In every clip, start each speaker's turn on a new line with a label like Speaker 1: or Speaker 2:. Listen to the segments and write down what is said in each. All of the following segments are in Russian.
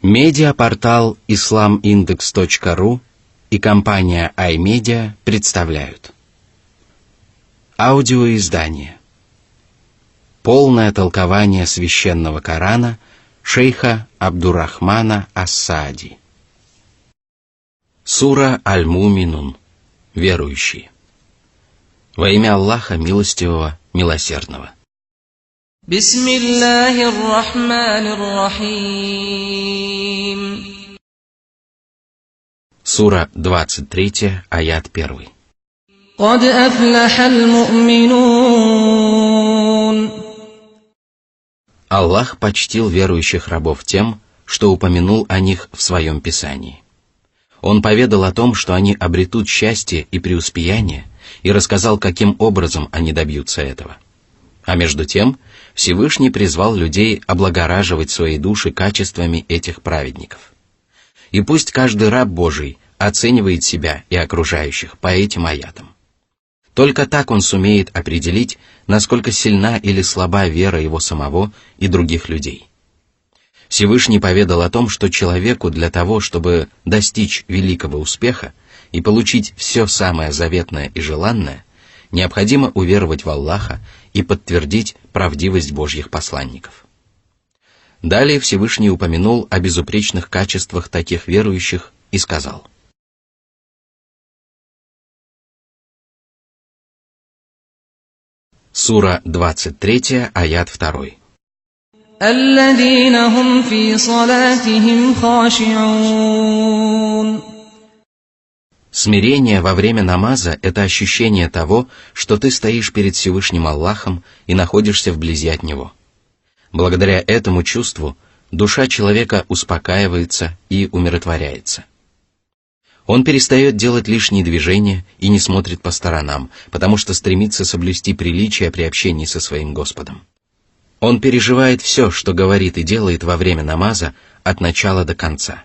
Speaker 1: Медиапортал islamindex.ru и компания iMedia представляют аудиоиздание «Полное толкование священного Корана» шейха Абдуррахмана ас-Саади. Сура Аль-Муминун. Верующие. Во имя Аллаха Милостивого, Милосердного.
Speaker 2: Бисмиллахир-рахманир-рахим.
Speaker 1: Сура 23, аят 1.
Speaker 2: Кад афлахал му'минун.
Speaker 1: Аллах почтил верующих рабов тем, что упомянул о них в своем Писании. Он поведал о том, что они обретут счастье и преуспеяние, и рассказал, каким образом они добьются этого. А между тем, Всевышний призвал людей облагораживать свои души качествами этих праведников. И пусть каждый раб Божий оценивает себя и окружающих по этим аятам. Только так он сумеет определить, насколько сильна или слаба вера его самого и других людей. Всевышний поведал о том, что человеку для того, чтобы достичь великого успеха и получить все самое заветное и желанное, необходимо уверовать в Аллаха и подтвердить правдивость Божьих посланников. Далее Всевышний упомянул о безупречных качествах таких верующих и сказал: Сура 23, аят 2.
Speaker 2: Алладзина хум фи салатихим хаши'ун.
Speaker 1: Смирение во время намаза – это ощущение того, что ты стоишь перед Всевышним Аллахом и находишься вблизи от Него. Благодаря этому чувству душа человека успокаивается и умиротворяется. Он перестает делать лишние движения и не смотрит по сторонам, потому что стремится соблюсти приличие при общении со своим Господом. Он переживает все, что говорит и делает во время намаза, от начала до конца.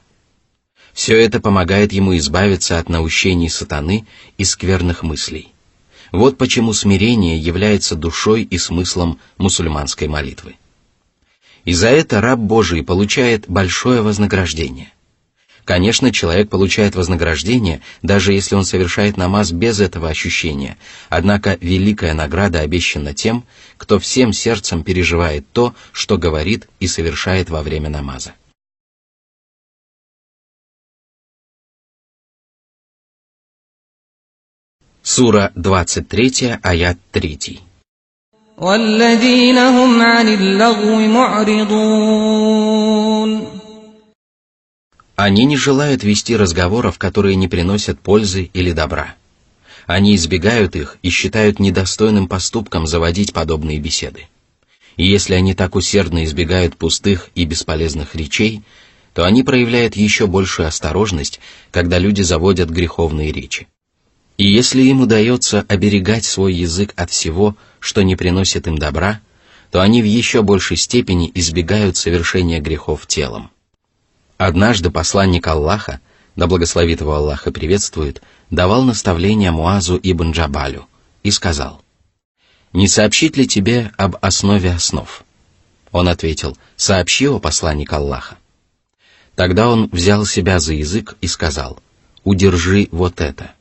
Speaker 1: Все это помогает ему избавиться от наущений сатаны и скверных мыслей. Вот почему смирение является душой и смыслом мусульманской молитвы. И за это раб Божий получает большое вознаграждение. Конечно, человек получает вознаграждение, даже если он совершает намаз без этого ощущения, однако великая награда обещана тем, кто всем сердцем переживает то, что говорит и совершает во время намаза. Сура 23, аят 3.
Speaker 2: Валладзина хум анил лагви му'ридун.
Speaker 1: Они не желают вести разговоров, которые не приносят пользы или добра. Они избегают их и считают недостойным поступком заводить подобные беседы. И если они так усердно избегают пустых и бесполезных речей, то они проявляют еще большую осторожность, когда люди заводят греховные речи. И если им удается оберегать свой язык от всего, что не приносит им добра, то они в еще большей степени избегают совершения грехов телом. Однажды посланник Аллаха, да благословит его Аллах и приветствует, давал наставление Муазу ибн Джабалю и сказал: «Не сообщить ли тебе об основе основ?» Он ответил: «Сообщи, о посланник Аллаха». Тогда он взял себя за язык и сказал: «Удержи вот это».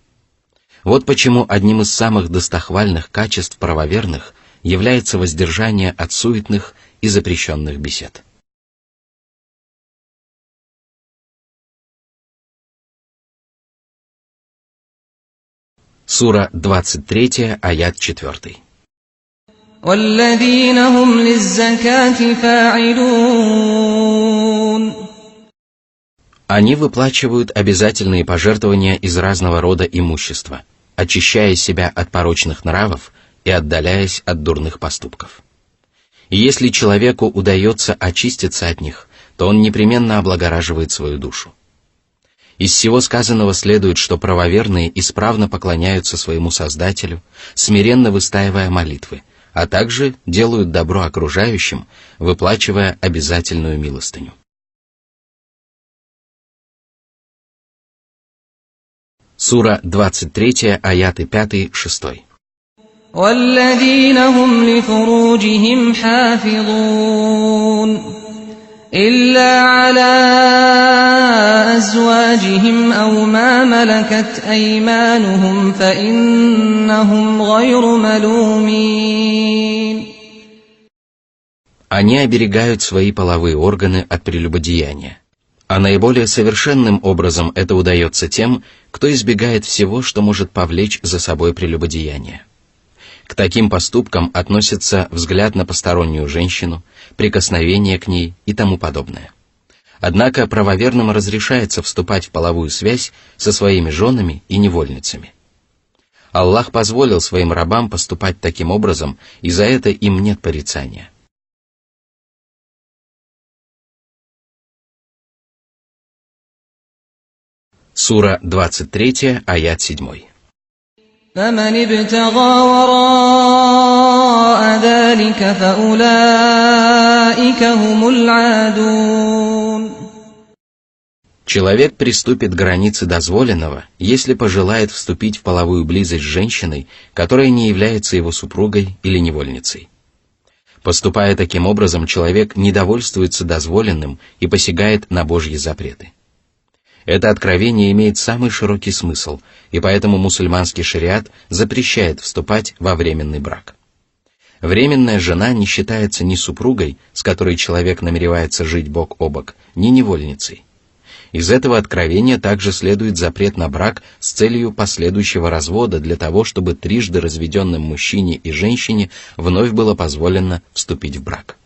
Speaker 1: Вот почему одним из самых достохвальных качеств правоверных является воздержание от суетных и запрещенных бесед. Сура 23, аят 4.
Speaker 2: Валладзина хум лиззакати фа'илун.
Speaker 1: Они выплачивают обязательные пожертвования из разного рода имущества, очищая себя от порочных нравов и отдаляясь от дурных поступков. И если человеку удается очиститься от них, то он непременно облагораживает свою душу. Из всего сказанного следует, что правоверные исправно поклоняются своему Создателю, смиренно выстаивая молитвы, а также делают добро окружающим, выплачивая обязательную милостыню. Сура 23, аяты 5-6.
Speaker 2: وَالَّذِينَ هُمْ لِفُرُوجِهِمْ حَافِظُونَ إِلَّا عَلَىٰ أزواجهم أو ما ملكت أيمانهم فإنهم غير ملومين.
Speaker 1: Они оберегают свои половые органы от прелюбодеяния. А наиболее совершенным образом это удается тем, кто избегает всего, что может повлечь за собой прелюбодеяние. К таким поступкам относятся взгляд на постороннюю женщину, прикосновение к ней и тому подобное. Однако правоверным разрешается вступать в половую связь со своими женами и невольницами. Аллах позволил своим рабам поступать таким образом, и за это им нет порицания. Сура 23, аят 7.
Speaker 2: فمن ابتغى وراء ذلك فأولئك هم العادون.
Speaker 1: Человек приступит к границе дозволенного, если пожелает вступить в половую близость с женщиной, которая не является его супругой или невольницей. Поступая таким образом, человек не довольствуется дозволенным и посягает на Божьи запреты. Это откровение имеет самый широкий смысл, и поэтому мусульманский шариат запрещает вступать во временный брак. Временная жена не считается ни супругой, с которой человек намеревается жить бок о бок, ни невольницей. Из этого откровения также следует запрет на брак с целью последующего развода для того, чтобы трижды разведенным мужчине и женщине вновь было позволено вступить в брак.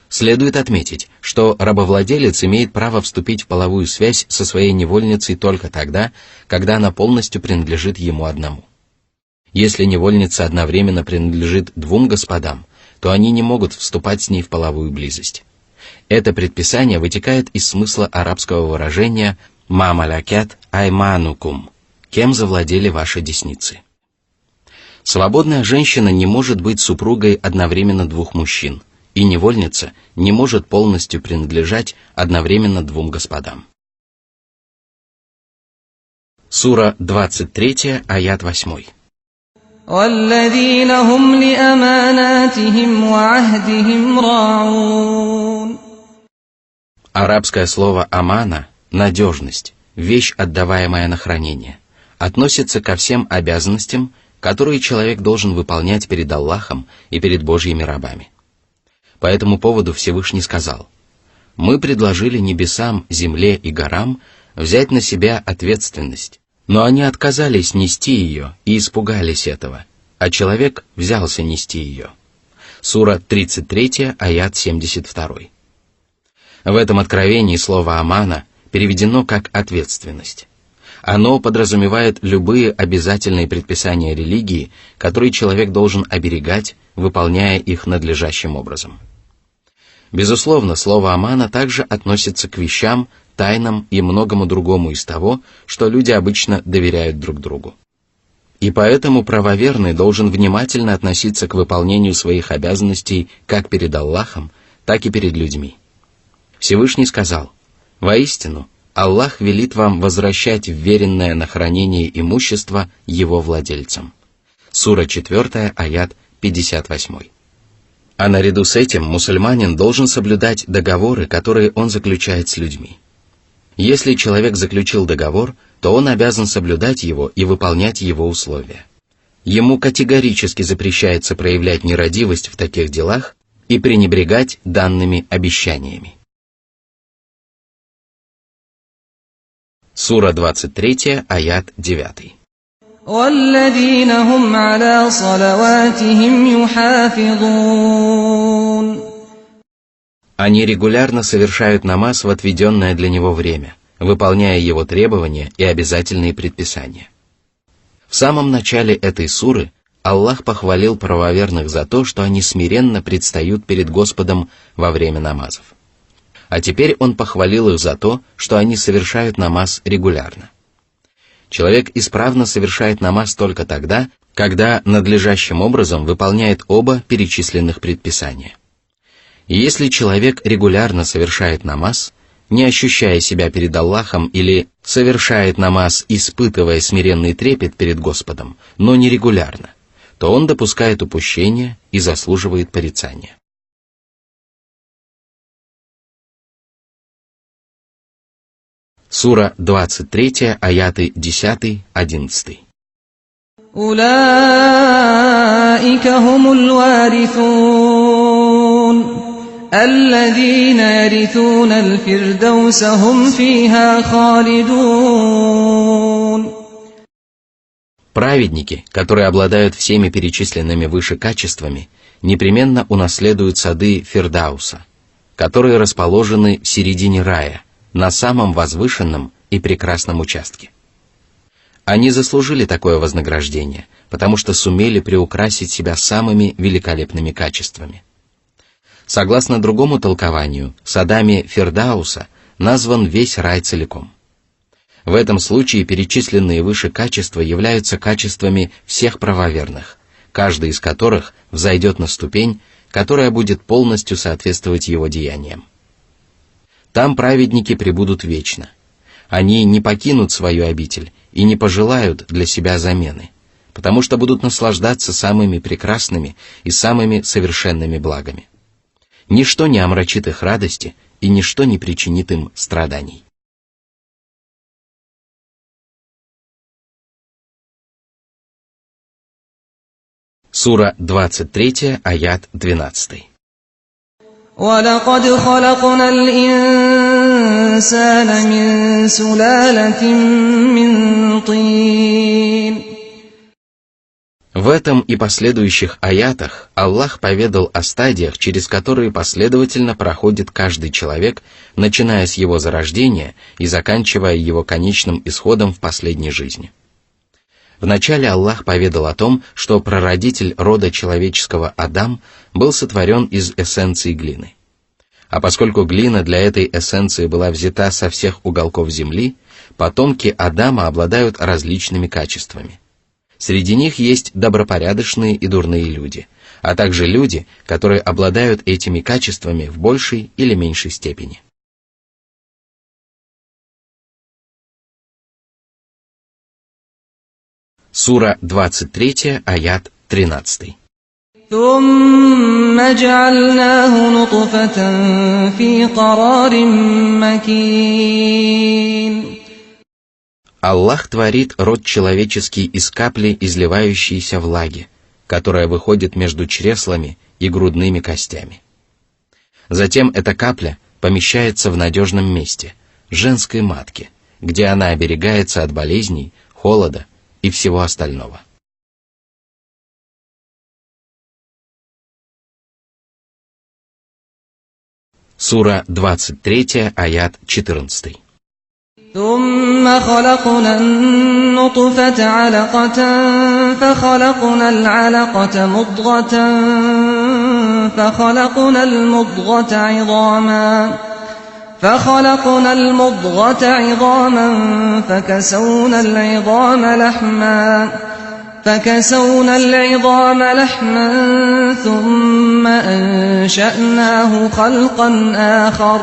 Speaker 1: Следует отметить, что рабовладелец имеет право вступить в половую связь со своей невольницей только тогда, когда она полностью принадлежит ему одному. Если невольница одновременно принадлежит двум господам, то они не могут вступать с ней в половую близость. Это предписание вытекает из смысла арабского выражения «ма малякят айманукум» – «кем завладели ваши десницы». Свободная женщина не может быть супругой одновременно двух мужчин, и невольница не может полностью принадлежать одновременно двум господам. Сура 23, аят 8.
Speaker 2: والذين هم لأماناتهم وعهدهم راعون.
Speaker 1: Арабское слово «амана» – надежность, вещь, отдаваемая на хранение, относится ко всем обязанностям, которые человек должен выполнять перед Аллахом и перед Божьими рабами. По этому поводу Всевышний сказал: «Мы предложили небесам, земле и горам взять на себя ответственность, но они отказались нести ее и испугались этого, а человек взялся нести ее». Сура 33, аят 72. В этом откровении слово «амана» переведено как «ответственность». Оно подразумевает любые обязательные предписания религии, которые человек должен оберегать, выполняя их надлежащим образом. Безусловно, слово «амана» также относится к вещам, тайнам и многому другому из того, что люди обычно доверяют друг другу. И поэтому правоверный должен внимательно относиться к выполнению своих обязанностей как перед Аллахом, так и перед людьми. Всевышний сказал: «Воистину, Аллах велит вам возвращать вверенное на хранение имущество его владельцам». Сура 4, аят 58. А наряду с этим мусульманин должен соблюдать договоры, которые он заключает с людьми. Если человек заключил договор, то он обязан соблюдать его и выполнять его условия. Ему категорически запрещается проявлять нерадивость в таких делах и пренебрегать данными обещаниями. Сура 23, аят 9.
Speaker 2: والذين هم على صلواتهم يحافظون.
Speaker 1: Они регулярно совершают намаз в отведенное для него время, выполняя его требования и обязательные предписания. В самом начале этой суры Аллах похвалил правоверных за то, что они смиренно предстают перед Господом во время намазов. А теперь Он похвалил их за то, что они совершают намаз регулярно. Человек исправно совершает намаз только тогда, когда надлежащим образом выполняет оба перечисленных предписания. И если человек регулярно совершает намаз, не ощущая себя перед Аллахом, или совершает намаз, испытывая смиренный трепет перед Господом, но не регулярно, то он допускает упущение и заслуживает порицания. Сура 23, аяты 10-11.
Speaker 2: أولئك هم الوارثون الذين يرثون الفردوس هم فيها خالدون.
Speaker 1: Праведники, которые обладают всеми перечисленными выше качествами, непременно унаследуют сады Фирдауса, которые расположены в середине рая, на самом возвышенном и прекрасном участке. Они заслужили такое вознаграждение, потому что сумели приукрасить себя самыми великолепными качествами. Согласно другому толкованию, садами Фирдауса назван весь рай целиком. В этом случае перечисленные выше качества являются качествами всех правоверных, каждый из которых взойдет на ступень, которая будет полностью соответствовать его деяниям. Там праведники пребудут вечно. Они не покинут свою обитель и не пожелают для себя замены, потому что будут наслаждаться самыми прекрасными и самыми совершенными благами. Ничто не омрачит их радости и ничто не причинит им страданий. Сура 23, аят 12.
Speaker 2: وَلَقَدْ خَلَقْنَا الْإِنسَانَ مِنْ سُلَالَةٍ مِنْ طِينٍ.
Speaker 1: В этом и последующих аятах Аллах поведал о стадиях, через которые последовательно проходит каждый человек, начиная с его зарождения и заканчивая его конечным исходом в последней жизни. Вначале Аллах поведал о том, что прародитель рода человеческого Адам был сотворен из эссенции глины. А поскольку глина для этой эссенции была взята со всех уголков земли, потомки Адама обладают различными качествами. Среди них есть добропорядочные и дурные люди, а также люди, которые обладают этими качествами в большей или меньшей степени. Сура 23, аят 13.
Speaker 2: ثُمَّ جَعَلْنَاهُ نُطْفَةً فِي قَرَارٍ مَكِينٍ.
Speaker 1: Аллах творит род человеческий из капли изливающейся влаги, которая выходит между чреслами и грудными костями. Затем эта капля помещается в надежном месте, женской матке, где она оберегается от болезней, холода и всего остального. Сура 23, аят 14.
Speaker 2: ثُمَّ خَلَقْنَا النُّطْفَةَ عَلَقَةً فَخَلَقْنَا الْعَلَقَةَ مُضْغَةً فخلقنا المضغة عظاما فكسونا العظام لحما ثم أنشأناه خلقا آخر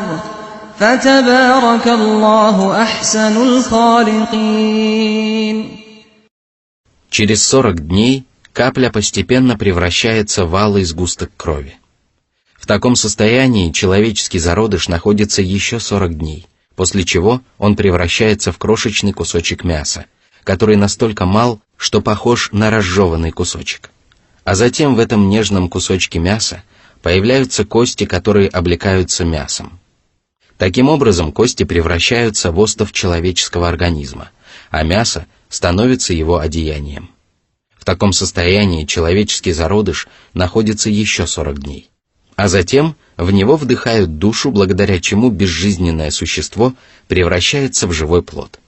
Speaker 2: فتبارك الله أحسن الخالقين.
Speaker 1: Через 40 дней капля постепенно превращается в алый сгусток крови. В таком состоянии человеческий зародыш находится еще 40 дней, после чего он превращается в крошечный кусочек мяса, который настолько мал, что похож на разжеванный кусочек. А затем в этом нежном кусочке мяса появляются кости, которые облекаются мясом. Таким образом, кости превращаются в остов человеческого организма, а мясо становится его одеянием. В таком состоянии человеческий зародыш находится еще 40 дней. А затем в него вдыхают душу, благодаря чему безжизненное существо превращается в живой плод.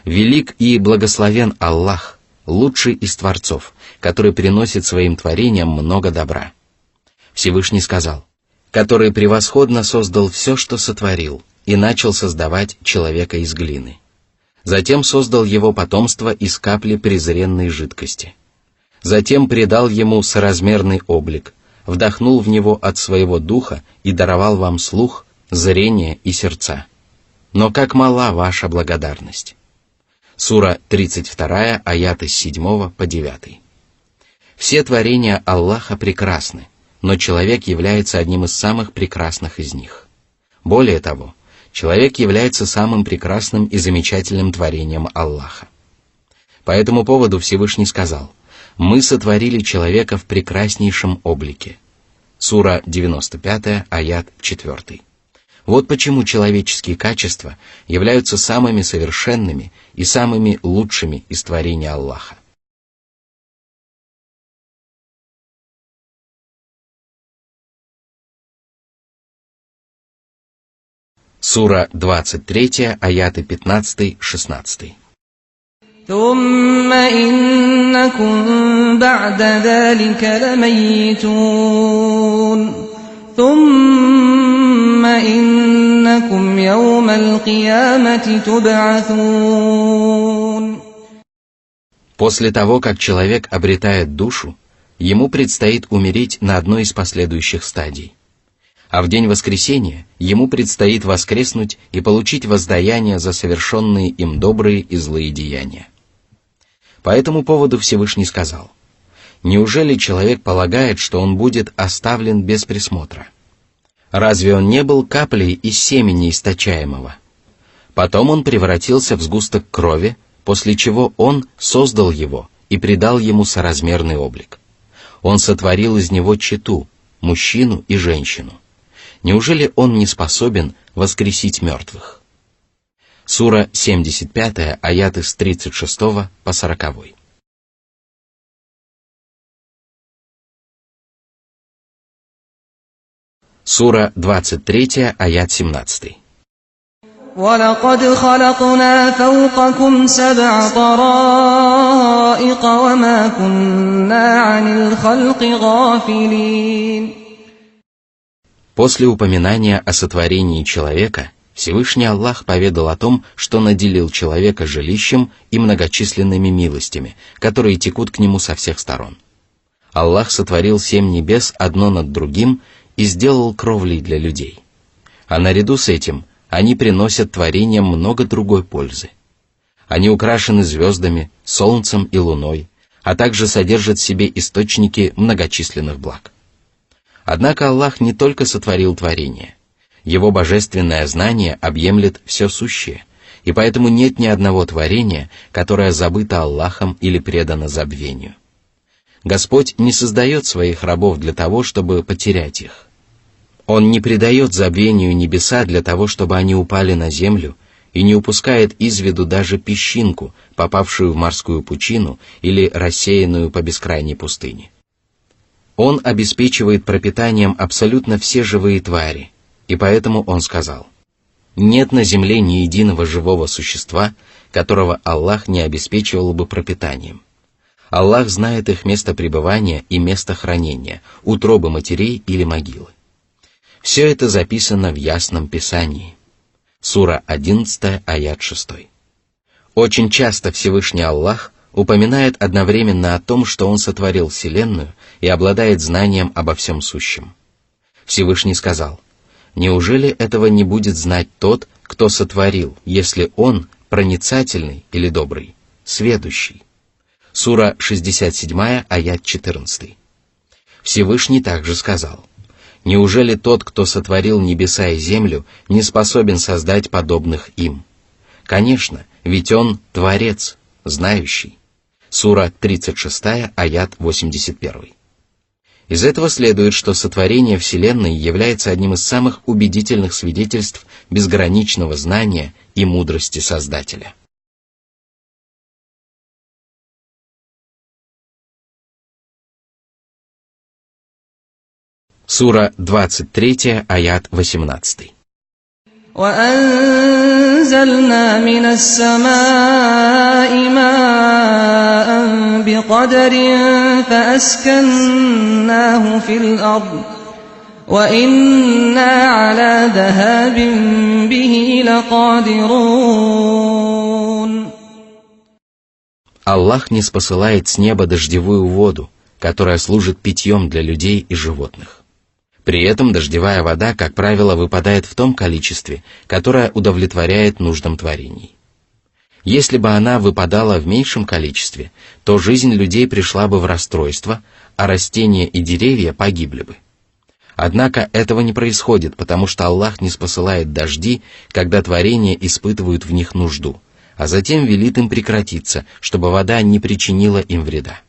Speaker 1: Велик и благословен Аллах, лучший из творцов, который приносит своим творениям много добра. Всевышний сказал: который превосходно создал все, что сотворил, и начал создавать человека из глины. Затем создал его потомство из капли презренной жидкости. Затем придал ему соразмерный облик, вдохнул в него от своего духа и даровал вам слух, зрение и сердца. Но как мала ваша благодарность. Сура 32, аяты с 7 по 9. Все творения Аллаха прекрасны, но человек является одним из самых прекрасных из них. Более того, человек является самым прекрасным и замечательным творением Аллаха. По этому поводу Всевышний сказал: «Мы сотворили человека в прекраснейшем облике». Сура 95, аят 4. Вот почему человеческие качества являются самыми совершенными и самыми лучшими из творений Аллаха. Сура 23, аяты 15-16.
Speaker 2: ثم إنكم بعد ذلك لميتون ثم إنكم يوم القيامة تبعثون.
Speaker 1: После того, как человек обретает душу, ему предстоит умереть на одной из последующих стадий. А в день воскресения ему предстоит воскреснуть и получить воздаяние за совершенные им добрые и злые деяния. По этому поводу Всевышний сказал: «Неужели человек полагает, что он будет оставлен без присмотра? Разве он не был каплей из семени источаемого? Потом он превратился в сгусток крови, после чего он создал его и придал ему соразмерный облик. Он сотворил из него чету, мужчину и женщину. Неужели он не способен воскресить мертвых?» Сура 75, аяты с 36 по 40. Сура 23, аят 17.
Speaker 2: وَلَقَدْ خَلَقْنَا فَوْقَكُمْ سَبْعَ طَرَائِقَ وَمَا كُنَّا عَنِ الْخَلْقِ غَافِلِينَ.
Speaker 1: После упоминания о сотворении человека, Всевышний Аллах поведал о том, что наделил человека жилищем и многочисленными милостями, которые текут к нему со всех сторон. Аллах сотворил 7 небес одно над другим и сделал кровлей для людей. А наряду с этим они приносят творениям много другой пользы. Они украшены звездами, солнцем и луной, а также содержат в себе источники многочисленных благ. Однако Аллах не только сотворил творения. Его божественное знание объемлет все сущее, и поэтому нет ни одного творения, которое забыто Аллахом или предано забвению. Господь не создает своих рабов для того, чтобы потерять их. Он не предает забвению небеса для того, чтобы они упали на землю, и не упускает из виду даже песчинку, попавшую в морскую пучину или рассеянную по бескрайней пустыне. Он обеспечивает пропитанием абсолютно все живые твари, и поэтому он сказал: «Нет на земле ни единого живого существа, которого Аллах не обеспечивал бы пропитанием. Аллах знает их место пребывания и место хранения, утробы матерей или могилы. Все это записано в Ясном Писании». Сура 11, аят 6. Очень часто Всевышний Аллах упоминает одновременно о том, что Он сотворил Вселенную и обладает знанием обо всем сущем. Всевышний сказал: «Неужели этого не будет знать тот, кто сотворил, если он проницательный или добрый, сведущий?» Сура 67, аят 14. Всевышний также сказал: «Неужели тот, кто сотворил небеса и землю, не способен создать подобных им? Конечно, ведь он Творец, знающий». Сура 36, аят 81. Из этого следует, что сотворение Вселенной является одним из самых убедительных свидетельств безграничного знания и мудрости Создателя. Сура 23, аят 18.
Speaker 2: وَأَنزَلْنَا مِنَ السَّمَاءِ مَاءً بِقَدَرٍ فَأَسْكَنَّاهُ فِي الْأَرْضِ وَإِنَّا عَلَى ذَهَابٍ بِهِ لَقَادِرُونَ.
Speaker 1: Аллах ниспосылает с неба дождевую воду, которая служит питьем для людей и животных. При этом дождевая вода, как правило, выпадает в том количестве, которое удовлетворяет нуждам творений. Если бы она выпадала в меньшем количестве, то жизнь людей пришла бы в расстройство, а растения и деревья погибли бы. Однако этого не происходит, потому что Аллах не спосылает дожди, когда творения испытывают в них нужду, а затем велит им прекратиться, чтобы вода не причинила им вреда.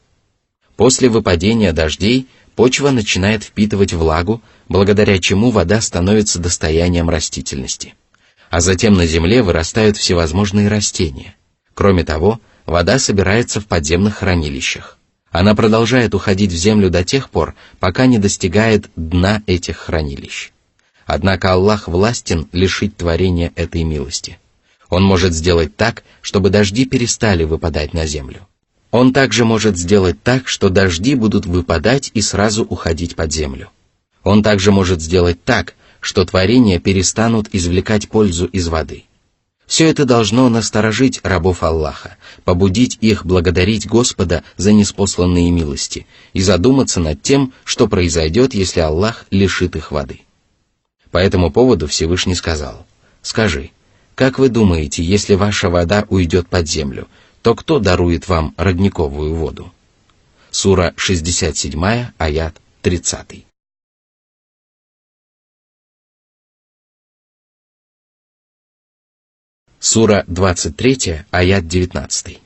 Speaker 1: После выпадения дождей почва начинает впитывать влагу, благодаря чему вода становится достоянием растительности. А затем на земле вырастают всевозможные растения. Кроме того, вода собирается в подземных хранилищах. Она продолжает уходить в землю до тех пор, пока не достигает дна этих хранилищ. Однако Аллах властен лишить творения этой милости. Он может сделать так, чтобы дожди перестали выпадать на землю. Он также может сделать так, что дожди будут выпадать и сразу уходить под землю. Он также может сделать так, что творения перестанут извлекать пользу из воды. Все это должно насторожить рабов Аллаха, побудить их благодарить Господа за ниспосланные милости и задуматься над тем, что произойдет, если Аллах лишит их воды. По этому поводу Всевышний сказал: «Скажи, как вы думаете, если ваша вода уйдет под землю, то кто дарует вам родниковую воду?» Сура 67, аят 30. Сура 23, аят 19.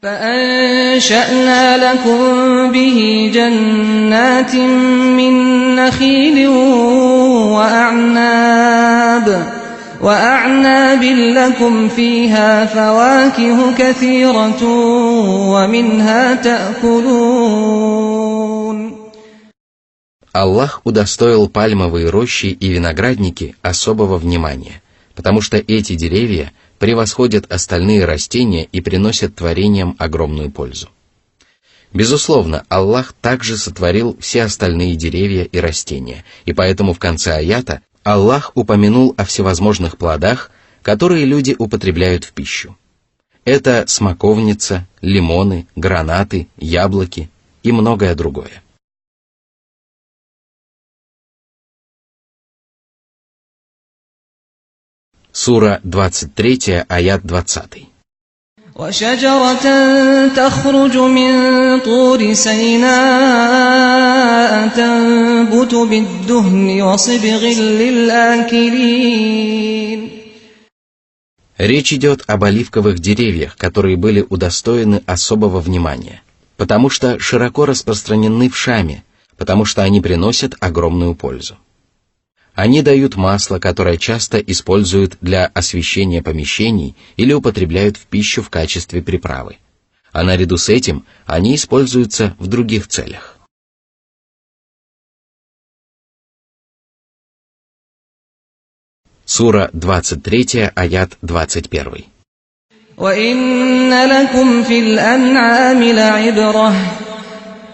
Speaker 2: فأنشأنا لكم به جنات من نخيل وأعناب لكم فيها فواكه كثيرة ومنها تأكلون.
Speaker 1: Аллах удостоил пальмовые рощи и виноградники особого внимания, потому что эти деревья превосходят остальные растения и приносят творениям огромную пользу. Безусловно, Аллах также сотворил все остальные деревья и растения, и поэтому в конце аята Аллах упомянул о всевозможных плодах, которые люди употребляют в пищу. Это смоковница, лимоны, гранаты, яблоки и многое другое. Сура 23, аят 20.
Speaker 2: وشجرة تخرج من طور سيناء تنبت بالدهن وصبغ للآكلين.
Speaker 1: Речь идет об оливковых деревьях, которые были удостоены особого внимания, потому что широко распространены в Шаме, потому что они приносят огромную пользу. Они дают масло, которое часто используют для освещения помещений или употребляют в пищу в качестве приправы. А наряду с этим они используются в других целях. Сура 23, аят 21.
Speaker 2: وَإِنَّ لَكُمْ فِي الْأَنْعَامِ لَعِبْرَةً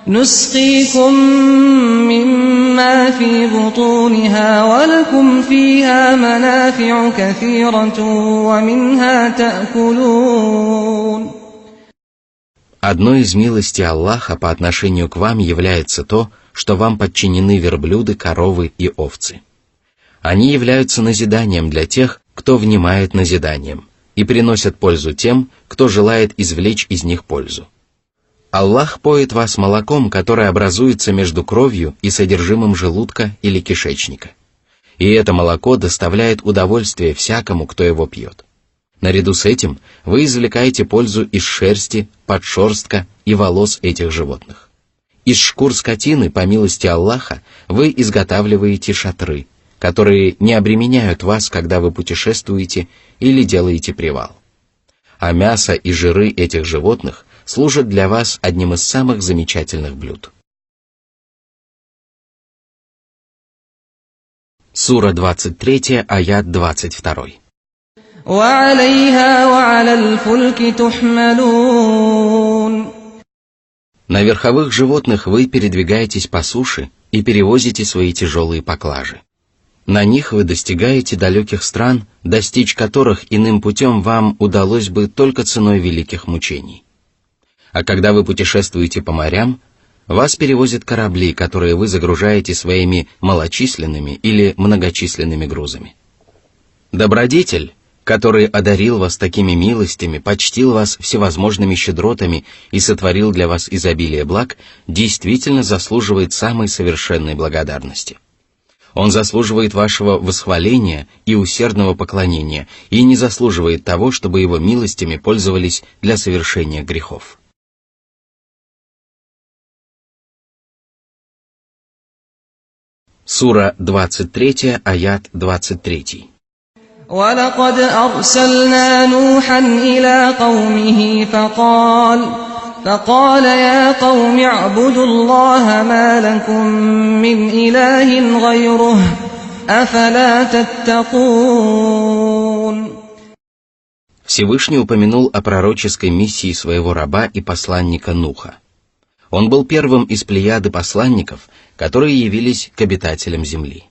Speaker 2: نسقيكم مما في بطونها ولكم فيها منافع كثيرة ومنها تأكلون.
Speaker 1: Одной из милостей Аллаха по отношению к вам является то, что вам подчинены верблюды, коровы и овцы. Они являются назиданием для тех, кто внимает назиданием, и приносят пользу тем, кто желает извлечь из них пользу. Аллах поет вас молоком, которое образуется между кровью и содержимым желудка или кишечника. И это молоко доставляет удовольствие всякому, кто его пьет. Наряду с этим вы извлекаете пользу из шерсти, подшерстка и волос этих животных. Из шкур скотины, по милости Аллаха, вы изготавливаете шатры, которые не обременяют вас, когда вы путешествуете или делаете привал. А мясо и жиры этих животных служат для вас одним из самых замечательных блюд. Сура 23, аят 22.
Speaker 2: وَعَلَيْهَا وَعَلَى الْفُلْكِ تُحْمَلُونَ.
Speaker 1: На верховых животных вы передвигаетесь по суше и перевозите свои тяжелые поклажи. На них вы достигаете далеких стран, достичь которых иным путем вам удалось бы только ценой великих мучений. А когда вы путешествуете по морям, вас перевозят корабли, которые вы загружаете своими малочисленными или многочисленными грузами. Добродетель который одарил вас такими милостями, почтил вас всевозможными щедротами и сотворил для вас изобилие благ, действительно заслуживает самой совершенной благодарности. Он заслуживает вашего восхваления и усердного поклонения и не заслуживает того, чтобы его милостями пользовались для совершения грехов. Сура 23, аят 23.
Speaker 2: وَلَقَدْ أَرْسَلْنَا نُوحًا إِلَىٰ قَوْمِهِ فقال يا قوم اعبدوا الله ما لكم من إله غيره أفلا تتقون.
Speaker 1: Всевышний упомянул о пророческой миссии своего раба и посланника Нуха. Он был первым из плеяды посланников, которые явились к обитателям земли.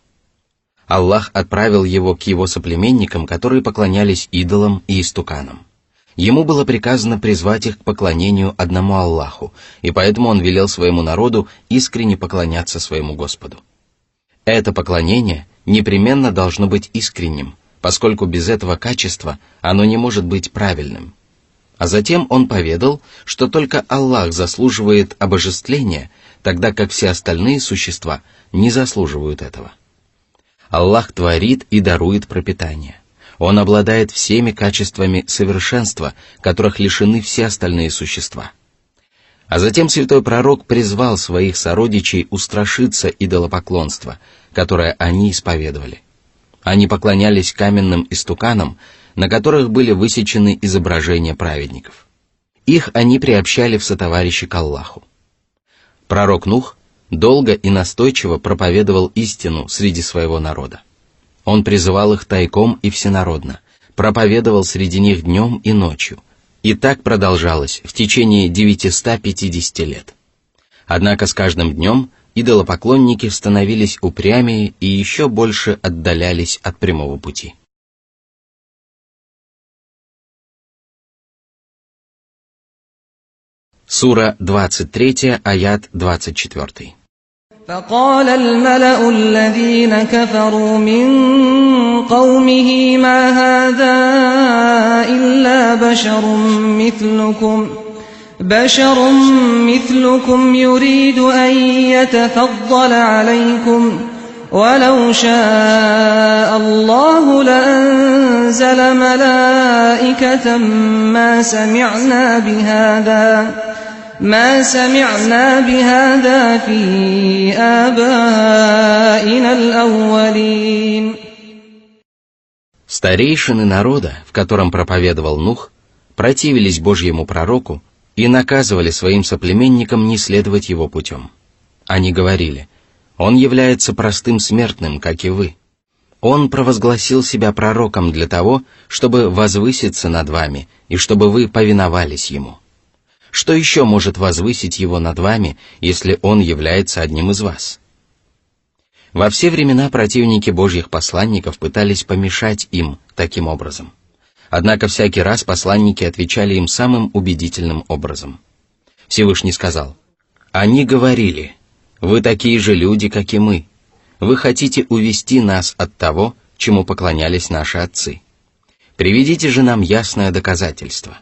Speaker 1: Аллах отправил его к его соплеменникам, которые поклонялись идолам и истуканам. Ему было приказано призвать их к поклонению одному Аллаху, и поэтому он велел своему народу искренне поклоняться своему Господу. Это поклонение непременно должно быть искренним, поскольку без этого качества оно не может быть правильным. А затем он поведал, что только Аллах заслуживает обожествления, тогда как все остальные существа не заслуживают этого. Аллах творит и дарует пропитание. Он обладает всеми качествами совершенства, которых лишены все остальные существа. А затем святой пророк призвал своих сородичей устрашиться идолопоклонства, которое они исповедовали. Они поклонялись каменным истуканам, на которых были высечены изображения праведников. Их они приобщали в сотоварищи к Аллаху. Пророк Нух долго и настойчиво проповедовал истину среди своего народа. Он призывал их тайком и всенародно, проповедовал среди них днем и ночью. И так продолжалось в течение 950 лет. Однако с каждым днем идолопоклонники становились упрямее и еще больше отдалялись от прямого пути. Сура 23, аят 24.
Speaker 2: فقال الملأ الذين كفروا من قومه ما هذا إلا بشر مثلكم يريد أن يتفضل عليكم ولو شاء الله لأنزل ملائكة ما سمعنا بهذا في آبائنا الأولين.
Speaker 1: Старейшины народа, в котором проповедовал Нух, противились Божьему пророку и наказывали своим соплеменникам не следовать его путем. Они говорили: «Он является простым смертным, как и вы. Он провозгласил себя пророком для того, чтобы возвыситься над вами и чтобы вы повиновались ему. Что еще может возвысить его над вами, если он является одним из вас?» Во все времена противники Божьих посланников пытались помешать им таким образом. Однако всякий раз посланники отвечали им самым убедительным образом. Всевышний сказал: «Они говорили: вы такие же люди, как и мы. Вы хотите увести нас от того, чему поклонялись наши отцы. Приведите же нам ясное доказательство».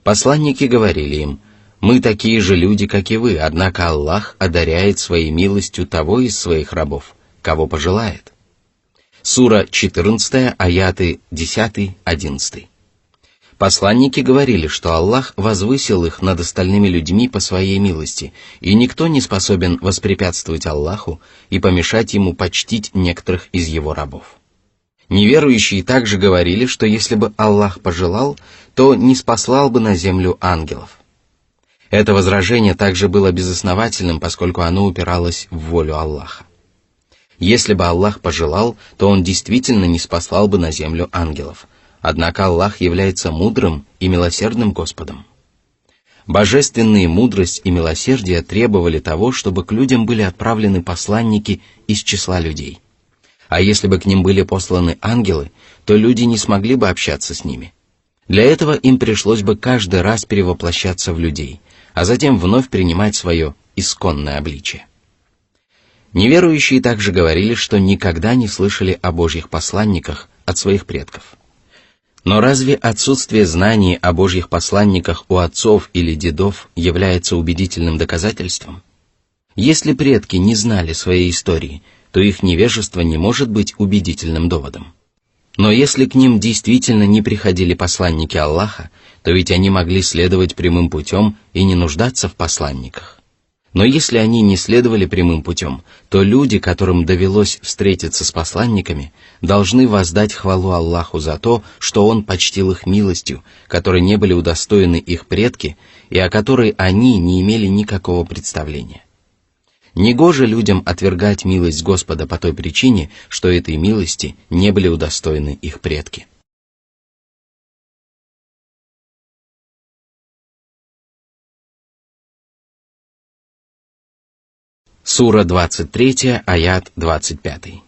Speaker 1: Посланники говорили им: «Мы такие же люди, как и вы, однако Аллах одаряет своей милостью того из своих рабов, кого пожелает». Сура 14, аяты 10-11. Посланники говорили, что Аллах возвысил их над остальными людьми по своей милости, и никто не способен воспрепятствовать Аллаху и помешать ему почтить некоторых из его рабов. Неверующие также говорили, что если бы Аллах пожелал, то не спаслал бы на землю ангелов. Это возражение также было безосновательным, поскольку оно упиралось в волю Аллаха. Если бы Аллах пожелал, то Он действительно не спаслал бы на землю ангелов. Однако Аллах является мудрым и милосердным Господом. Божественные мудрость и милосердие требовали того, чтобы к людям были отправлены посланники из числа людей. А если бы к ним были посланы ангелы, то люди не смогли бы общаться с ними. Для этого им пришлось бы каждый раз перевоплощаться в людей, а затем вновь принимать свое исконное обличие. Неверующие также говорили, что никогда не слышали о Божьих посланниках от своих предков. Но разве отсутствие знаний о Божьих посланниках у отцов или дедов является убедительным доказательством? Если предки не знали своей истории, то их невежество не может быть убедительным доводом. Но если к ним действительно не приходили посланники Аллаха, то ведь они могли следовать прямым путем и не нуждаться в посланниках. Но если они не следовали прямым путем, то люди, которым довелось встретиться с посланниками, должны воздать хвалу Аллаху за то, что Он почтил их милостью, которой не были удостоены их предки и о которой они не имели никакого представления. Негоже людям отвергать милость Господа по той причине, что этой милости не были удостоены их предки. Сура 23, аят 25.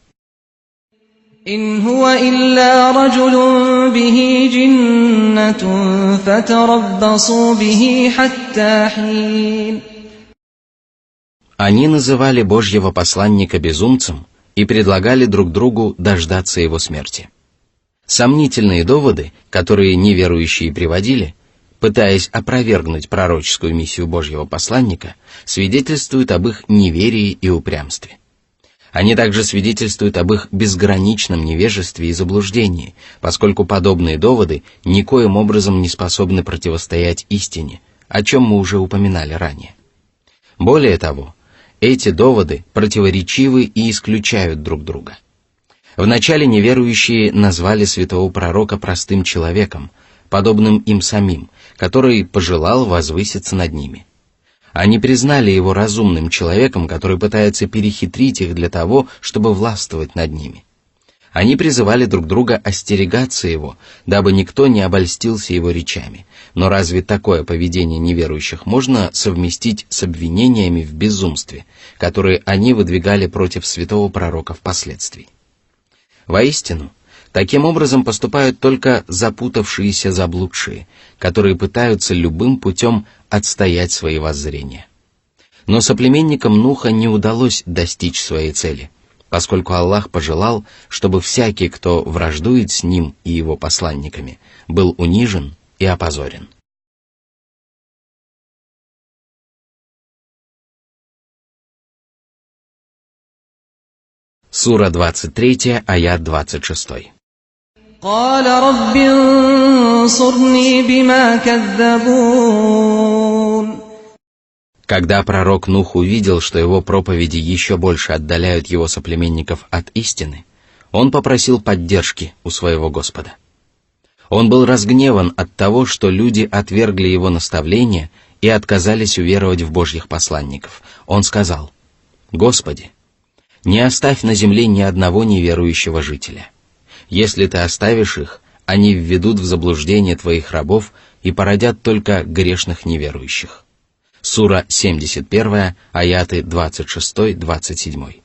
Speaker 2: إن هو إلا رجل به جنة فتربصوا به حتى حين.
Speaker 1: Они называли Божьего посланника безумцем и предлагали друг другу дождаться его смерти. Сомнительные доводы, которые неверующие приводили, пытаясь опровергнуть пророческую миссию Божьего посланника, свидетельствуют об их неверии и упрямстве. Они также свидетельствуют об их безграничном невежестве и заблуждении, поскольку подобные доводы никоим образом не способны противостоять истине, о чем мы уже упоминали ранее. Более того, эти доводы противоречивы и исключают друг друга. Вначале неверующие назвали святого пророка простым человеком, подобным им самим, который пожелал возвыситься над ними. Они признали его разумным человеком, который пытается перехитрить их для того, чтобы властвовать над ними. Они призывали друг друга остерегаться его, дабы никто не обольстился его речами. Но разве такое поведение неверующих можно совместить с обвинениями в безумстве, которые они выдвигали против святого пророка впоследствии? Воистину, таким образом поступают только запутавшиеся заблудшие, которые пытаются любым путем отстоять свои воззрения. Но соплеменникам Нуха не удалось достичь своей цели, поскольку Аллах пожелал, чтобы всякий, кто враждует с ним и его посланниками, был унижен и опозорен. Сура 23, аят 26.
Speaker 2: قال رب انصرني بما كذبون.
Speaker 1: Когда пророк Нух увидел, что его проповеди еще больше отдаляют его соплеменников от истины, он попросил поддержки у своего Господа. Он был разгневан от того, что люди отвергли его наставления и отказались уверовать в Божьих посланников. Он сказал: «Господи, не оставь на земле ни одного неверующего жителя. Если ты оставишь их, они введут в заблуждение твоих рабов и породят только грешных неверующих». Сура 71, аяты 26-27.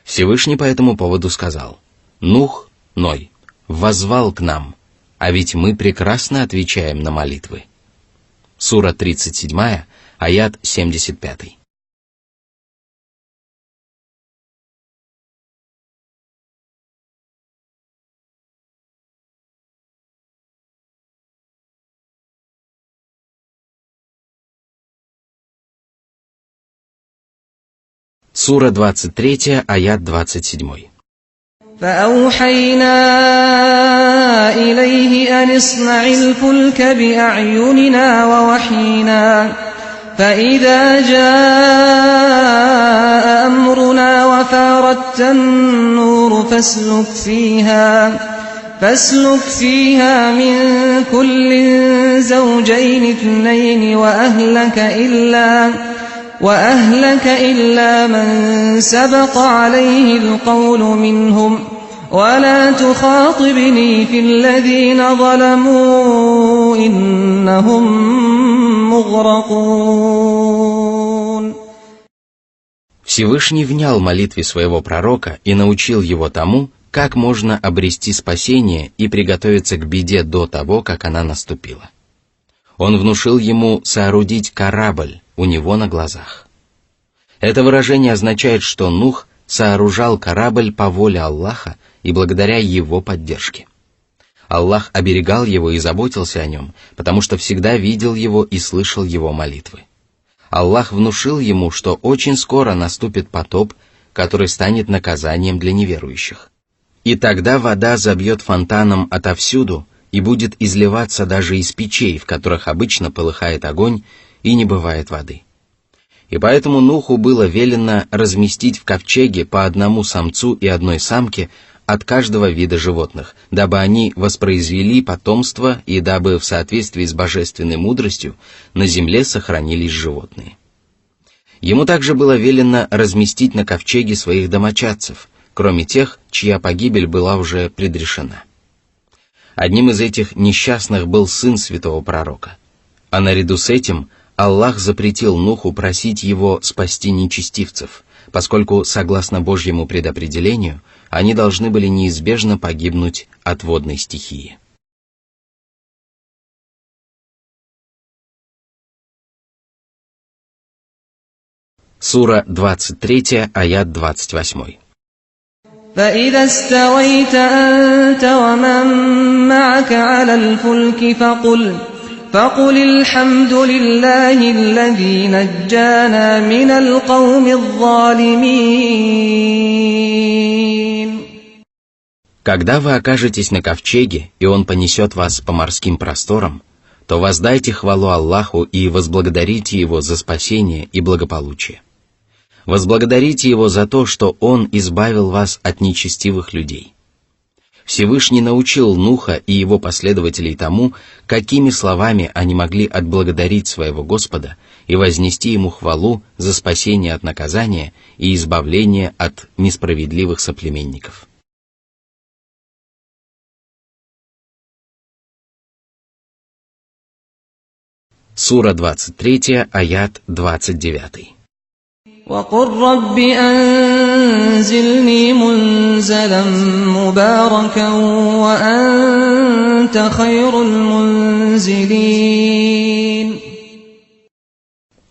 Speaker 1: Всевышний по этому поводу сказал: «Нух, Ной, воззвал к нам, а ведь мы прекрасно отвечаем на молитвы». Сура 37, аят 75. Сура 23, аят 27.
Speaker 2: فأوحينا إليه أن اصنع الفلك بأعيننا ووحينا فإذا جاء أمرنا وفاردت النور فاسلك فيها من كل زوجين اثنين وأهلك إلا من سبق عليه القول منهم ولا تخاطبني في الذين ظلموا إنهم مغرقون.
Speaker 1: Всевышний внял молитве своего пророка и научил его тому, как можно обрести спасение и приготовиться к беде до того, как она наступила. Он внушил ему соорудить корабль у него на глазах. Это выражение означает, что Нух сооружал корабль по воле Аллаха и благодаря его поддержке. Аллах оберегал его и заботился о нем, потому что всегда видел его и слышал его молитвы. Аллах внушил ему, что очень скоро наступит потоп, который станет наказанием для неверующих. И тогда вода забьет фонтаном отовсюду и будет изливаться даже из печей, в которых обычно полыхает огонь и не бывает воды. И поэтому Нуху было велено разместить в ковчеге по одному самцу и одной самке от каждого вида животных, дабы они воспроизвели потомство и дабы в соответствии с божественной мудростью на земле сохранились животные. Ему также было велено разместить на ковчеге своих домочадцев, кроме тех, чья погибель была уже предрешена. Одним из этих несчастных был сын святого пророка, а наряду с этим Аллах запретил Нуху просить его спасти нечестивцев, поскольку, согласно Божьему предопределению, они должны были неизбежно погибнуть от водной стихии. Сура 23, аят 28.
Speaker 2: فإذا استويت أنت ومن معك على الفلك فقل الحمد لله الذي نجانا من القوم الظالمين.
Speaker 1: Когда вы окажетесь на ковчеге, и он понесет вас по морским просторам, то воздайте хвалу Аллаху и возблагодарите Его за спасение и благополучие. Возблагодарите Его за то, что Он избавил вас от нечестивых людей. Всевышний научил Нуха и его последователей тому, какими словами они могли отблагодарить своего Господа и вознести Ему хвалу за спасение от наказания и избавление от несправедливых соплеменников. Сура 23, аят 29.
Speaker 2: وقل رب أنزلني منزلا مباركا وأنت خير المنزلين.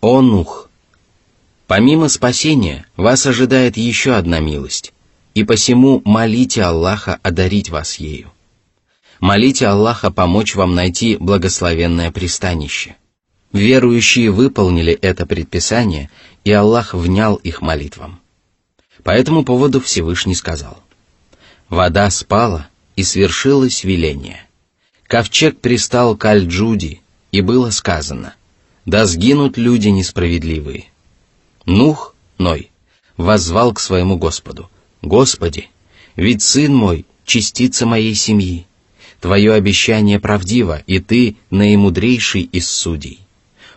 Speaker 1: О Нух! Помимо спасения, вас ожидает еще одна милость, и посему молите Аллаха одарить вас ею. Молите Аллаха помочь вам найти благословенное пристанище. Верующие выполнили это предписание, и Аллах внял их молитвам. По этому поводу Всевышний сказал: «Вода спала, и свершилось веление. Ковчег пристал к Аль-Джуди, и было сказано: да сгинут люди несправедливые». Нух, Ной, воззвал к своему Господу: «Господи, ведь сын мой — частица моей семьи. Твое обещание правдиво, и ты наимудрейший из судей».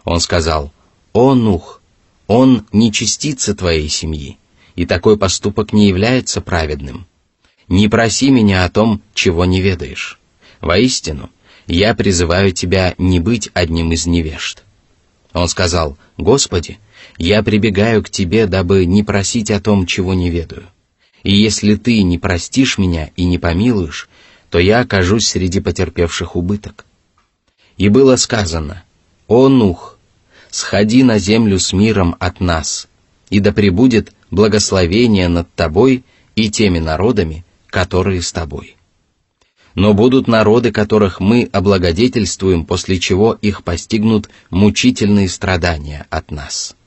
Speaker 1: Он сказал: «О Нух, он не частица твоей семьи, и такой поступок не является праведным. Не проси меня о том, чего не ведаешь. Воистину, я призываю тебя не быть одним из невежд». Он сказал: «Господи, я прибегаю к тебе, дабы не просить о том, чего не ведаю. И если ты не простишь меня и не помилуешь, то я окажусь среди потерпевших убыток». И было сказано: «О Нух, сходи на землю с миром от нас, и да пребудет благословение над тобой и теми народами, которые с тобой. Но будут народы, которых мы облагодетельствуем, после чего их постигнут мучительные страдания от нас».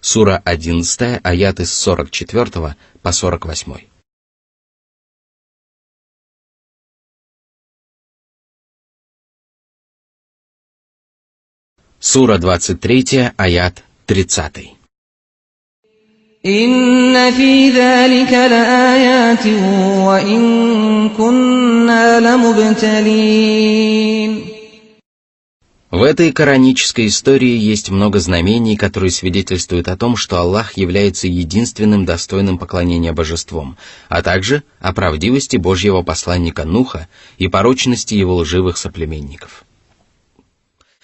Speaker 1: Сура 11, аяты с 44 по 48. Сура 23, аят 30.
Speaker 2: إن في ذلك لآيات وإن كنا لمبتلين.
Speaker 1: В этой коранической истории есть много знамений, которые свидетельствуют о том, что Аллах является единственным достойным поклонения божеством, а также о правдивости Божьего посланника Нуха и порочности его лживых соплеменников.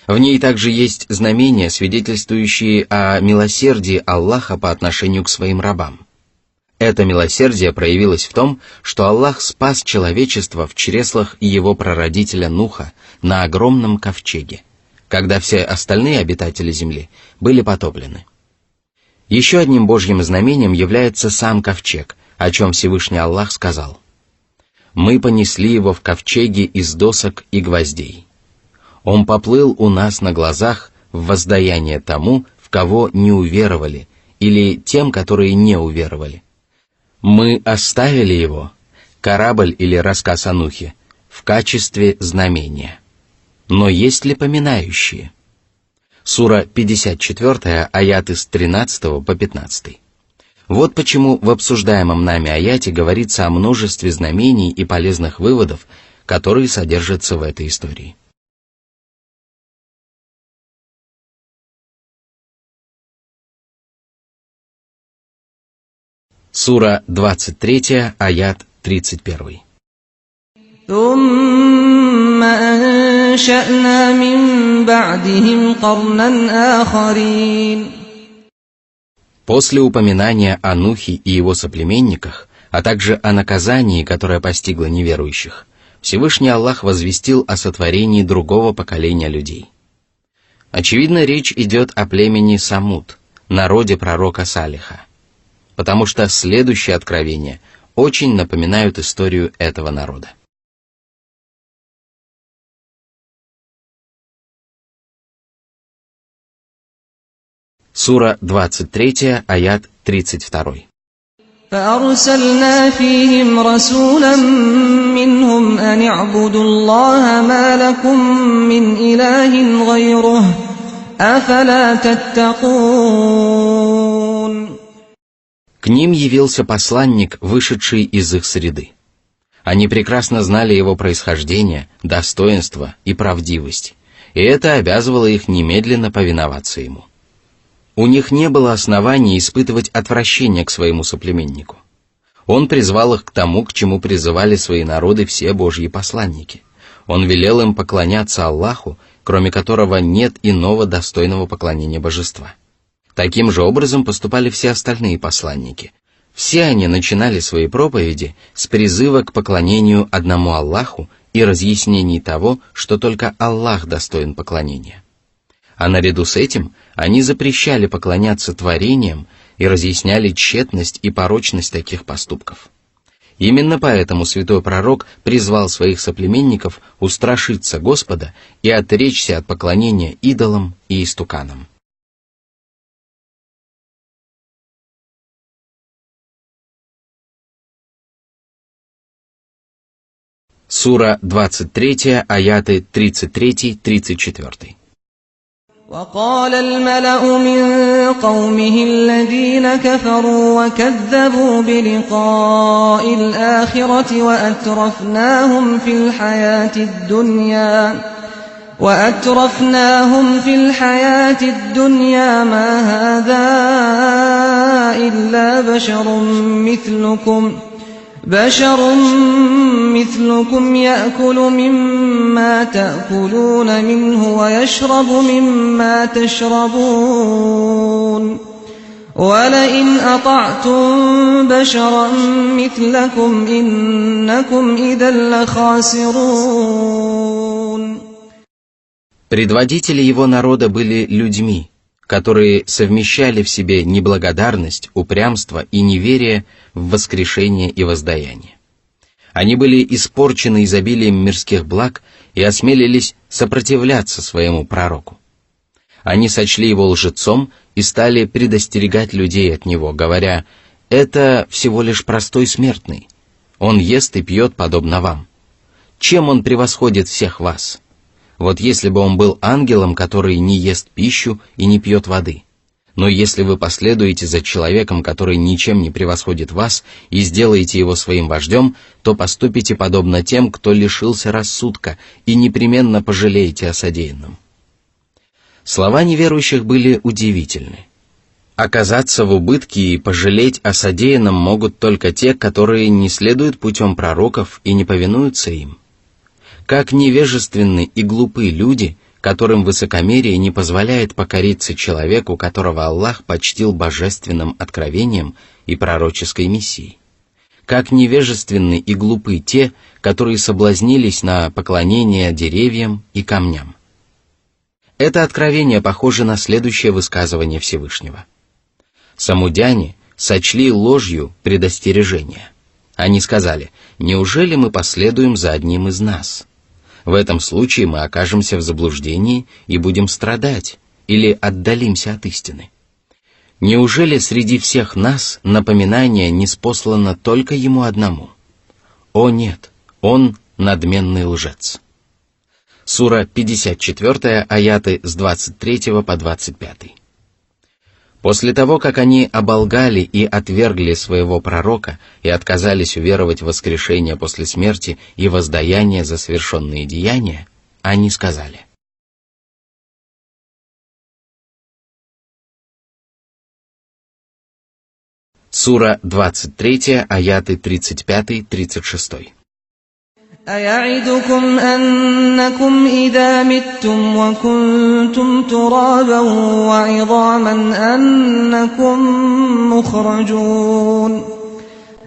Speaker 1: В ней также есть знамения, свидетельствующие о милосердии Аллаха по отношению к своим рабам. Это милосердие проявилось в том, что Аллах спас человечество в чреслах его прародителя Нуха на огромном ковчеге, когда все остальные обитатели земли были потоплены. Еще одним Божьим знамением является сам ковчег, о чем Всевышний Аллах сказал: Мы понесли его в ковчеге из досок и гвоздей. Он поплыл у нас на глазах в воздаяние тому, в кого не уверовали, или тем, которые не уверовали. Мы оставили его, корабль или рассказ о Нухе, в качестве знамения. Но есть ли поминающие? Сура 54, аяты с 13 по 15. Вот почему в обсуждаемом нами аяте говорится о множестве знамений и полезных выводов, которые содержатся в этой истории. Сура 23, аят 31.
Speaker 2: ثم أنشأنا من بعدهم قرنا آخرين.
Speaker 1: После упоминания о Нухе и его соплеменниках, а также о наказании, которое постигло неверующих, Всевышний Аллах возвестил о сотворении другого поколения людей. Очевидно, речь идет о племени Самуд, народе пророка Салиха, потому что следующие откровения очень напоминают историю этого народа. Сура 23, аят 32.
Speaker 2: فأرسلنا فيهم رسولا منهم أن اعبدوا الله ما لكم من إله غيره أفلا تتقون.
Speaker 1: К ним явился посланник, вышедший из их среды. Они прекрасно знали его происхождение, достоинство и правдивость, и это обязывало их немедленно повиноваться ему. У них не было оснований испытывать отвращение к своему соплеменнику. Он призвал их к тому, к чему призывали свои народы все Божьи посланники. Он велел им поклоняться Аллаху, кроме которого нет иного достойного поклонения божества. Таким же образом поступали все остальные посланники. Все они начинали свои проповеди с призыва к поклонению одному Аллаху и разъяснений того, что только Аллах достоин поклонения. А наряду с этим они запрещали поклоняться творениям и разъясняли тщетность и порочность таких поступков. Именно поэтому святой пророк призвал своих соплеменников устрашиться Господа и отречься от поклонения идолам и истуканам. Сура 23, аяты 33-34.
Speaker 2: وقال الملأ من قومه الذين كفروا وكذبوا بلقاء الآخرة وأترفناهم في الحياة الدنيا ما هذا إلا بشر مثلكم يأكل مما تأكلون منه ويشرب مما تشربون ولئن أطعتم بشرا مثلكم إنكم إذا لخاسرون.
Speaker 1: Предводители его народа были людьми, которые совмещали в себе неблагодарность, упрямство и неверие в воскрешение и воздаяние. Они были испорчены изобилием мирских благ и осмелились сопротивляться своему пророку. Они сочли его лжецом и стали предостерегать людей от него, говоря: «Это всего лишь простой смертный. Он ест и пьет подобно вам. Чем он превосходит всех вас? Вот если бы он был ангелом, который не ест пищу и не пьет воды. Но если вы последуете за человеком, который ничем не превосходит вас, и сделаете его своим вождем, то поступите подобно тем, кто лишился рассудка, и непременно пожалеете о содеянном». Слова неверующих были удивительны. Оказаться в убытке и пожалеть о содеянном могут только те, которые не следуют путем пророков и не повинуются им. Как невежественны и глупы люди, которым высокомерие не позволяет покориться человеку, которого Аллах почтил божественным откровением и пророческой миссией. Как невежественны и глупы те, которые соблазнились на поклонение деревьям и камням. Это откровение похоже на следующее высказывание Всевышнего. Самудяне сочли ложью предостережение. Они сказали: неужели мы последуем за одним из нас? В этом случае мы окажемся в заблуждении и будем страдать, или отдалимся от истины. Неужели среди всех нас напоминание ниспослано только ему одному? О нет, он надменный лжец. Сура 54, аяты с 23 по 25. После того, как они оболгали и отвергли своего пророка и отказались уверовать в воскрешение после смерти и воздаяние за совершенные деяния, они сказали: Сура 23, аяты 35-36.
Speaker 2: أَيَعِدُكُمْ أَنَّكُمْ إِذَا مِتُّمْ وَكُنْتُمْ تُرَابًا وَعِظَامًا أَنَّكُمْ مُخْرَجُونَ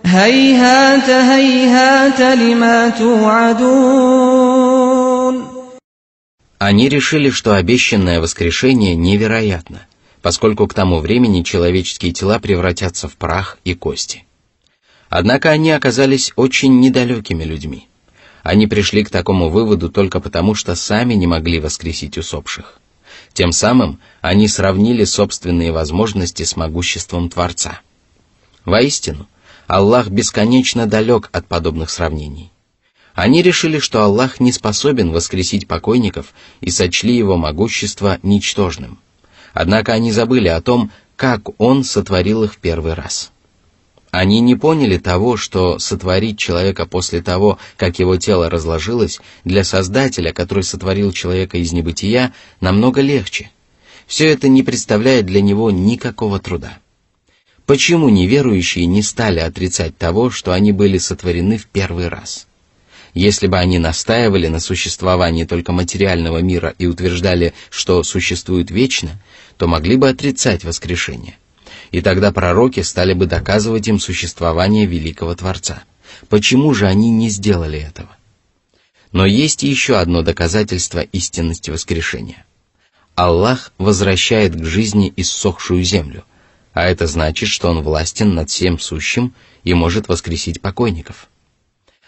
Speaker 2: هَيْهَاتَ هَيْهَاتَ لِمَا تُوعَدُونَ.
Speaker 1: Они решили, что обещанное воскрешение невероятно, поскольку к тому времени человеческие тела превратятся в прах и кости. Однако они оказались очень недалекими людьми. Они пришли к такому выводу только потому, что сами не могли воскресить усопших. Тем самым они сравнили собственные возможности с могуществом Творца. Воистину, Аллах бесконечно далек от подобных сравнений. Они решили, что Аллах не способен воскресить покойников и сочли его могущество ничтожным. Однако они забыли о том, как Он сотворил их в первый раз. Они не поняли того, что сотворить человека после того, как его тело разложилось, для Создателя, который сотворил человека из небытия, намного легче. Все это не представляет для него никакого труда. Почему неверующие не стали отрицать того, что они были сотворены в первый раз? Если бы они настаивали на существовании только материального мира и утверждали, что существует вечно, то могли бы отрицать воскрешение. И тогда пророки стали бы доказывать им существование великого Творца. Почему же они не сделали этого? Но есть еще одно доказательство истинности воскрешения. Аллах возвращает к жизни иссохшую землю, а это значит, что Он властен над всем сущим и может воскресить покойников.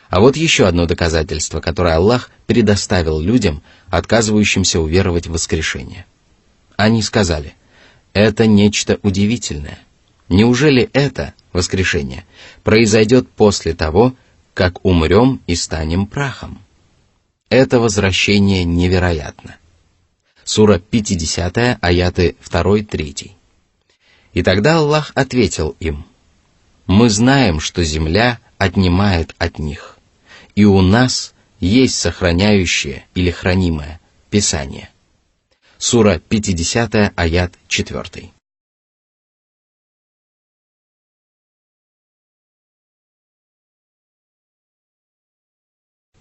Speaker 1: А вот еще одно доказательство, которое Аллах предоставил людям, отказывающимся уверовать в воскрешение. Они сказали: это нечто удивительное. Неужели это, воскрешение, произойдет после того, как умрем и станем прахом? Это возвращение невероятно. Сура 50, аяты 2-3. И тогда Аллах ответил им: мы знаем, что земля отнимает от них, и у нас есть сохраняющее или хранимое Писание. Сура 50, аят 4.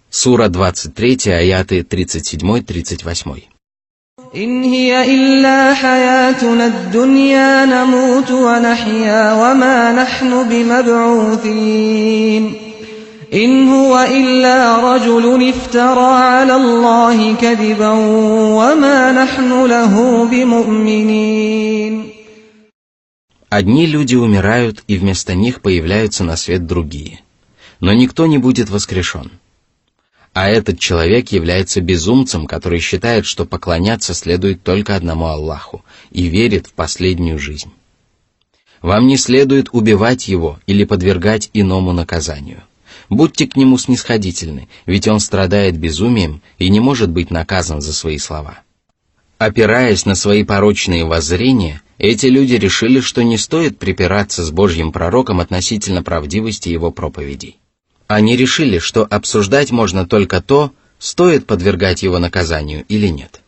Speaker 1: Сура 23, аяты 37-38.
Speaker 2: إِنْ هِيَ إِلَّا حَيَاتُنَا الدُّنْيَا نَمُوتُ وَنَحْيَا وَمَا نَحْنُ بِمَبْعُوثِينَ إِنْ هُوَ إِلَّا رَجُلٌ افْتَرَى عَلَى اللَّهِ كَذِبًا وَمَا نَحْنُ لَهُ بِمُؤْمِنِينَ.
Speaker 1: Одни люди умирают, и вместо них появляются на свет другие. Но никто не будет воскрешен. А этот человек является безумцем, который считает, что поклоняться следует только одному Аллаху, и верит в последнюю жизнь. Вам не следует убивать его или подвергать иному наказанию. Будьте к нему снисходительны, ведь он страдает безумием и не может быть наказан за свои слова. Опираясь на свои порочные воззрения, эти люди решили, что не стоит припираться с Божьим пророком относительно правдивости его проповедей. Они решили, что обсуждать можно только то, стоит подвергать его наказанию или нет.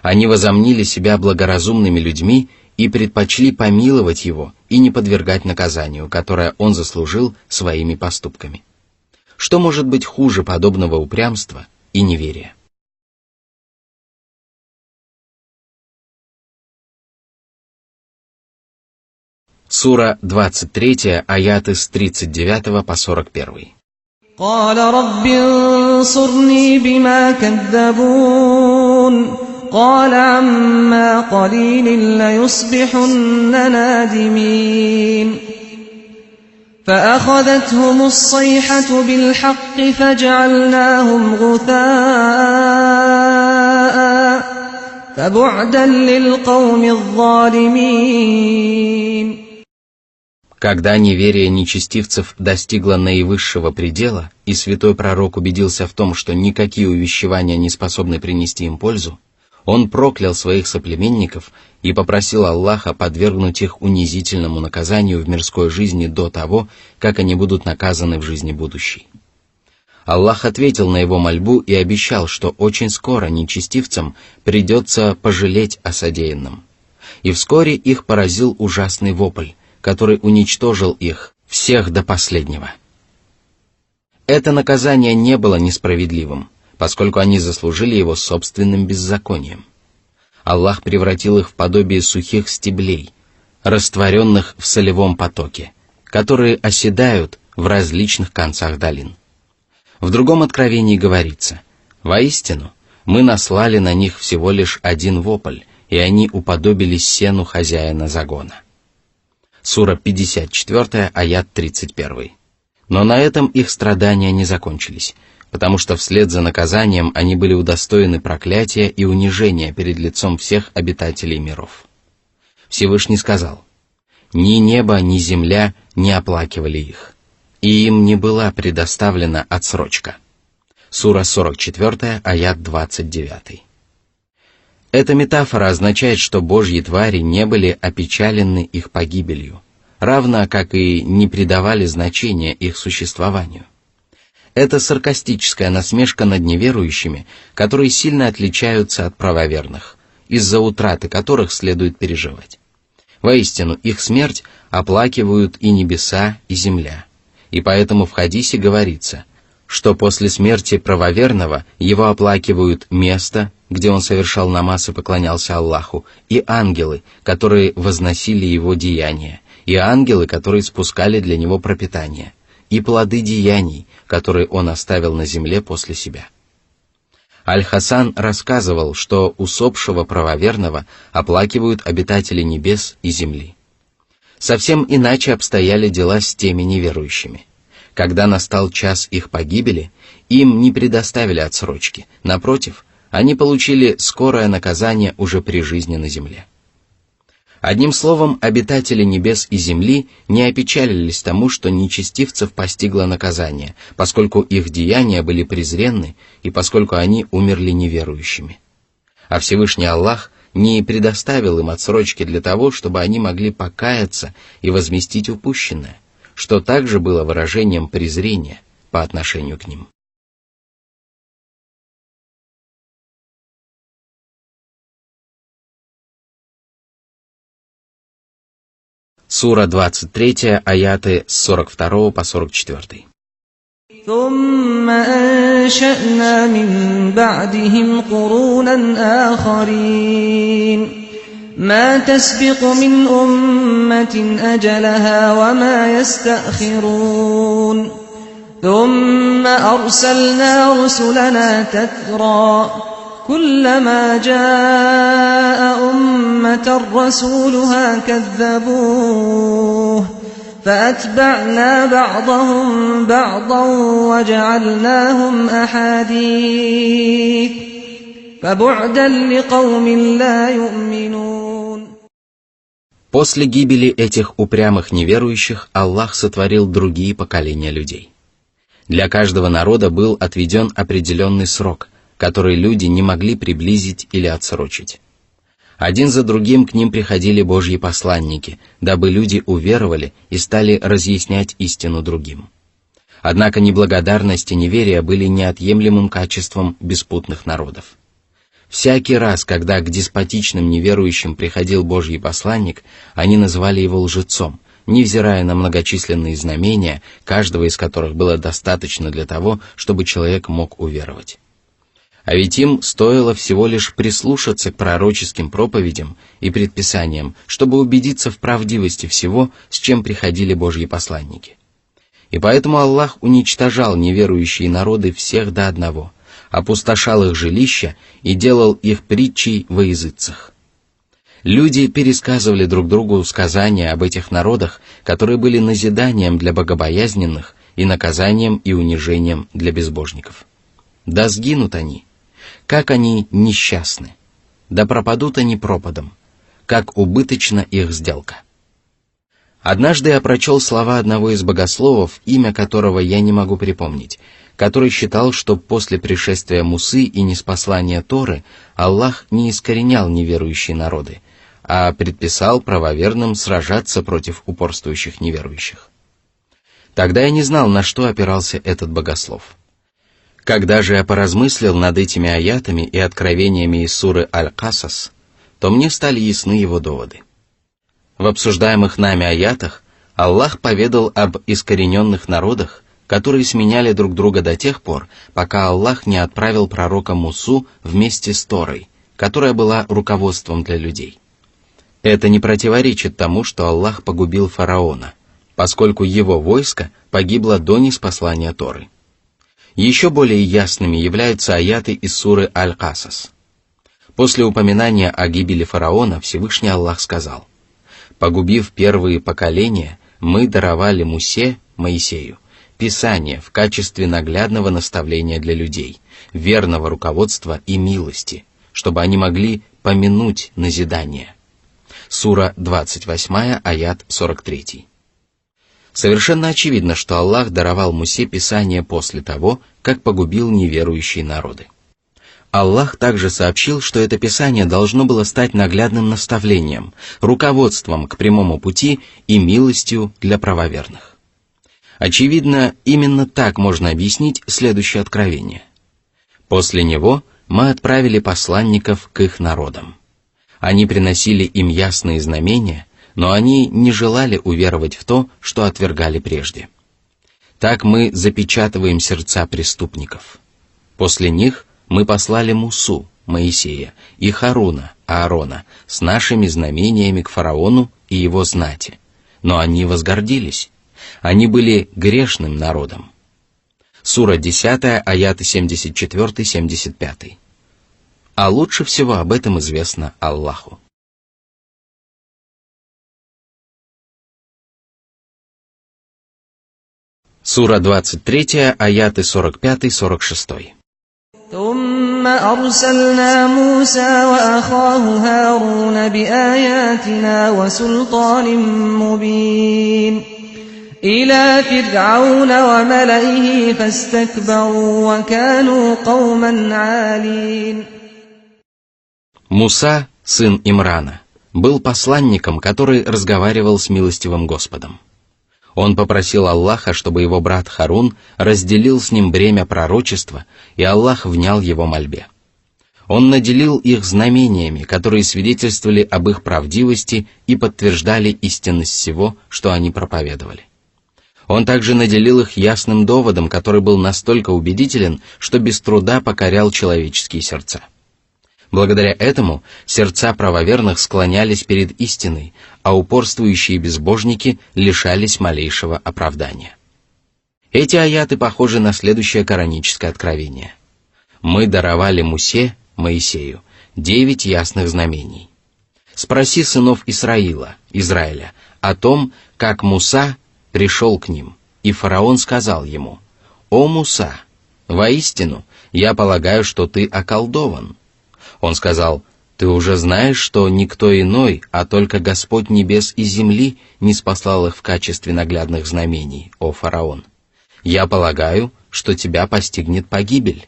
Speaker 1: Они возомнили себя благоразумными людьми и предпочли помиловать его и не подвергать наказанию, которое он заслужил своими поступками. Что может быть хуже подобного упрямства и неверия? Сура 23, аяты с 39 по 41.
Speaker 2: قال رب انصرني بما كذبون قال عما قليل ليصبحن نادمين فأخذتهم الصيحة بالحق فجعلناهم غثاء فبعدا للقوم الظالمين.
Speaker 1: Когда неверие нечестивцев достигло наивысшего предела, и святой пророк убедился в том, что никакие увещевания не способны принести им пользу, он проклял своих соплеменников и попросил Аллаха подвергнуть их унизительному наказанию в мирской жизни до того, как они будут наказаны в жизни будущей. Аллах ответил на его мольбу и обещал, что очень скоро нечестивцам придется пожалеть о содеянном. И вскоре их поразил ужасный вопль, который уничтожил их, всех до последнего. Это наказание не было несправедливым, поскольку они заслужили его собственным беззаконием. Аллах превратил их в подобие сухих стеблей, растворенных в солевом потоке, которые оседают в различных концах долин. В другом откровении говорится: «Воистину, мы наслали на них всего лишь один вопль, и они уподобились сену хозяина загона». Сура 54, аят 31. Но на этом их страдания не закончились, потому что вслед за наказанием они были удостоены проклятия и унижения перед лицом всех обитателей миров. Всевышний сказал: «Ни небо, ни земля не оплакивали их, и им не была предоставлена отсрочка». Сура 44, аят 29. Эта метафора означает, что божьи твари не были опечалены их погибелью, равно как и не придавали значения их существованию. Это саркастическая насмешка над неверующими, которые сильно отличаются от правоверных, из-за утраты которых следует переживать. Воистину, их смерть оплакивают и небеса, и земля. И поэтому в хадисе говорится, что после смерти правоверного его оплакивают место, где он совершал намаз и поклонялся Аллаху, и ангелы, которые возносили его деяния, и ангелы, которые спускали для него пропитание, и плоды деяний, которые он оставил на земле после себя. Аль-Хасан рассказывал, что усопшего правоверного оплакивают обитатели небес и земли. Совсем иначе обстояли дела с теми неверующими. Когда настал час их погибели, им не предоставили отсрочки, напротив, они получили скорое наказание уже при жизни на земле. Одним словом, обитатели небес и земли не опечалились тому, что нечестивцев постигло наказание, поскольку их деяния были презренны и поскольку они умерли неверующими. А Всевышний Аллах не предоставил им отсрочки для того, чтобы они могли покаяться и возместить упущенное, что также было выражением презрения по отношению к ним. Сура 23, аяты с 42 по 44.
Speaker 2: ثم أنشأنا من بعدهم قرونا آخرين ما تسبق من أمة أجلها وما يستأخرون ثم أرسلنا رسلنا تترى كلما جاء أمة رسولها كذبوه فأتبعنا بعضهم بعضا وجعلناهم أحاديث فبعدا لقوم لا يؤمنون.
Speaker 1: После гибели этих упрямых неверующих Аллах сотворил другие поколения людей. Для каждого народа был отведен определенный срок, который люди не могли приблизить или отсрочить. Один за другим к ним приходили Божьи посланники, дабы люди уверовали и стали разъяснять истину другим. Однако неблагодарность и неверие были неотъемлемым качеством беспутных народов. Всякий раз, когда к деспотичным неверующим приходил Божий посланник, они называли его лжецом, невзирая на многочисленные знамения, каждого из которых было достаточно для того, чтобы человек мог уверовать. А ведь им стоило всего лишь прислушаться к пророческим проповедям и предписаниям, чтобы убедиться в правдивости всего, с чем приходили Божьи посланники. И поэтому Аллах уничтожал неверующие народы всех до одного, опустошал их жилища и делал их притчей во языцах. Люди пересказывали друг другу сказания об этих народах, которые были назиданием для богобоязненных и наказанием и унижением для безбожников. Да сгинут они, как они несчастны, да пропадут они пропадом, как убыточна их сделка. Однажды я прочел слова одного из богословов, имя которого я не могу припомнить, который считал, что после пришествия Мусы и ниспослания Торы Аллах не искоренял неверующие народы, а предписал правоверным сражаться против упорствующих неверующих. Тогда я не знал, на что опирался этот богослов. Когда же я поразмыслил над этими аятами и откровениями из суры Аль-Касас, то мне стали ясны его доводы. В обсуждаемых нами аятах Аллах поведал об искорененных народах, которые сменяли друг друга до тех пор, пока Аллах не отправил пророка Мусу вместе с Торой, которая была руководством для людей. Это не противоречит тому, что Аллах погубил фараона, поскольку его войско погибло до ниспослания Торы. Еще более ясными являются аяты из суры Аль-Касас. После упоминания о гибели фараона Всевышний Аллах сказал: «Погубив первые поколения, мы даровали Мусе, Моисею, Писание в качестве наглядного наставления для людей, верного руководства и милости, чтобы они могли помянуть назидание». Сура 28, аят 43. Совершенно очевидно, что Аллах даровал Мусе Писание после того, как погубил неверующие народы. Аллах также сообщил, что это Писание должно было стать наглядным наставлением, руководством к прямому пути и милостью для правоверных. Очевидно, именно так можно объяснить следующее откровение. После него мы отправили посланников к их народам. Они приносили им ясные знамения, но они не желали уверовать в то, что отвергали прежде. Так мы запечатываем сердца преступников. После них мы послали Мусу, Моисея, и Харуна, Аарона, с нашими знамениями к фараону и его знати. Но они возгордились. Они были грешным народом. Сура 10, аяты 74-75. А лучше всего об этом известно Аллаху. Сура 23, аяты 45-46.
Speaker 2: ثم أرسلنا موسى وأخاه هارون بآياتنا وسلطان مبين إلى فرعون وملئه فاستكبروا وكانوا قوما عالين.
Speaker 1: Муса, сын Имрана, был посланником, который разговаривал с милостивым Господом. Он попросил Аллаха, чтобы его брат Харун разделил с ним бремя пророчества, и Аллах внял его мольбе. Он наделил их знамениями, которые свидетельствовали об их правдивости и подтверждали истинность всего, что они проповедовали. Он также наделил их ясным доводом, который был настолько убедителен, что без труда покорял человеческие сердца. Благодаря этому сердца правоверных склонялись перед истиной, а упорствующие безбожники лишались малейшего оправдания. Эти аяты похожи на следующее кораническое откровение. «Мы даровали Мусе, Моисею, 9 ясных знамений. Спроси сынов Израиля, о том, как Муса пришел к ним, и фараон сказал ему: «О Муса, воистину, я полагаю, что ты околдован». Он сказал: «Ты уже знаешь, что никто иной, а только Господь небес и земли ниспослал их в качестве наглядных знамений, о фараон. Я полагаю, что тебя постигнет погибель».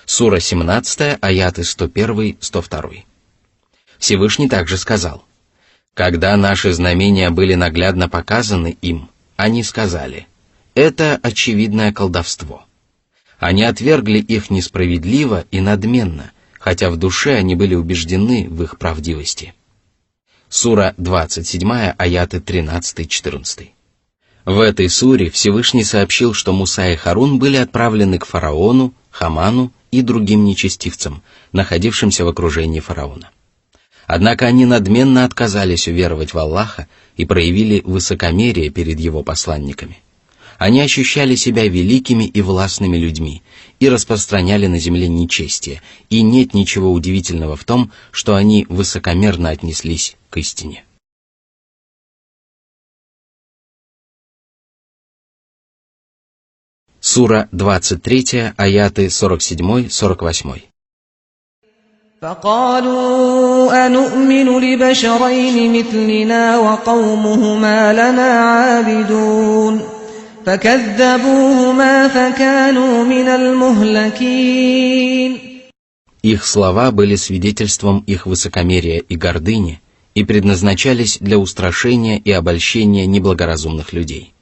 Speaker 1: Сура 17, аяты 101-102. Всевышний также сказал: «Когда наши знамения были наглядно показаны им, они сказали: это очевидное колдовство. Они отвергли их несправедливо и надменно, хотя в душе они были убеждены в их правдивости». Сура 27, аяты 13-14. В этой суре Всевышний сообщил, что Муса и Харун были отправлены к фараону, Хаману и другим нечестивцам, находившимся в окружении фараона. Однако они надменно отказались уверовать в Аллаха и проявили высокомерие перед его посланниками. Они ощущали себя великими и властными людьми и распространяли на земле нечестие, и нет ничего удивительного в том, что они высокомерно отнеслись к истине. Сура 23, аяты 47-48.
Speaker 2: فقالوا أنؤمن لبشرين مثلنا وقومهما لنا عابدون فكذبوهما فكانوا من المهلكين.
Speaker 1: Их слова были свидетельством их высокомерия и гордыни и предназначались для устрашения и обольщения неблагоразумных людей.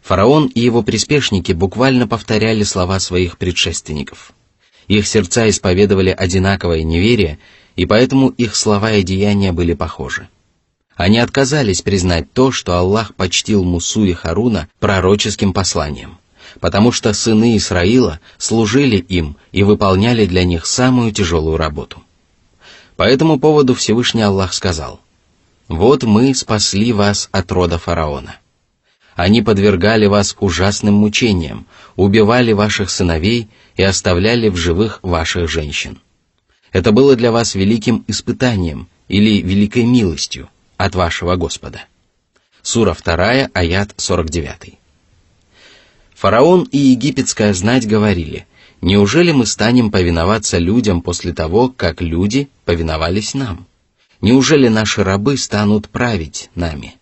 Speaker 1: Фараон и его приспешники буквально повторяли слова своих предшественников. Их сердца исповедовали одинаковое неверие, и поэтому их слова и деяния были похожи. Они отказались признать то, что Аллах почтил Мусу и Харуна пророческим посланием, потому что сыны Исраила служили им и выполняли для них самую тяжелую работу. По этому поводу Всевышний Аллах сказал: «Вот мы спасли вас от рода фараона. Они подвергали вас ужасным мучениям, убивали ваших сыновей и оставляли в живых ваших женщин. Это было для вас великим испытанием или великой милостью от вашего Господа». Сура 2, аят 49. Фараон и египетская знать говорили: «Неужели мы станем повиноваться людям после того, как люди повиновались нам? Неужели наши рабы станут править нами?»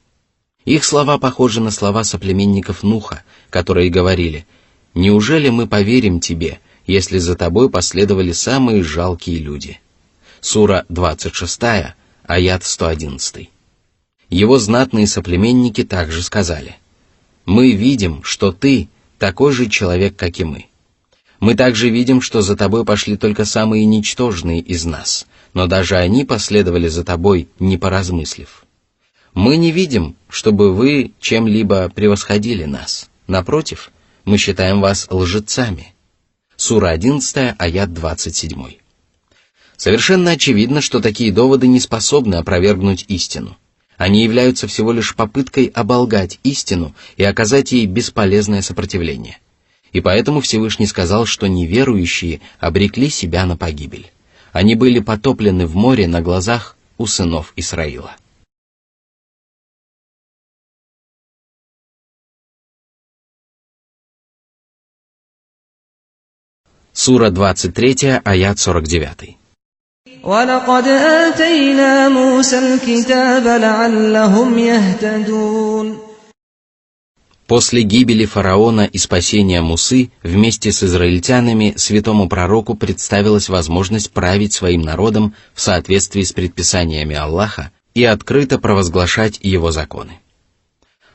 Speaker 1: Их слова похожи на слова соплеменников Нуха, которые говорили: «Неужели мы поверим тебе, если за тобой последовали самые жалкие люди?» Сура 26, аят 111. Его знатные соплеменники также сказали: «Мы видим, что ты такой же человек, как и мы. Мы также видим, что за тобой пошли только самые ничтожные из нас, но даже они последовали за тобой, не поразмыслив. Мы не видим, чтобы вы чем-либо превосходили нас. Напротив, мы считаем вас лжецами». Сура 11, аят 27. Совершенно очевидно, что такие доводы не способны опровергнуть истину. Они являются всего лишь попыткой оболгать истину и оказать ей бесполезное сопротивление. И поэтому Всевышний сказал, что неверующие обрекли себя на погибель. Они были потоплены в море на глазах у сынов Исраила. Сура 23, аят 49.
Speaker 2: وَلَقَدْ آتَيْنَا مُوسَى الْكِتَابَ لَعَلَّهُمْ يَهْتَدُونَ.
Speaker 1: После гибели фараона и спасения Мусы вместе с израильтянами святому пророку представилась возможность править своим народом в соответствии с предписаниями Аллаха и открыто провозглашать его законы.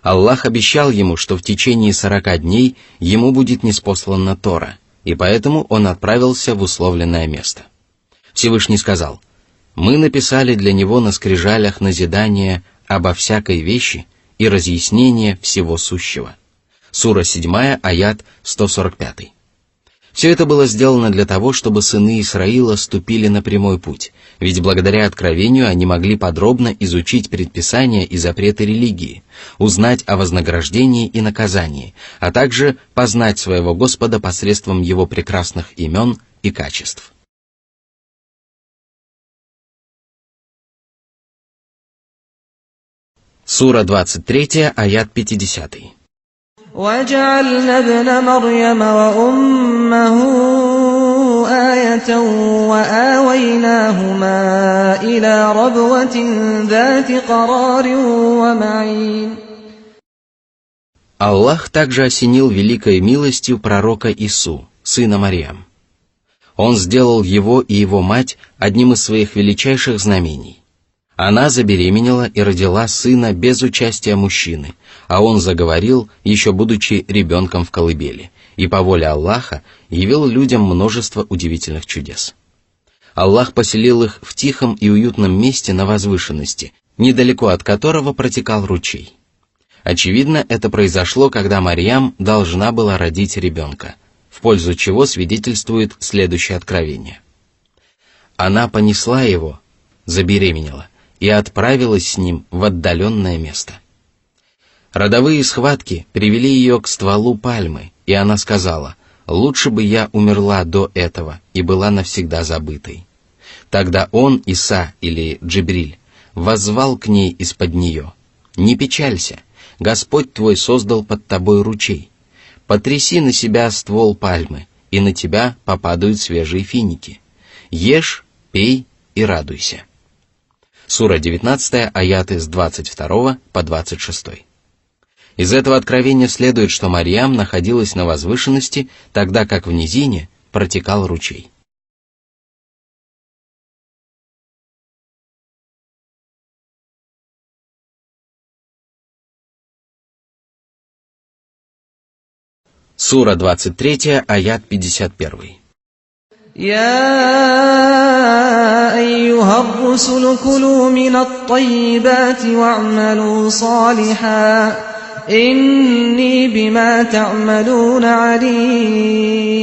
Speaker 1: Аллах обещал ему, что в течение 40 дней ему будет ниспослана Тора, и поэтому он отправился в условленное место. Всевышний сказал: «Мы написали для него на скрижалях назидание обо всякой вещи и разъяснение всего сущего». Сура 7, аят 145. Все это было сделано для того, чтобы сыны Исраила ступили на прямой путь, ведь благодаря откровению они могли подробно изучить предписания и запреты религии, узнать о вознаграждении и наказании, а также познать своего Господа посредством его прекрасных имен и качеств. Сура 23, аят 50.
Speaker 2: وَجَعَلْنَا ابْنَ مَرْيَمَ وَأُمَّهُ آيَةً وَآوَيْنَاهُمَا إِلَى رَبْوَةٍ ذَاتِ قَرَارٍ وَمَعِينٍ.
Speaker 1: Аллах также осенил великой милостью пророка Ису, сына Марьям. Он сделал его и его мать одним из своих величайших знамений. Она забеременела и родила сына без участия мужчины, а он заговорил, еще будучи ребенком в колыбели, и по воле Аллаха явил людям множество удивительных чудес. Аллах поселил их в тихом и уютном месте на возвышенности, недалеко от которого протекал ручей. Очевидно, это произошло, когда Марьям должна была родить ребенка, в пользу чего свидетельствует следующее откровение. Она понесла его, забеременела, и отправилась с ним в отдаленное место. Родовые схватки привели ее к стволу пальмы, и она сказала: «Лучше бы я умерла до этого и была навсегда забытой». Тогда он, Иса или Джибриль, воззвал к ней из-под нее: «Не печалься, Господь твой создал под тобой ручей. Потряси на себя ствол пальмы, и на тебя попадают свежие финики. Ешь, пей и радуйся». Сура 19, аяты с 22 по 26. Из этого откровения следует, что Марьям находилась на возвышенности, тогда как в низине протекал ручей. Сура 23, аят 51.
Speaker 2: يا أيها الرسل كلوا من الطيبات واعملوا صالحا إني بما تعملون عليم.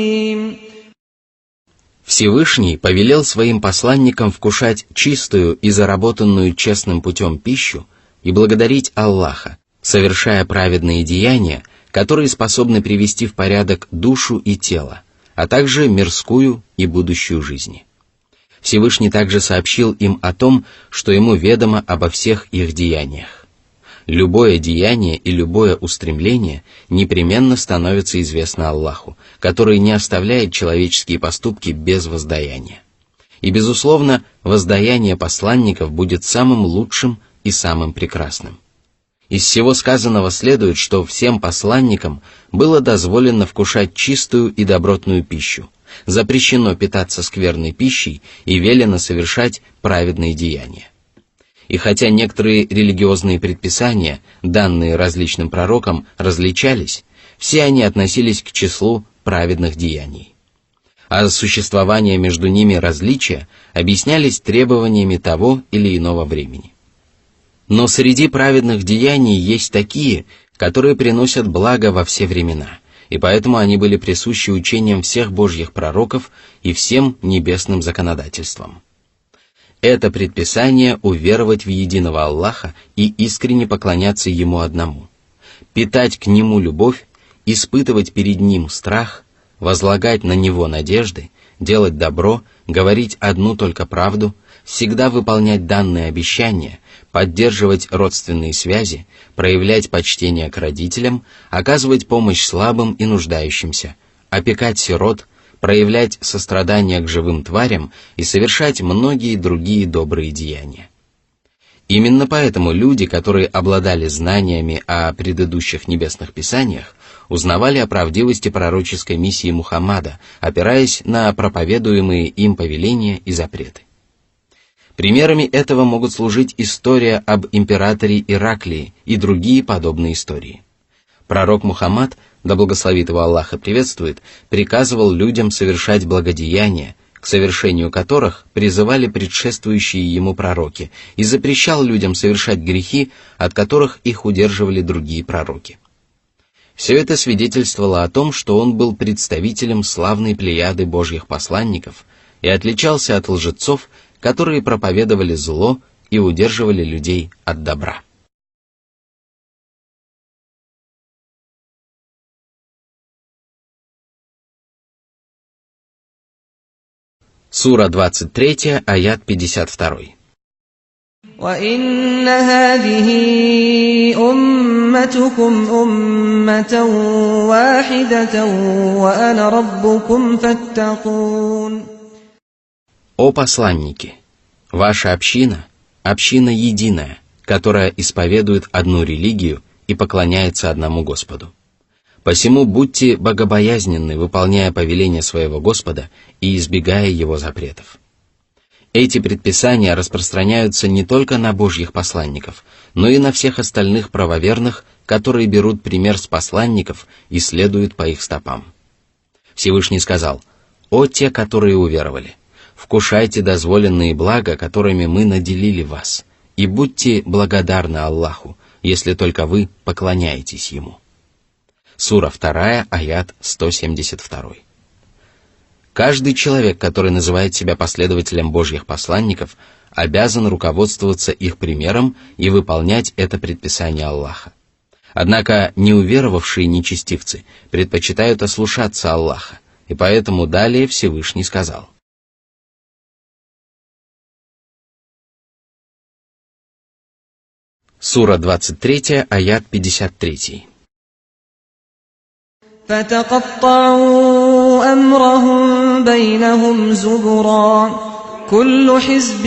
Speaker 1: Всевышний повелел своим посланникам вкушать чистую и заработанную честным путем пищу и благодарить Аллаха, совершая праведные деяния, которые способны привести в порядок душу и тело, а также мирскую и будущую жизни. Всевышний также сообщил им о том, что ему ведомо обо всех их деяниях. Любое деяние и любое устремление непременно становится известно Аллаху, который не оставляет человеческие поступки без воздаяния. И, безусловно, воздаяние посланников будет самым лучшим и самым прекрасным. Из всего сказанного следует, что всем посланникам было дозволено вкушать чистую и добротную пищу, запрещено питаться скверной пищей и велено совершать праведные деяния. И хотя некоторые религиозные предписания, данные различным пророкам, различались, все они относились к числу праведных деяний. А существование между ними различия объяснялись требованиями того или иного времени. Но среди праведных деяний есть такие, которые приносят благо во все времена, и поэтому они были присущи учениям всех божьих пророков и всем небесным законодательствам. Это предписание уверовать в единого Аллаха и искренне поклоняться Ему одному, питать к Нему любовь, испытывать перед Ним страх, возлагать на Него надежды, делать добро, говорить одну только правду, всегда выполнять данные обещания, поддерживать родственные связи, проявлять почтение к родителям, оказывать помощь слабым и нуждающимся, опекать сирот, проявлять сострадание к живым тварям и совершать многие другие добрые деяния. Именно поэтому люди, которые обладали знаниями о предыдущих небесных писаниях, узнавали о правдивости пророческой миссии Мухаммада, опираясь на проповедуемые им повеления и запреты. Примерами этого могут служить история об императоре Ираклии и другие подобные истории. Пророк Мухаммад, да благословит его Аллах и приветствует, приказывал людям совершать благодеяния, к совершению которых призывали предшествующие ему пророки, и запрещал людям совершать грехи, от которых их удерживали другие пророки. Все это свидетельствовало о том, что он был представителем славной плеяды божьих посланников и отличался от лжецов, которые проповедовали зло и удерживали людей от добра. Сура 23, аят 52.
Speaker 2: وَإِنَّ هَذِهِ أُمَّتُكُمْ أُمَّةً وَاحِدَةً وَأَنَا رَبُّكُمْ فَاتَّقُونِ.
Speaker 1: О посланники! Ваша община – община единая, которая исповедует одну религию и поклоняется одному Господу. Посему будьте богобоязненны, выполняя повеления своего Господа и избегая Его запретов. Эти предписания распространяются не только на Божьих посланников, но и на всех остальных правоверных, которые берут пример с посланников и следуют по их стопам. Всевышний сказал: «О те, которые уверовали! Вкушайте дозволенные блага, которыми мы наделили вас, и будьте благодарны Аллаху, если только вы поклоняетесь Ему». Сура 2, аят 172. Каждый человек, который называет себя последователем Божьих посланников, обязан руководствоваться их примером и выполнять это предписание Аллаха. Однако неуверовавшие нечестивцы предпочитают ослушаться Аллаха, и поэтому далее Всевышний сказал: Сура 23, аят 53.
Speaker 2: فَتَقَطَّعُوا أَمْرَهُمْ بَيْنَهُمْ زُبُرًا كُلُّ حِزْبٍ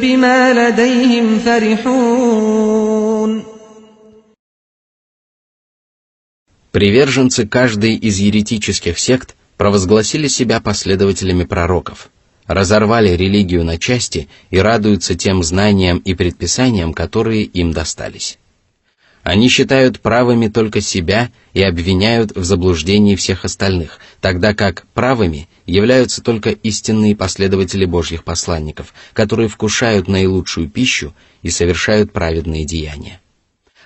Speaker 2: بِمَا لَدَيْهِمْ فَرِحُونَ.
Speaker 1: Приверженцы каждой из еретических сект провозгласили себя последователями пророков, разорвали религию на части и радуются тем знаниям и предписаниям, которые им достались. Они считают правыми только себя и обвиняют в заблуждении всех остальных, тогда как правыми являются только истинные последователи Божьих посланников, которые вкушают наилучшую пищу и совершают праведные деяния.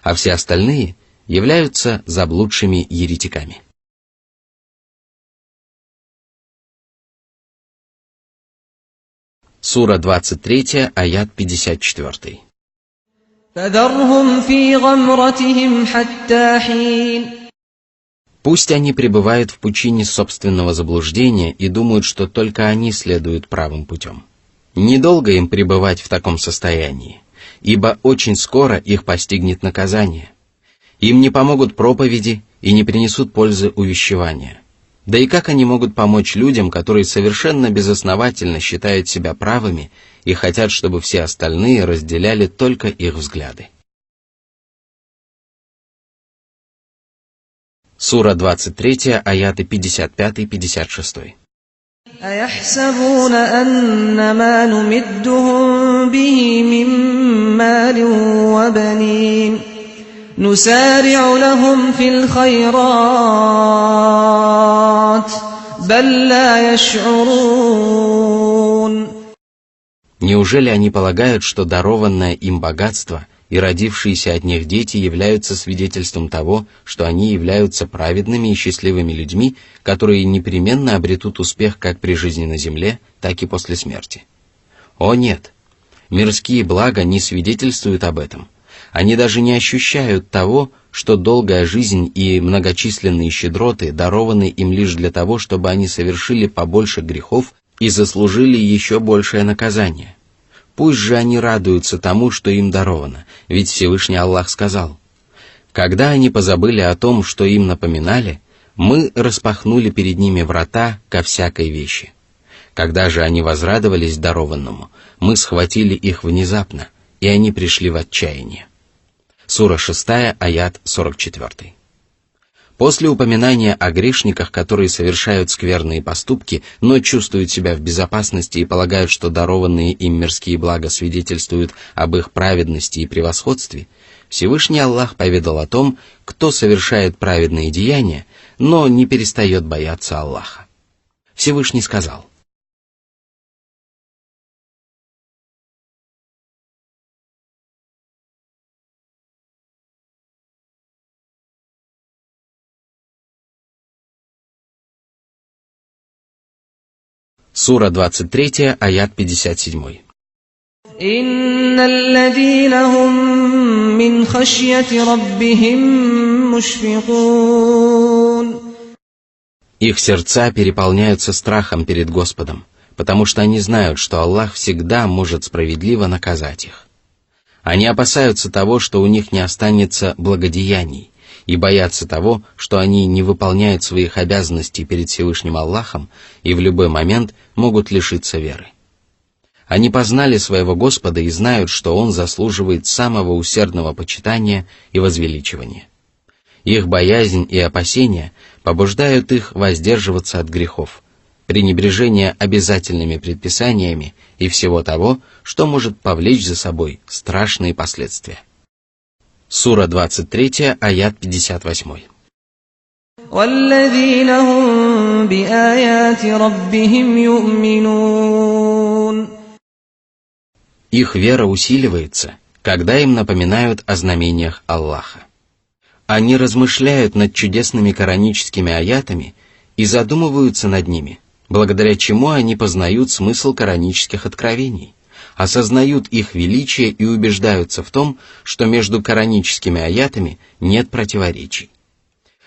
Speaker 1: А все остальные являются заблудшими еретиками. Сура 23, аят 54.
Speaker 2: فَذَرْهُمْ فِي غَمْرَتِهِمْ حَتَّى حِينٍ.
Speaker 1: Пусть они пребывают в пучине собственного заблуждения и думают, что только они следуют правым путем. Недолго им пребывать в таком состоянии, ибо очень скоро их постигнет наказание. Им не помогут проповеди и не принесут пользы увещевания. Да и как они могут помочь людям, которые совершенно безосновательно считают себя правыми и хотят, чтобы все остальные разделяли только их взгляды? Сура 23, аяты 55-56.
Speaker 2: أَيَحْسَبُونَ أَنَّمَا نُمِدُّهُم بِهِ مِن مَّالٍ وَبَنِينَ نُسَارِعُ لَهُمْ فِي الْخَيْرَاتِ بَل لَّا يَشْعُرُونَ.
Speaker 1: Неужели они полагают, что дарованное им богатство и родившиеся от них дети являются свидетельством того, что они являются праведными и счастливыми людьми, которые непременно обретут успех как при жизни на земле, так и после смерти? О нет! Мирские блага не свидетельствуют об этом. Они даже не ощущают того, что долгая жизнь и многочисленные щедроты дарованы им лишь для того, чтобы они совершили побольше грехов и заслужили еще большее наказание. Пусть же они радуются тому, что им даровано, ведь Всевышний Аллах сказал: «Когда они позабыли о том, что им напоминали, мы распахнули перед ними врата ко всякой вещи. Когда же они возрадовались дарованному, мы схватили их внезапно, и они пришли в отчаяние». Сура 6, аят 44. После упоминания о грешниках, которые совершают скверные поступки, но чувствуют себя в безопасности и полагают, что дарованные им мирские блага свидетельствуют об их праведности и превосходстве, Всевышний Аллах поведал о том, кто совершает праведные деяния, но не перестает бояться Аллаха. Всевышний сказал: Сура 23, аят 57.
Speaker 2: إِنَّ الَّذِينَ هُم مِّنْ خَشْيَةِ رَبِّهِم مُّشْفِقُونَ.
Speaker 1: Их сердца переполняются страхом перед Господом, потому что они знают, что Аллах всегда может справедливо наказать их. Они опасаются того, что у них не останется благодеяний, и боятся того, что они не выполняют своих обязанностей перед Всевышним Аллахом и в любой момент могут лишиться веры. Они познали своего Господа и знают, что Он заслуживает самого усердного почитания и возвеличивания. Их боязнь и опасения побуждают их воздерживаться от грехов, пренебрежения обязательными предписаниями и всего того, что может повлечь за собой страшные последствия. Сура 23, аят 58.
Speaker 2: وَالَّذِينَ هُم بِآيَاتِ رَبِّهِمْ يُؤْمِنُونَ.
Speaker 1: Их вера усиливается, когда им напоминают о знамениях Аллаха. Они размышляют над чудесными кораническими аятами и задумываются над ними, благодаря чему они познают смысл коранических откровений, осознают их величие и убеждаются в том, что между кораническими аятами нет противоречий.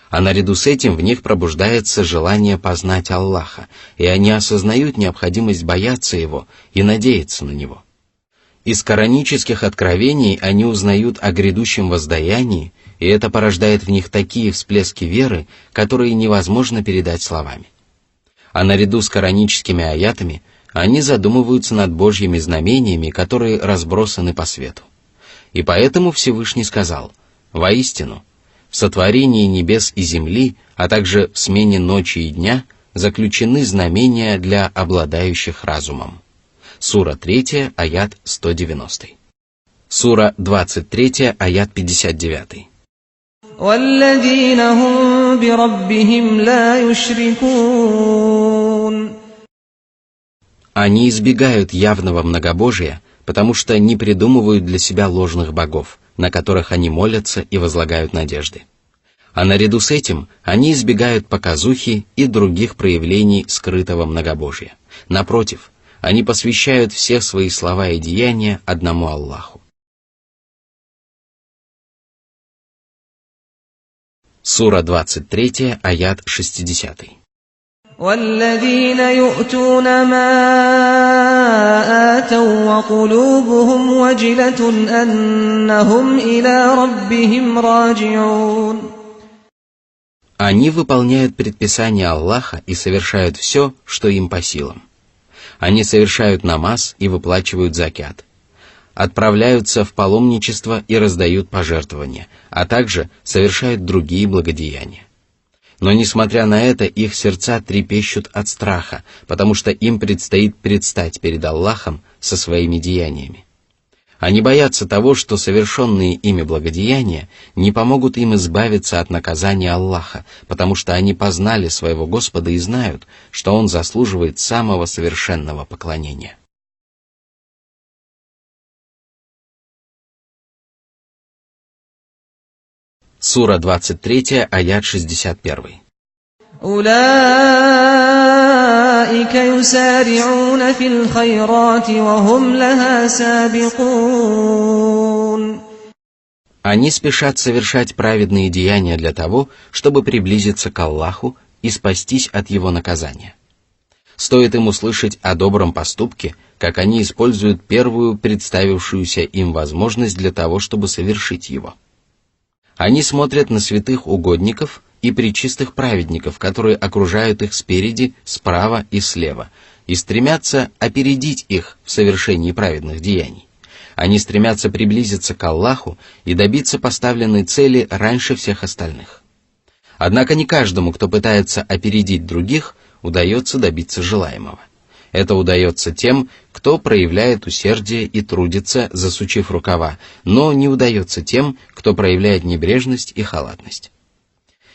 Speaker 1: А наряду с этим в них пробуждается желание познать Аллаха, и они осознают необходимость бояться Его и надеяться на Него. Из коранических откровений они узнают о грядущем воздаянии, и это порождает в них такие всплески веры, которые невозможно передать словами. А наряду с кораническими аятами они задумываются над Божьими знамениями, которые разбросаны по свету. И поэтому Всевышний сказал: «Воистину, в сотворении небес и земли, а также в смене ночи и дня заключены знамения для обладающих разумом». Сура 3, аят 190. Сура 23, аят 59.
Speaker 2: وَالَّذِينَ هُمْ بِرَبِّهِمْ لَا يُشْرِكُونَ.
Speaker 1: Они избегают явного многобожия, потому что не придумывают для себя ложных богов, на которых они молятся и возлагают надежды. А наряду с этим они избегают показухи и других проявлений скрытого многобожия. Напротив, они посвящают все свои слова и деяния одному Аллаху. Сура 23, аят 60.
Speaker 2: وَالَّذِينَ يُؤْتُونَ مَا آتَوْا وَقُلُوبُهُمْ وَجِلَةٌ أَنَّهُمْ إِلَى رَبِّهِمْ راجعون.
Speaker 1: Они выполняют предписания Аллаха и совершают все, что им по силам. Они совершают намаз и выплачивают закят, отправляются в паломничество и раздают пожертвования, а также совершают другие благодеяния. Но несмотря на это, их сердца трепещут от страха, потому что им предстоит предстать перед Аллахом со своими деяниями. Они боятся того, что совершенные ими благодеяния не помогут им избавиться от наказания Аллаха, потому что они познали своего Господа и знают, что Он заслуживает самого совершенного поклонения. Сура 23, аят 61.
Speaker 2: أُولَئِكَ يُسَارِعُونَ فِي الْخَيْرَاتِ وَهُمْ لَهَا سَابِقُونَ.
Speaker 1: Они спешат совершать праведные деяния для того, чтобы приблизиться к Аллаху и спастись от Его наказания. Стоит им услышать о добром поступке, как они используют первую представившуюся им возможность для того, чтобы совершить его. Они смотрят на святых угодников и пречистых праведников, которые окружают их спереди, справа и слева, и стремятся опередить их в совершении праведных деяний. Они стремятся приблизиться к Аллаху и добиться поставленной цели раньше всех остальных. Однако не каждому, кто пытается опередить других, удается добиться желаемого. Это удается тем, кто проявляет усердие и трудится, засучив рукава, но не удается тем, кто проявляет небрежность и халатность.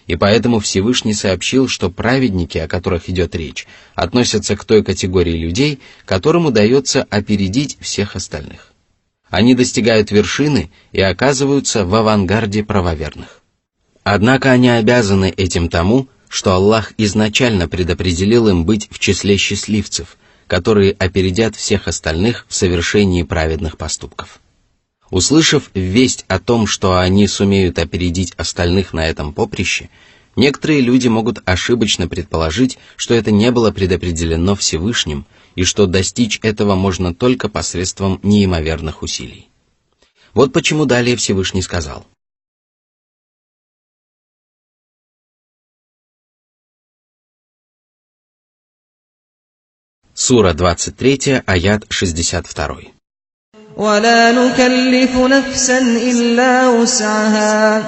Speaker 1: И поэтому Всевышний сообщил, что праведники, о которых идет речь, относятся к той категории людей, которым удается опередить всех остальных. Они достигают вершины и оказываются в авангарде правоверных. Однако они обязаны этим тому, что Аллах изначально предопределил им быть в числе счастливцев, которые опередят всех остальных в совершении праведных поступков. Услышав весть о том, что они сумеют опередить остальных на этом поприще, некоторые люди могут ошибочно предположить, что это не было предопределено Всевышним и что достичь этого можно только посредством неимоверных усилий. Вот почему далее Всевышний сказал: Сура 23, аят 62.
Speaker 2: وَلَا نُكَلِّفُ نَفْسًا إِلَّا وُسْعَهَا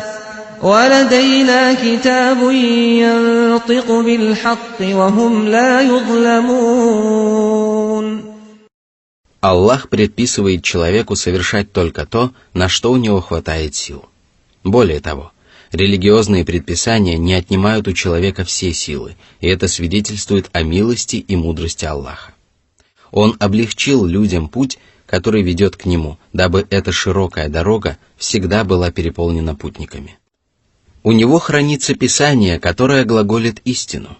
Speaker 2: وَلَدَيْنَا كِتَابٌ يَنطِقُ بِالْحَقِّ وَهُمْ لَا يُظْلَمُونَ.
Speaker 1: Аллах предписывает человеку совершать только то, на что у него хватает сил. Более того, религиозные предписания не отнимают у человека все силы, и это свидетельствует о милости и мудрости Аллаха. Он облегчил людям путь, который ведет к Нему, дабы эта широкая дорога всегда была переполнена путниками. У Него хранится Писание, которое глаголит истину.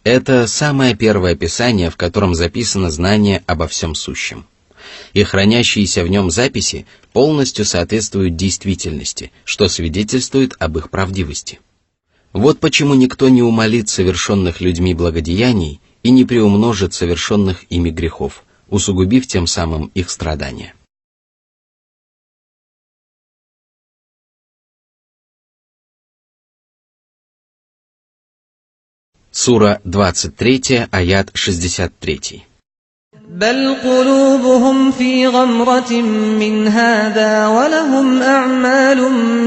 Speaker 1: Это самое первое Писание, в котором записано знание обо всем сущем. и хранящиеся в нем записи полностью соответствуют действительности, что свидетельствует об их правдивости. Вот почему никто не умалит совершенных людьми благодеяний и не приумножит совершенных ими грехов, усугубив тем самым их страдания. Сура 23, аят 63.
Speaker 2: بل قلوبهم في غمرة من هذا ولهم أعمال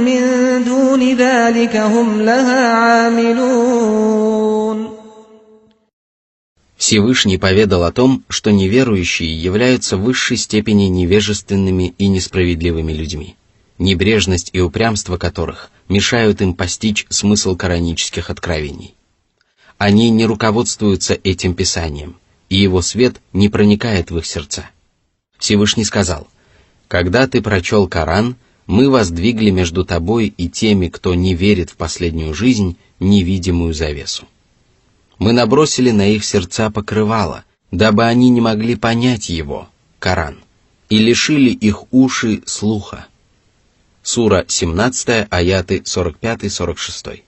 Speaker 2: من دون ذلك هم لها عاملون.
Speaker 1: Всевышний поведал о том, что неверующие являются в высшей степени невежественными и несправедливыми людьми, небрежность и упрямство которых мешают им постичь смысл коранических откровений. Они не руководствуются этим писанием, и его свет не проникает в их сердца. Всевышний сказал: «Когда ты прочел Коран, мы воздвигли между тобой и теми, кто не верит в последнюю жизнь, невидимую завесу. Мы набросили на их сердца покрывало, дабы они не могли понять его, Коран, и лишили их уши слуха». Сура 17, аяты 45-46.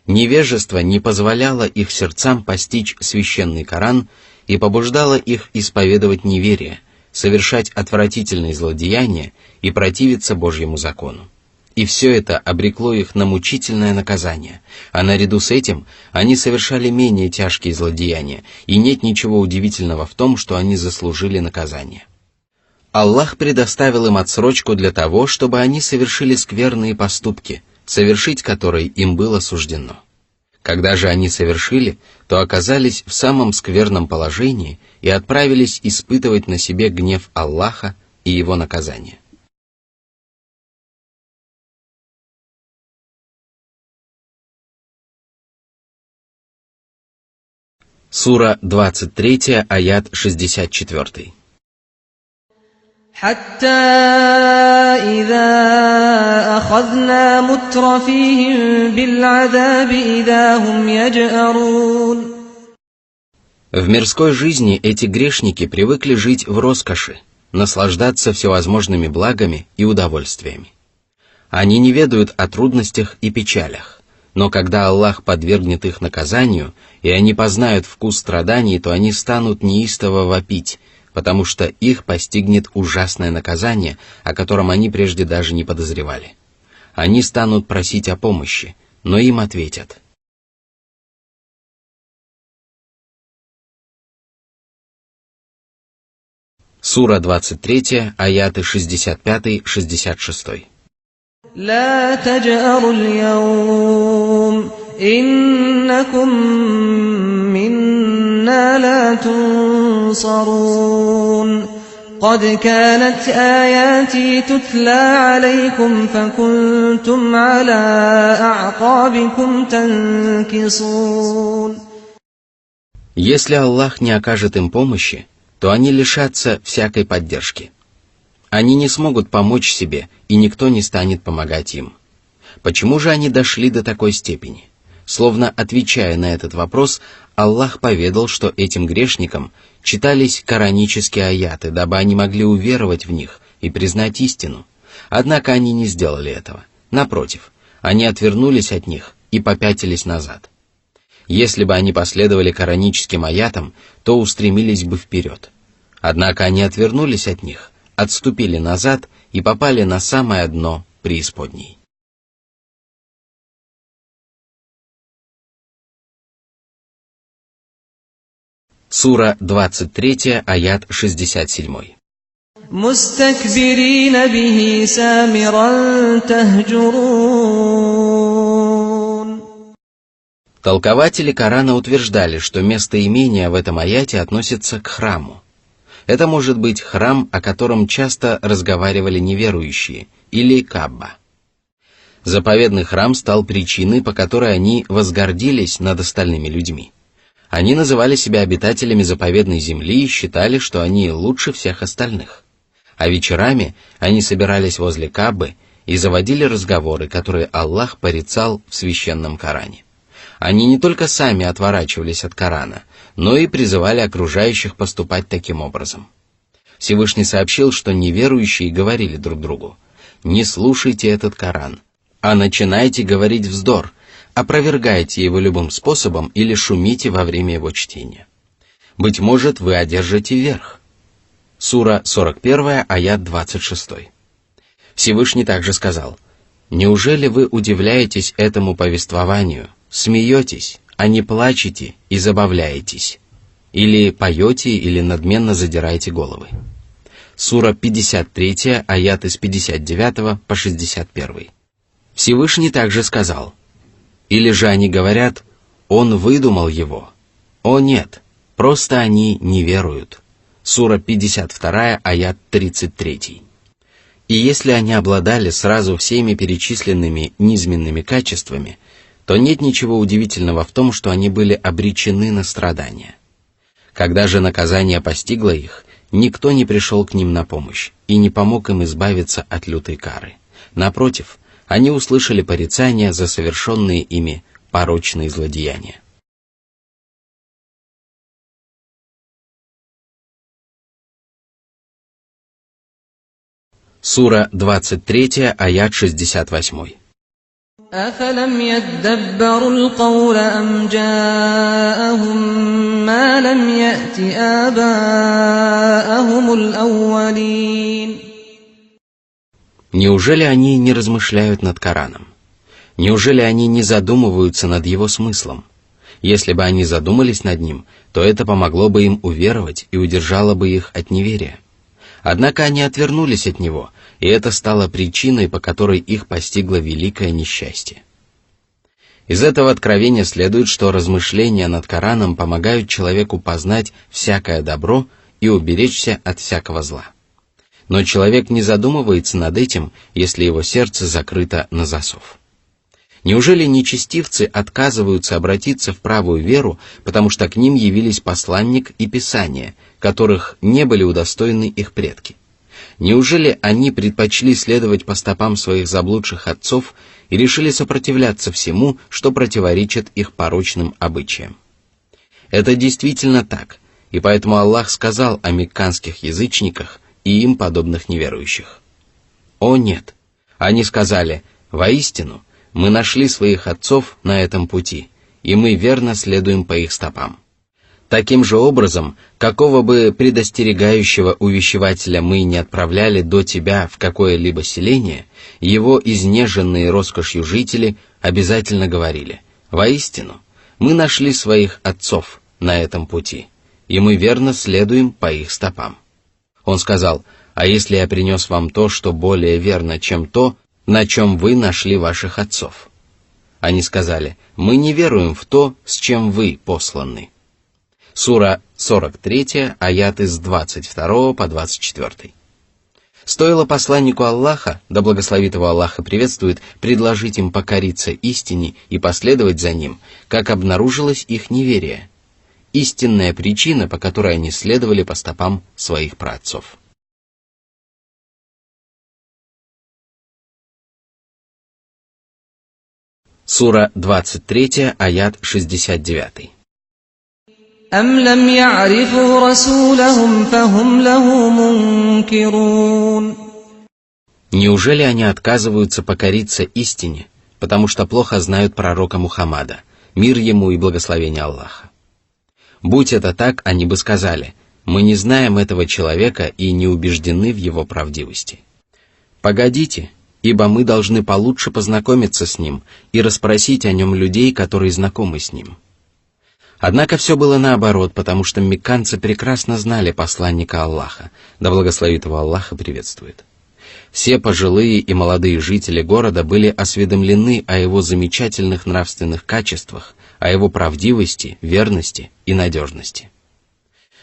Speaker 1: Невежество не позволяло их сердцам постичь священный Коран и побуждало их исповедовать неверие, совершать отвратительные злодеяния и противиться Божьему закону. И все это обрекло их на мучительное наказание, а наряду с этим они совершали менее тяжкие злодеяния, и нет ничего удивительного в том, что они заслужили наказание. Аллах предоставил им отсрочку для того, чтобы они совершили скверные поступки, совершить которые им было суждено. Когда же они совершили, то оказались в самом скверном положении и отправились испытывать на себе гнев Аллаха и его наказание. Сура 23, аят 64.
Speaker 2: حتى إذا أخذنا مترفيهم بالعذاب إذا هم يجأرون.
Speaker 1: В мирской жизни эти грешники привыкли жить в роскоши, наслаждаться всевозможными благами и удовольствиями. Они не ведают о трудностях и печалях, но когда Аллах подвергнет их наказанию, и они познают вкус страданий, то они станут неистово вопить, потому что их постигнет ужасное наказание, о котором они прежде даже не подозревали. Они станут просить о помощи, но им ответят: Сура 23, аяты 65-66.
Speaker 2: لا تجأروا اليوم إنكم منا لا تنصرون قد كانت آياتي تتلى عليكم فكنتم على أعقابكم تنكصون.
Speaker 1: Если Аллах не окажет им помощи, то они лишатся всякой поддержки. Они не смогут помочь себе, и никто не станет помогать им. Почему же они дошли до такой степени? Словно отвечая на этот вопрос, Аллах поведал, что этим грешникам читались коранические аяты, дабы они могли уверовать в них и признать истину. Однако они не сделали этого. Напротив, они отвернулись от них и попятились назад. Если бы они последовали кораническим аятам, то устремились бы вперед. Однако они отвернулись от них, отступили назад и попали на самое дно преисподней. Сура 23, аят 67.
Speaker 2: مستكبرين به سامرا تهجرون.
Speaker 1: Толкователи Корана утверждали, что местоимение в этом аяте относится к храму. Это может быть храм, о котором часто разговаривали неверующие, или Каба. Заповедный храм стал причиной, по которой они возгордились над остальными людьми. Они называли себя обитателями заповедной земли и считали, что они лучше всех остальных. А вечерами они собирались возле Кабы и заводили разговоры, которые Аллах порицал в священном Коране. Они не только сами отворачивались от Корана, но и призывали окружающих поступать таким образом. Всевышний сообщил, что неверующие говорили друг другу: «Не слушайте этот Коран, а начинайте говорить вздор, опровергайте его любым способом или шумите во время его чтения. Быть может, вы одержите верх». Сура 41, аят 26. Всевышний также сказал: «Неужели вы удивляетесь этому повествованию, смеетесь, а не плачете и забавляетесь? Или поете, или надменно задираете головы?» Сура 53, аят с 59 по 61. Всевышний также сказал: «Или же они говорят: он выдумал его. О нет, просто они не веруют». Сура 52, аят 33. И если они обладали сразу всеми перечисленными низменными качествами, то нет ничего удивительного в том, что они были обречены на страдания. Когда же наказание постигло их, никто не пришел к ним на помощь и не помог им избавиться от лютой кары. Напротив, они услышали порицания за совершенные ими порочные злодеяния. Сура 23, аят 68.
Speaker 2: أَفَلَمْ يَدَّبَّرُوا الْقَوْلَ أَمْ جَاءَهُم مَّا لَمْ يَأْتِ آبَاءَهُمُ الْأَوَّلِينَ.
Speaker 1: Неужели они не размышляют над Кораном? Неужели они не задумываются над его смыслом? Если бы они задумались над ним, то это помогло бы им уверовать и удержало бы их от неверия. Однако они отвернулись от него, и это стало причиной, по которой их постигло великое несчастье. Из этого откровения следует, что размышления над Кораном помогают человеку познать всякое добро и уберечься от всякого зла. Но человек не задумывается над этим, если его сердце закрыто на засов. Неужели нечестивцы отказываются обратиться в правую веру, потому что к ним явились посланник и Писание, которых не были удостоены их предки? Неужели они предпочли следовать по стопам своих заблудших отцов и решили сопротивляться всему, что противоречит их порочным обычаям? Это действительно так, и поэтому Аллах сказал о мекканских язычниках и им подобных неверующих: «О нет!» Они сказали: «Воистину, мы нашли своих отцов на этом пути, и мы верно следуем по их стопам». Таким же образом, какого бы предостерегающего увещевателя мы не отправляли до тебя в какое-либо селение, его изнеженные роскошью жители обязательно говорили: «Воистину, мы нашли своих отцов на этом пути, и мы верно следуем по их стопам». Он сказал: «А если я принес вам то, что более верно, чем то, на чем вы нашли ваших отцов?» Они сказали: «Мы не веруем в то, с чем вы посланы». Сура 43, аяты с 22 по 24. Стоило посланнику Аллаха, да благословит его Аллах и приветствует, предложить им покориться истине и последовать за ним, как обнаружилось их неверие. Истинная причина, по которой они следовали по стопам своих праотцов. Сура 23, аят 69.
Speaker 2: أَمْ لَمْ يَعْرِفُوا رَسُولَهُمْ فَهُمْ لَهُ مُنْكِرُونَ.
Speaker 1: Неужели они отказываются покориться истине, потому что плохо знают пророка Мухаммада, мир ему и благословение Аллаха? Будь это так, они бы сказали: «Мы не знаем этого человека и не убеждены в его правдивости». Погодите, ибо мы должны получше познакомиться с ним и расспросить о нем людей, которые знакомы с ним. Однако все было наоборот, потому что мекканцы прекрасно знали посланника Аллаха, да благословит его Аллах и приветствует. Все пожилые и молодые жители города были осведомлены о его замечательных нравственных качествах, о его правдивости, верности и надежности.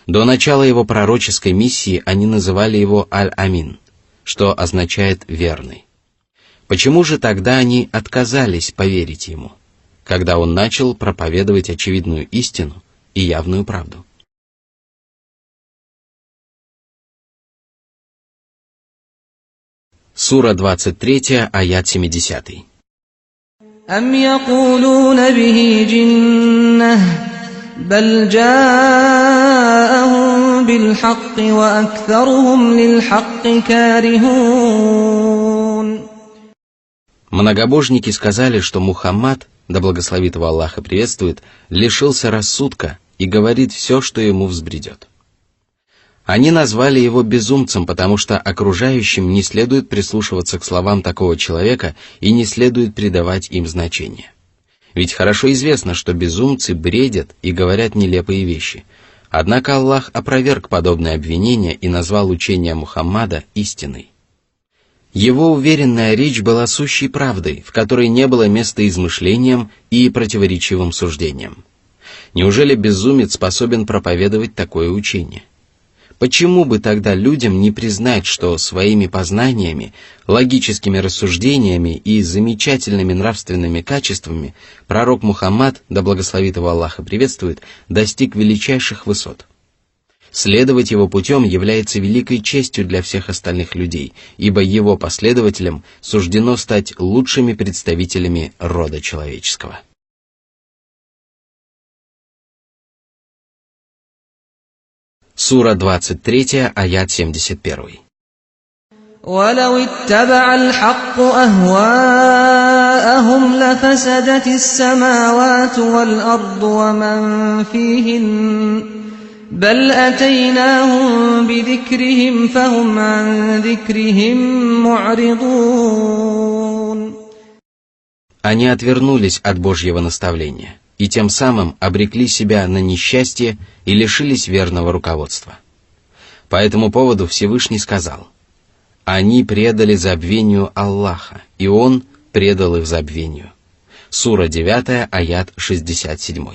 Speaker 1: До начала его пророческой миссии они называли его Аль-Амин, что означает «верный». Почему же тогда они отказались поверить ему, когда он начал проповедовать очевидную истину и явную правду? Сура 23, аят 70.
Speaker 2: أَمْ يَقُولُونَ بِهِ جِنَّةٌ بَلْ جَاءَهُم الحق وأكثرهم للحق كارهون.
Speaker 1: Многобожники сказали, что Мухаммад, да благословит его Аллах и приветствует, лишился рассудка и говорит все, что ему взбредет. Они назвали его безумцем, потому что окружающим не следует прислушиваться к словам такого человека и не следует придавать им значения. Ведь хорошо известно, что безумцы бредят и говорят нелепые вещи. Однако Аллах опроверг подобное обвинение и назвал учение Мухаммада истиной. Его уверенная речь была сущей правдой, в которой не было места измышлениям и противоречивым суждениям. Неужели безумец способен проповедовать такое учение? Почему бы тогда людям не признать, что своими познаниями, логическими рассуждениями и замечательными нравственными качествами пророк Мухаммад, да благословит его Аллах и приветствует, достиг величайших высот? Следовать его путем является великой честью для всех остальных людей, ибо его последователям суждено стать лучшими представителями рода человеческого. Сура 23, аят 71.
Speaker 2: ولو اتبع الحق أهواءهم لفسدت السماوات والأرض ومن فيهن بل أتيناهم بذكرهم فهم عن ذكرهم معرضون.
Speaker 1: Они отвернулись от Божьего наставления и тем самым обрекли себя на несчастье и лишились верного руководства. По этому поводу Всевышний сказал: «Они предали забвению Аллаха, и Он предал их забвению». Сура 9, аят 67.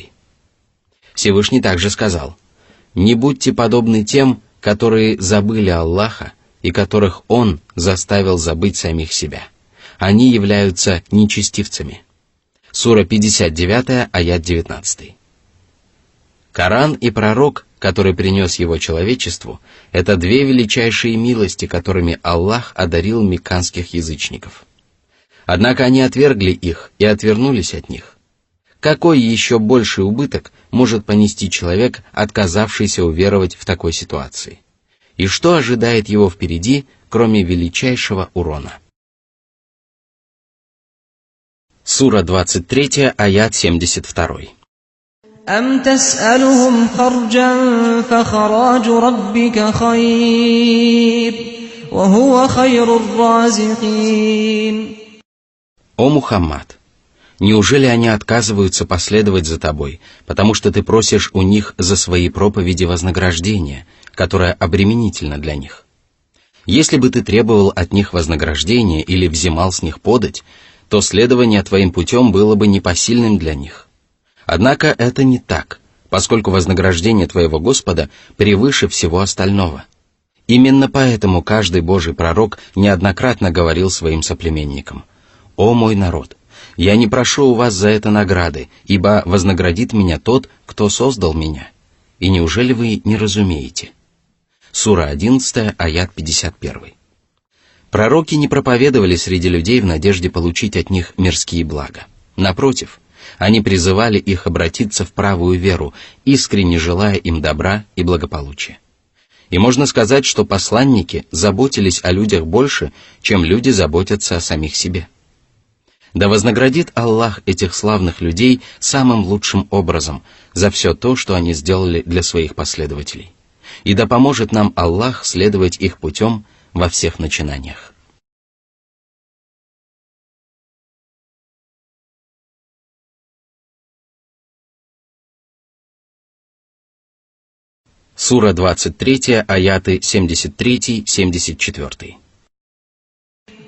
Speaker 1: Всевышний также сказал: «Не будьте подобны тем, которые забыли Аллаха и которых Он заставил забыть самих себя. Они являются нечестивцами». Сура 59, аят 19. Коран и пророк, который принес его человечеству, это две величайшие милости, которыми Аллах одарил мекканских язычников. Однако они отвергли их и отвернулись от них. Какой еще больший убыток может понести человек, отказавшийся уверовать в такой ситуации? И что ожидает его впереди, кроме величайшего урона? Сура 23, аят 72.
Speaker 2: أم تسألهم خرجا فخراج ربك خير وهو خير الرازقين.
Speaker 1: О Мухаммад! Неужели они отказываются последовать за тобой, потому что ты просишь у них за свои проповеди вознаграждения, которое обременительно для них? Если бы ты требовал от них вознаграждения или взимал с них подать, то следование твоим путем было бы непосильным для них. Однако это не так, поскольку вознаграждение твоего Господа превыше всего остального. Именно поэтому каждый Божий пророк неоднократно говорил своим соплеменникам: «О мой народ! Я не прошу у вас за это награды, ибо вознаградит меня тот, кто создал меня. И неужели вы не разумеете?» Сура 11, аят 51. Пророки не проповедовали среди людей в надежде получить от них мирские блага. Напротив, они призывали их обратиться в правую веру, искренне желая им добра и благополучия. И можно сказать, что посланники заботились о людях больше, чем люди заботятся о самих себе. Да вознаградит Аллах этих славных людей самым лучшим образом за все то, что они сделали для своих последователей. И да поможет нам Аллах следовать их путем во всех начинаниях. Сура 23, аяты 73-74.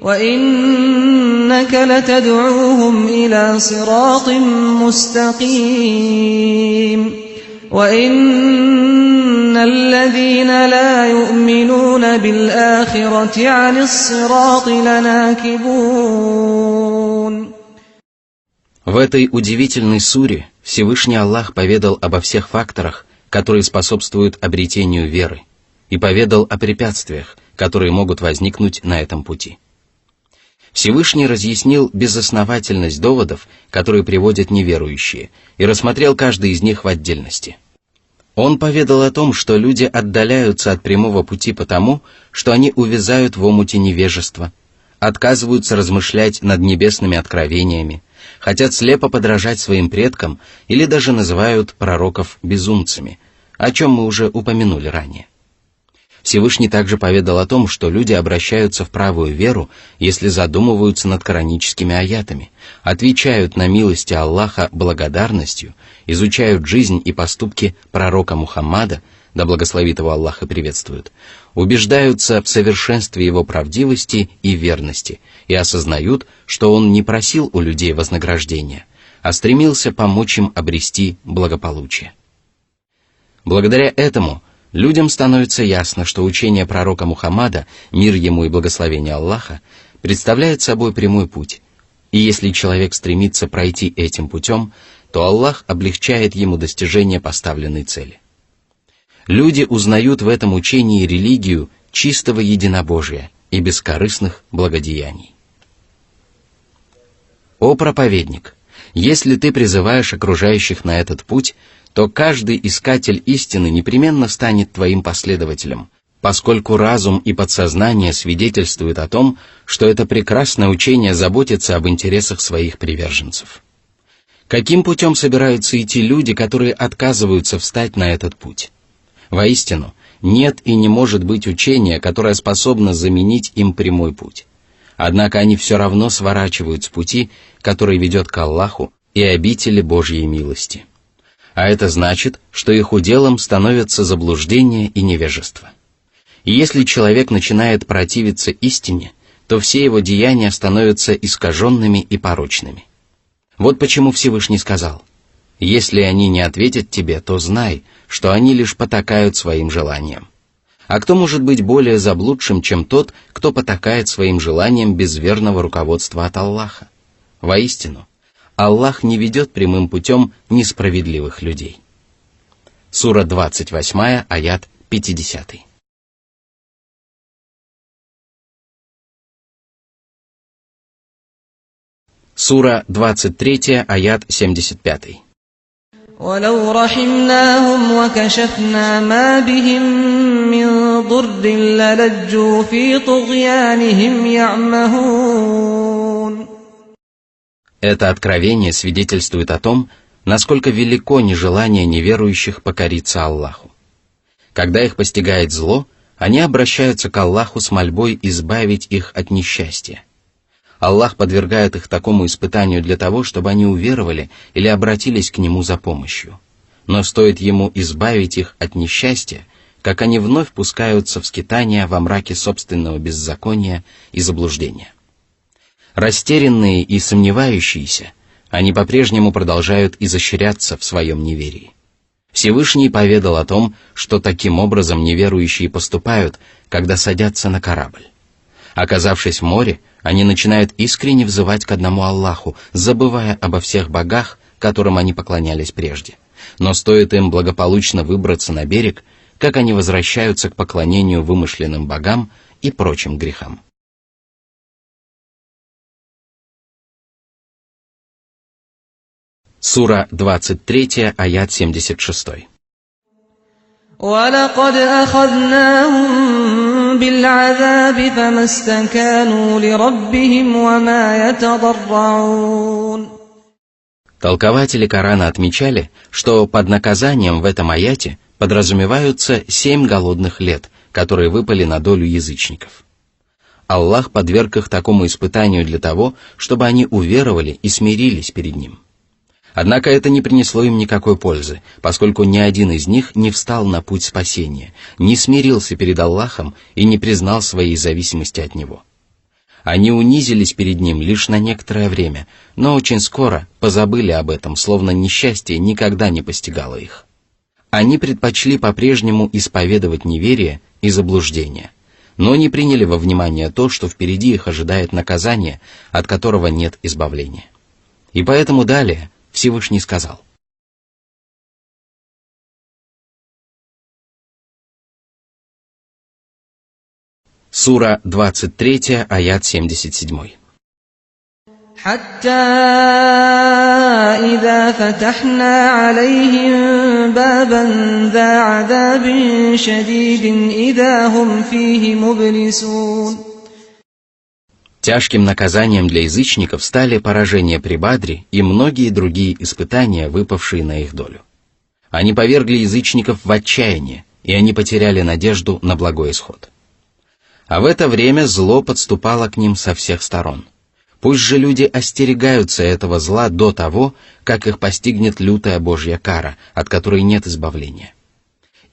Speaker 2: وَإِنَّكَ لَتَدْعُوهُمْ إِلَى صِرَاطٍ مُسْتَقِيمٍ وَإِنَّ الَّذِينَ لَا يُؤْمِنُونَ بِالْآخِرَةِ عَنِ الصِّرَاطِ لَنَاكِبُونَ.
Speaker 1: В этой удивительной суре Всевышний Аллах поведал обо всех факторах, которые способствуют обретению веры, и поведал о препятствиях, которые могут возникнуть на этом пути. Всевышний разъяснил безосновательность доводов, которые приводят неверующие, и рассмотрел каждый из них в отдельности. Он поведал о том, что люди отдаляются от прямого пути потому, что они увязают в омуте невежества, отказываются размышлять над небесными откровениями, хотят слепо подражать своим предкам или даже называют пророков безумцами, о чем мы уже упомянули ранее. Всевышний также поведал о том, что люди обращаются в правую веру, если задумываются над кораническими аятами, отвечают на милости Аллаха благодарностью, изучают жизнь и поступки пророка Мухаммада, да благословит его Аллах и приветствует, убеждаются в совершенстве его правдивости и верности и осознают, что он не просил у людей вознаграждения, а стремился помочь им обрести благополучие. Благодаря этому людям становится ясно, что учение пророка Мухаммада, мир ему и благословение Аллаха, представляет собой прямой путь, и если человек стремится пройти этим путем, то Аллах облегчает ему достижение поставленной цели. Люди узнают в этом учении религию чистого единобожия и бескорыстных благодеяний. О проповедник! Если ты призываешь окружающих на этот путь, то каждый искатель истины непременно станет твоим последователем, поскольку разум и подсознание свидетельствуют о том, что это прекрасное учение заботится об интересах своих приверженцев. Каким путем собираются идти люди, которые отказываются встать на этот путь? Воистину, нет и не может быть учения, которое способно заменить им прямой путь. Однако они все равно сворачивают с пути, который ведет к Аллаху и обители Божьей милости. А это значит, что их уделом становятся заблуждение и невежество. И если человек начинает противиться истине, то все его деяния становятся искаженными и порочными. Вот почему Всевышний сказал: «Если они не ответят тебе, то знай, что они лишь потакают своим желаниям. А кто может быть более заблудшим, чем тот, кто потакает своим желаниям без верного руководства от Аллаха? Воистину, Аллах не ведет прямым путем несправедливых людей». Сура 28, аят 50. Сура 23, аят 75.
Speaker 2: وَلَوْ رَحِمْنَاهُمْ وَكَشَفْنَا مَا بِهِمْ مِنْ ضُرٍّ لَلَجُّوا فِي طُغْيَانِهِمْ يَعْمَهُونَ.
Speaker 1: Это откровение свидетельствует о том, насколько велико нежелание неверующих покориться Аллаху. Когда их постигает зло, они обращаются к Аллаху с мольбой избавить их от несчастья. Аллах подвергает их такому испытанию для того, чтобы они уверовали или обратились к Нему за помощью. Но стоит Ему избавить их от несчастья, как они вновь пускаются в скитания во мраке собственного беззакония и заблуждения. Растерянные и сомневающиеся, они по-прежнему продолжают изощряться в своем неверии. Всевышний поведал о том, что таким образом неверующие поступают, когда садятся на корабль. Оказавшись в море, они начинают искренне взывать к одному Аллаху, забывая обо всех богах, которым они поклонялись прежде. Но стоит им благополучно выбраться на берег, как они возвращаются к поклонению вымышленным богам и прочим грехам. Сура 23, аят 76.
Speaker 2: وَلَقَدْ أَخَذْنَاهُمْ بِالْعَذَابِ فَمَا اسْتَكَانُوا لِرَبِّهِمْ وَمَا يَتَضَرَّعُونَ.
Speaker 1: Толкователи Корана отмечали, что под наказанием в этом аяте подразумеваются 7 голодных лет, которые выпали на долю язычников. Аллах подверг их такому испытанию для того, чтобы они уверовали и смирились перед Ним. Однако это не принесло им никакой пользы, поскольку ни один из них не встал на путь спасения, не смирился перед Аллахом и не признал своей зависимости от Него. Они унизились перед Ним лишь на некоторое время, но очень скоро позабыли об этом, словно несчастье никогда не постигало их. Они предпочли по-прежнему исповедовать неверие и заблуждение, но не приняли во внимание то, что впереди их ожидает наказание, от которого нет избавления. И поэтому далее Всевышний сказал: Сура 23, аят 77.
Speaker 2: حتى إذا فتحنا عليهم بابا ذا عذاب شديد إذا هم فيه مبلسون.
Speaker 1: Тяжким наказанием для язычников стали поражение при Бадре и многие другие испытания, выпавшие на их долю. Они повергли язычников в отчаяние, и они потеряли надежду на благой исход. А в это время зло подступало к ним со всех сторон. Пусть же люди остерегаются этого зла до того, как их постигнет лютая Божья кара, от которой нет избавления.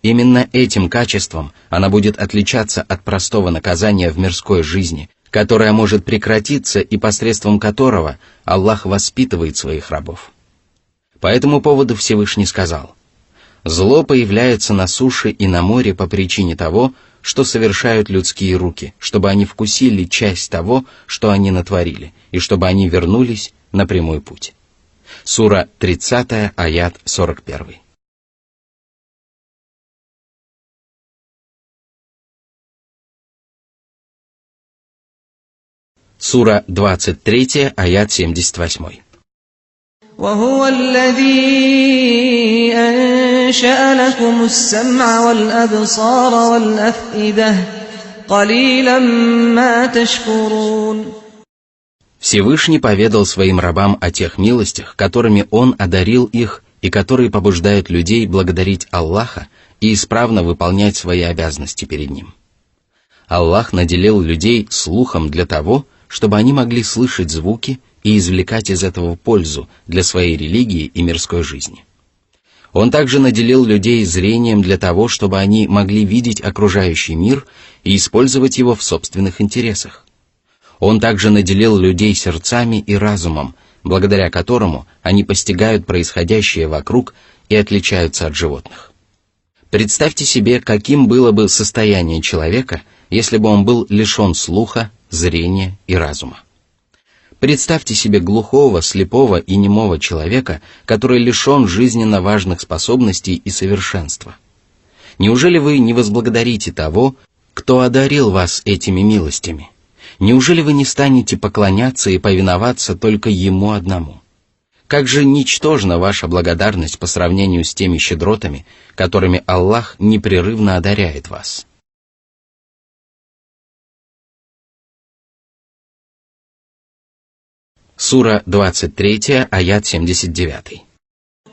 Speaker 1: Именно этим качеством она будет отличаться от простого наказания в мирской жизни, которое может прекратиться и посредством которого Аллах воспитывает своих рабов. По этому поводу Всевышний сказал: «Зло появляется на суше и на море по причине того, что совершают людские руки, чтобы они вкусили часть того, что они натворили, и чтобы они вернулись на прямой путь». Сура 30, аят 41. Сура 23, аят 78.
Speaker 2: وهو الذي أنشأ لكم السمع والأبصار والأفئدة قليلا ما تشكرون.
Speaker 1: Всевышний поведал своим рабам о тех милостях, которыми Он одарил их и которые побуждают людей благодарить Аллаха и исправно выполнять свои обязанности перед Ним. Аллах наделил людей слухом для того, чтобы они могли слышать звуки и извлекать из этого пользу для своей религии и мирской жизни. Он также наделил людей зрением для того, чтобы они могли видеть окружающий мир и использовать его в собственных интересах. Он также наделил людей сердцами и разумом, благодаря которому они постигают происходящее вокруг и отличаются от животных. Представьте себе, каким было бы состояние человека, если бы он был лишен слуха, зрения и разума. Представьте себе глухого, слепого и немого человека, который лишен жизненно важных способностей и совершенства. Неужели вы не возблагодарите того, кто одарил вас этими милостями? Неужели вы не станете поклоняться и повиноваться только Ему одному? Как же ничтожна ваша благодарность по сравнению с теми щедротами, которыми Аллах непрерывно одаряет вас. Сура 23, аят 79.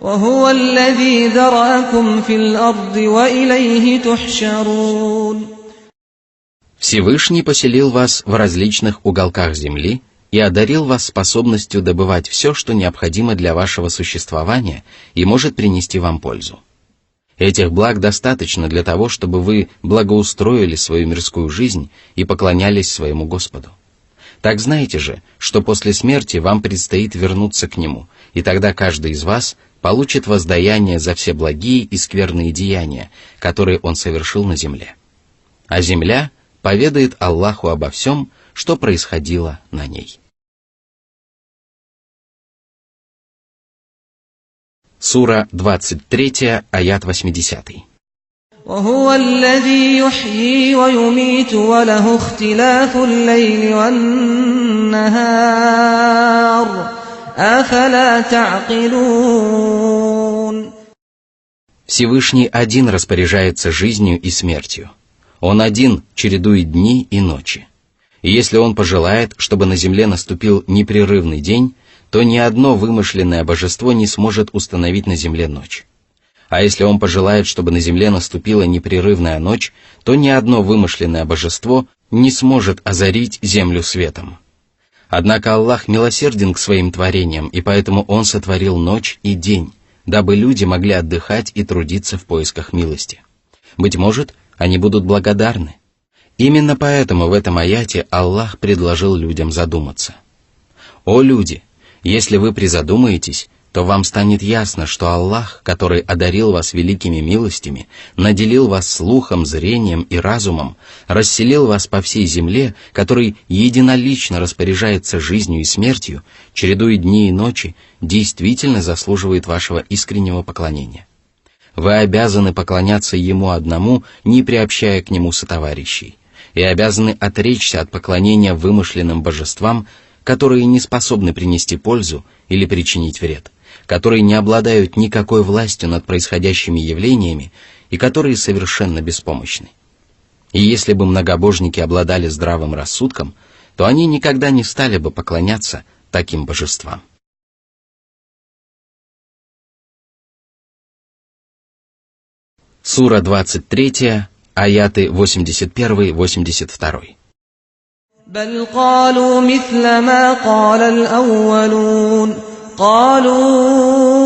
Speaker 2: وهو الذي ذرأكم في الأرض وإليه تحشرون.
Speaker 1: Всевышний поселил вас в различных уголках земли и одарил вас способностью добывать все, что необходимо для вашего существования и может принести вам пользу. Этих благ достаточно для того, чтобы вы благоустроили свою мирскую жизнь и поклонялись своему Господу. Так знаете же, что после смерти вам предстоит вернуться к Нему, и тогда каждый из вас получит воздаяние за все благие и скверные деяния, которые он совершил на земле. А земля поведает Аллаху обо всем, что происходило на ней. Сура 23, аят 80.
Speaker 2: وهو الذي يحيي ويميت وله اختلاف الليل والنهار أفلا تعقلون.
Speaker 1: Всевышний один распоряжается жизнью и смертью. Он один чередует дни и ночи. И если Он пожелает, чтобы на земле наступил непрерывный день, то ни одно вымышленное божество не сможет установить на земле ночь. А если Он пожелает, чтобы на земле наступила непрерывная ночь, то ни одно вымышленное божество не сможет озарить землю светом. Однако Аллах милосерден к своим творениям, и поэтому Он сотворил ночь и день, дабы люди могли отдыхать и трудиться в поисках милости. Быть может, они будут благодарны. Именно поэтому в этом аяте Аллах предложил людям задуматься. «О люди, если вы призадумаетесь, то вам станет ясно, что Аллах, который одарил вас великими милостями, наделил вас слухом, зрением и разумом, расселил вас по всей земле, который единолично распоряжается жизнью и смертью, чередуя дни и ночи, действительно заслуживает вашего искреннего поклонения. Вы обязаны поклоняться Ему одному, не приобщая к Нему сотоварищей, и обязаны отречься от поклонения вымышленным божествам, которые не способны принести пользу или причинить вред, которые не обладают никакой властью над происходящими явлениями и которые совершенно беспомощны. И если бы многобожники обладали здравым рассудком, то они никогда не стали бы поклоняться таким божествам. Сура 23, аяты 81-82.
Speaker 2: بل قالوا مثل ما قال الأولون قالوا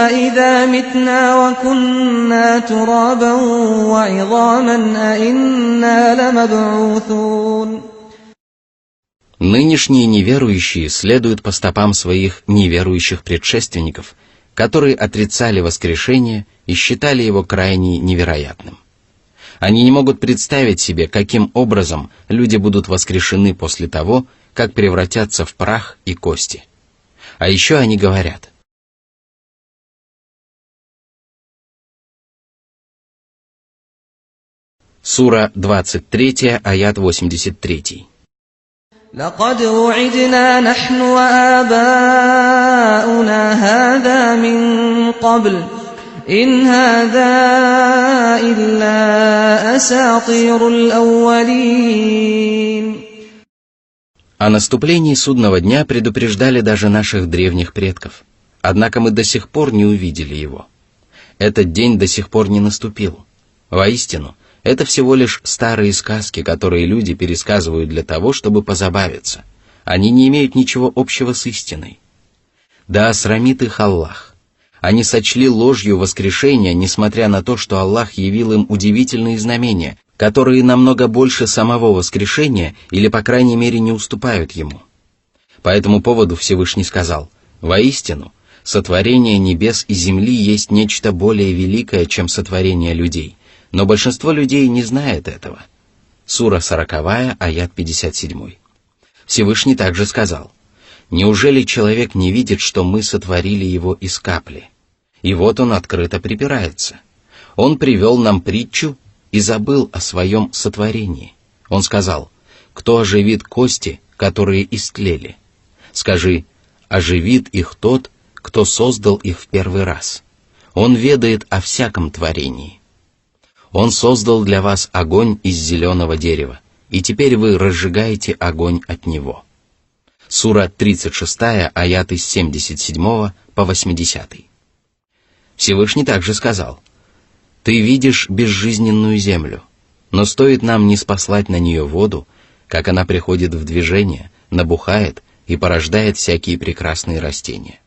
Speaker 2: أإذا متنا وكنا ترابا وعظاما أإنا لمبعوثون.
Speaker 1: Нынешние неверующие следуют по стопам своих неверующих предшественников, которые отрицали воскрешение и считали его крайне невероятным. Они не могут представить себе, каким образом люди будут воскрешены после того, как превратятся в прах и кости. А еще они говорят: Сура 23, аят 83.
Speaker 2: لقد وعدنا نحن وآباؤنا هذا من قبل إن هذا إلا أساطير الأولين.
Speaker 1: О наступлении судного дня предупреждали даже наших древних предков, однако мы до сих пор не увидели его. Этот день до сих пор не наступил. Воистину, это всего лишь старые сказки, которые люди пересказывают для того, чтобы позабавиться. Они не имеют ничего общего с истиной. Да осрамит их Аллах. Они сочли ложью воскрешения, несмотря на то, что Аллах явил им удивительные знамения, которые намного больше самого воскрешения или, по крайней мере, не уступают ему. По этому поводу Всевышний сказал: «Воистину, сотворение небес и земли есть нечто более великое, чем сотворение людей, но большинство людей не знает этого». Сура 40, аят 57. Всевышний также сказал: «Неужели человек не видит, что мы сотворили его из капли? И вот он открыто припирается. Он привел нам притчу и забыл о своем сотворении. Он сказал: кто оживит кости, которые истлели? Скажи: оживит их тот, кто создал их в первый раз. Он ведает о всяком творении. Он создал для вас огонь из зеленого дерева, и теперь вы разжигаете огонь от него». Сура 36, аяты с 77 по 80. Всевышний также сказал: «Ты видишь безжизненную землю, но стоит нам ниспослать на нее воду, как она приходит в движение, набухает и порождает всякие прекрасные растения.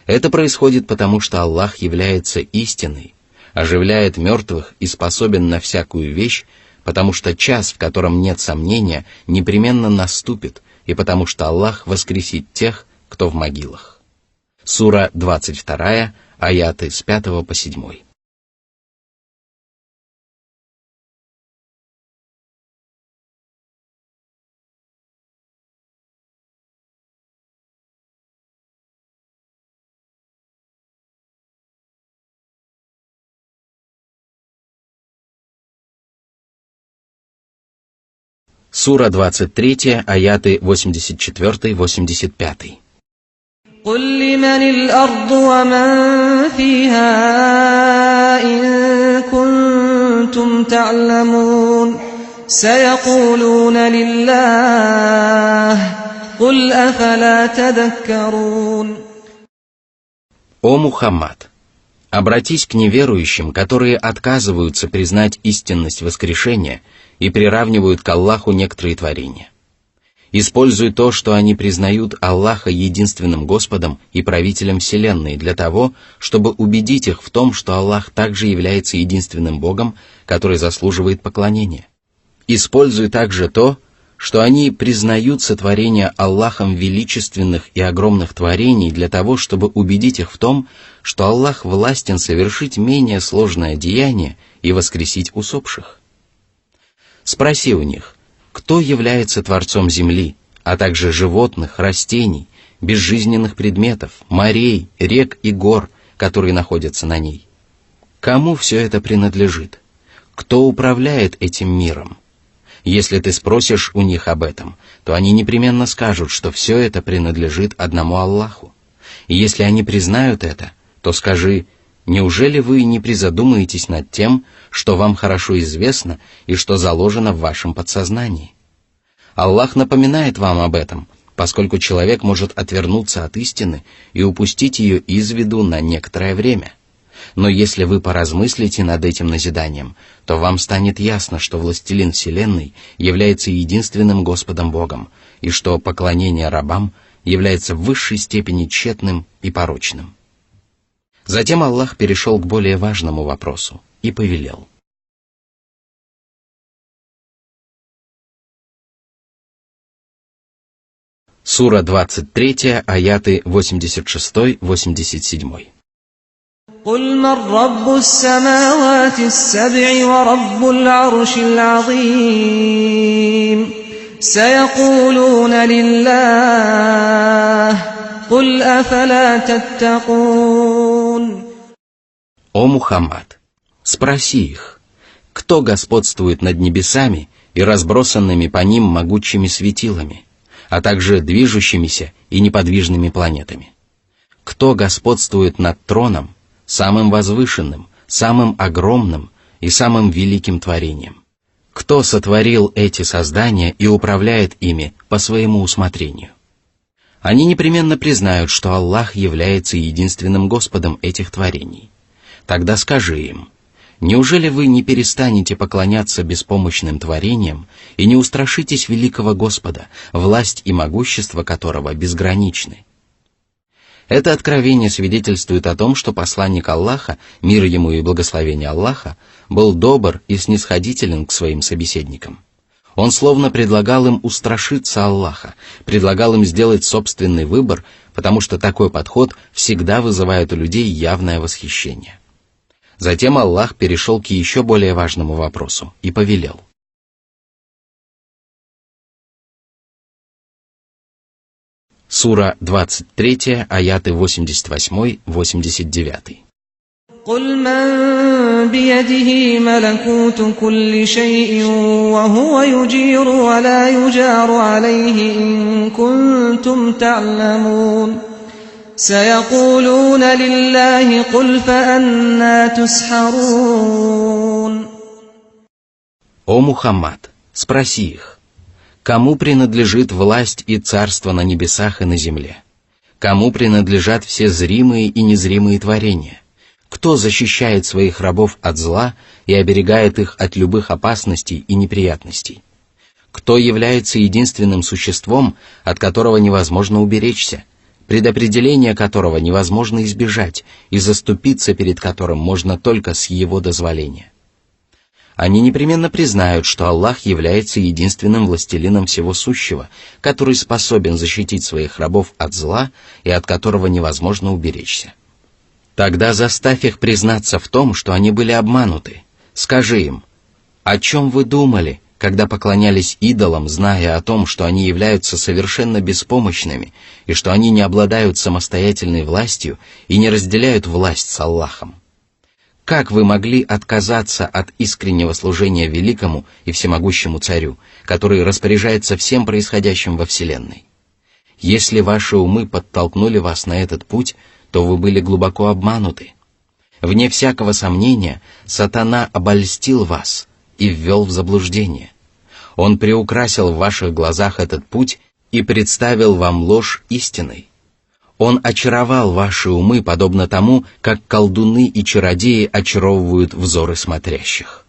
Speaker 1: Это происходит потому, что Аллах является истиной, оживляет мертвых и способен на всякую вещь, потому что час, в котором нет сомнения, непременно наступит, и потому что Аллах воскресит тех, кто в могилах». Сура 22, аяты с 5 по 7. Сура 23, аяты 84-85.
Speaker 2: قل لمن الأرض ومن فيها إن كنتم تعلمون سيقولون لله قل أفلا تذكرون.
Speaker 1: О Мухаммад! Обратись к неверующим, которые отказываются признать истинность воскрешения и приравнивают к Аллаху некоторые творения. Используй то, что они признают Аллаха единственным Господом и правителем Вселенной, для того, чтобы убедить их в том, что Аллах также является единственным Богом, который заслуживает поклонения. Используй также то, что они признают сотворение Аллахом величественных и огромных творений, для того, чтобы убедить их в том, что Аллах властен совершить менее сложное деяние и воскресить усопших. Спроси у них: кто является Творцом земли, а также животных, растений, безжизненных предметов, морей, рек и гор, которые находятся на ней? Кому все это принадлежит? Кто управляет этим миром? Если ты спросишь у них об этом, то они непременно скажут, что все это принадлежит одному Аллаху. И если они признают это, то скажи: неужели вы не призадумаетесь над тем, что вам хорошо известно и что заложено в вашем подсознании? Аллах напоминает вам об этом, поскольку человек может отвернуться от истины и упустить ее из виду на некоторое время. Но если вы поразмыслите над этим назиданием, то вам станет ясно, что Властелин Вселенной является единственным Господом Богом, и что поклонение рабам является в высшей степени тщетным и порочным. Затем Аллах перешел к более важному вопросу и повелел: Сура 23, аяты 86-87.
Speaker 2: قل من رب السماوات السبع ورب العرش العظيم سيقولون لله قل أفلا تتقون.
Speaker 1: О Мухаммад, спроси их, кто господствует над небесами и разбросанными по ним могучими светилами, а также движущимися и неподвижными планетами? Кто господствует над троном, самым возвышенным, самым огромным и самым великим творением? Кто сотворил эти создания и управляет ими по своему усмотрению? Они непременно признают, что Аллах является единственным Господом этих творений. Тогда скажи им: неужели вы не перестанете поклоняться беспомощным творениям и не устрашитесь великого Господа, власть и могущество которого безграничны? Это откровение свидетельствует о том, что посланник Аллаха, мир ему и благословение Аллаха, был добр и снисходителен к своим собеседникам. Он словно предлагал им устрашиться Аллаха, предлагал им сделать собственный выбор, потому что такой подход всегда вызывает у людей явное восхищение. Затем Аллах перешел к еще более важному вопросу и повелел: Сура 23, аяты 88-89.
Speaker 2: قل من بيده ملكوت كل شيء وهو يجير ولا يجار عليه إن كنتم تعلمون سيقولون لله قل فأنى تسحرون.
Speaker 1: О Мухаммад, спроси их, кому принадлежит власть и царство на небесах и на земле? Кому принадлежат все зримые и незримые творения? Кто защищает своих рабов от зла и оберегает их от любых опасностей и неприятностей? Кто является единственным существом, от которого невозможно уберечься, предопределение которого невозможно избежать и заступиться перед которым можно только с его дозволения? Они непременно признают, что Аллах является единственным властелином всего сущего, который способен защитить своих рабов от зла и от которого невозможно уберечься. Тогда заставь их признаться в том, что они были обмануты. Скажи им: о чем вы думали, когда поклонялись идолам, зная о том, что они являются совершенно беспомощными и что они не обладают самостоятельной властью и не разделяют власть с Аллахом? Как вы могли отказаться от искреннего служения великому и всемогущему царю, который распоряжается всем происходящим во Вселенной? Если ваши умы подтолкнули вас на этот путь, то вы были глубоко обмануты. Вне всякого сомнения, сатана обольстил вас и ввел в заблуждение. Он приукрасил в ваших глазах этот путь и представил вам ложь истиной. Он очаровал ваши умы, подобно тому, как колдуны и чародеи очаровывают взоры смотрящих.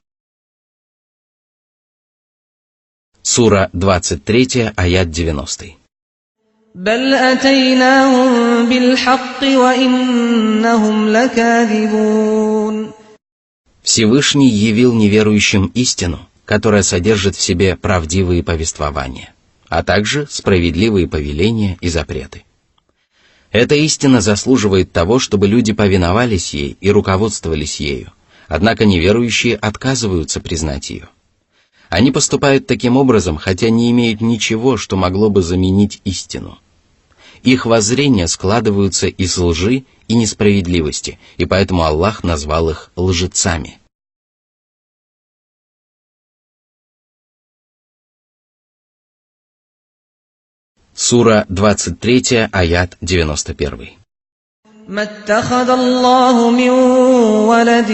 Speaker 1: Сура 23, аят 90.
Speaker 2: بل أتيناهم بالحق وإنهم لكاذبون.
Speaker 1: Всевышний явил неверующим истину, которая содержит в себе правдивые повествования, а также справедливые повеления и запреты. Эта истина заслуживает того, чтобы люди повиновались ей и руководствовались ею, однако неверующие отказываются признать ее. Они поступают таким образом, хотя не имеют ничего, что могло бы заменить истину. Их воззрения складываются из лжи и несправедливости, и поэтому Аллах назвал их лжецами. Сура 23, аят 91.
Speaker 2: ما اتخذ الله من ولد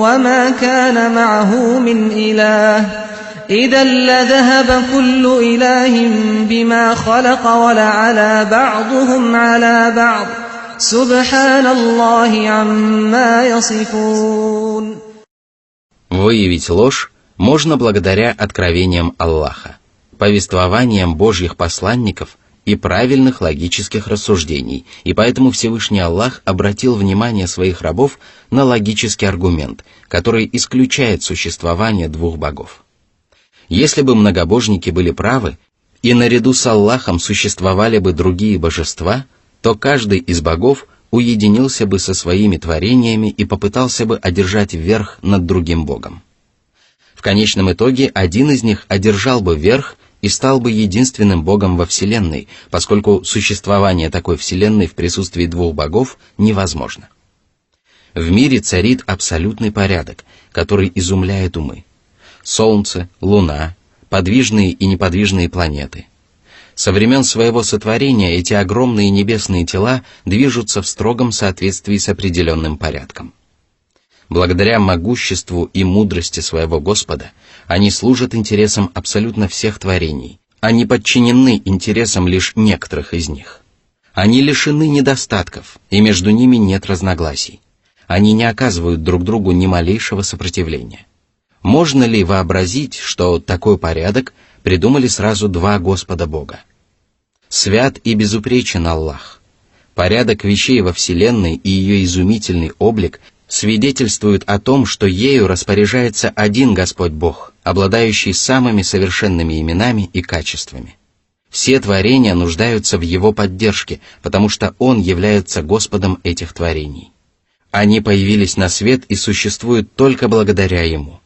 Speaker 2: وما كان معه من إله إذا لذهب كل إله بما خلق ولعلى بعضهم على بعض سبحان الله عما يصفون.
Speaker 1: Выявить ложь можно благодаря откровениям Аллаха, повествованиям Божьих посланников и правильных логических рассуждений, и поэтому Всевышний Аллах обратил внимание своих рабов на логический аргумент, который исключает существование двух богов. Если бы многобожники были правы, и наряду с Аллахом существовали бы другие божества, то каждый из богов уединился бы со своими творениями и попытался бы одержать верх над другим богом. В конечном итоге один из них одержал бы верх и стал бы единственным богом во Вселенной, поскольку существование такой Вселенной в присутствии двух богов невозможно. В мире царит абсолютный порядок, который изумляет умы. Солнце, Луна, подвижные и неподвижные планеты. Со времен своего сотворения эти огромные небесные тела движутся в строгом соответствии с определенным порядком. Благодаря могуществу и мудрости своего Господа, они служат интересам абсолютно всех творений, а не подчинены интересам лишь некоторых из них. Они лишены недостатков, и между ними нет разногласий. Они не оказывают друг другу ни малейшего сопротивления. Можно ли вообразить, что такой порядок придумали сразу два Господа Бога? Свят и безупречен Аллах. Порядок вещей во Вселенной и ее изумительный облик свидетельствуют о том, что ею распоряжается один Господь Бог, обладающий самыми совершенными именами и качествами. Все творения нуждаются в Его поддержке, потому что Он является Господом этих творений. Они появились на свет и существуют только благодаря Ему.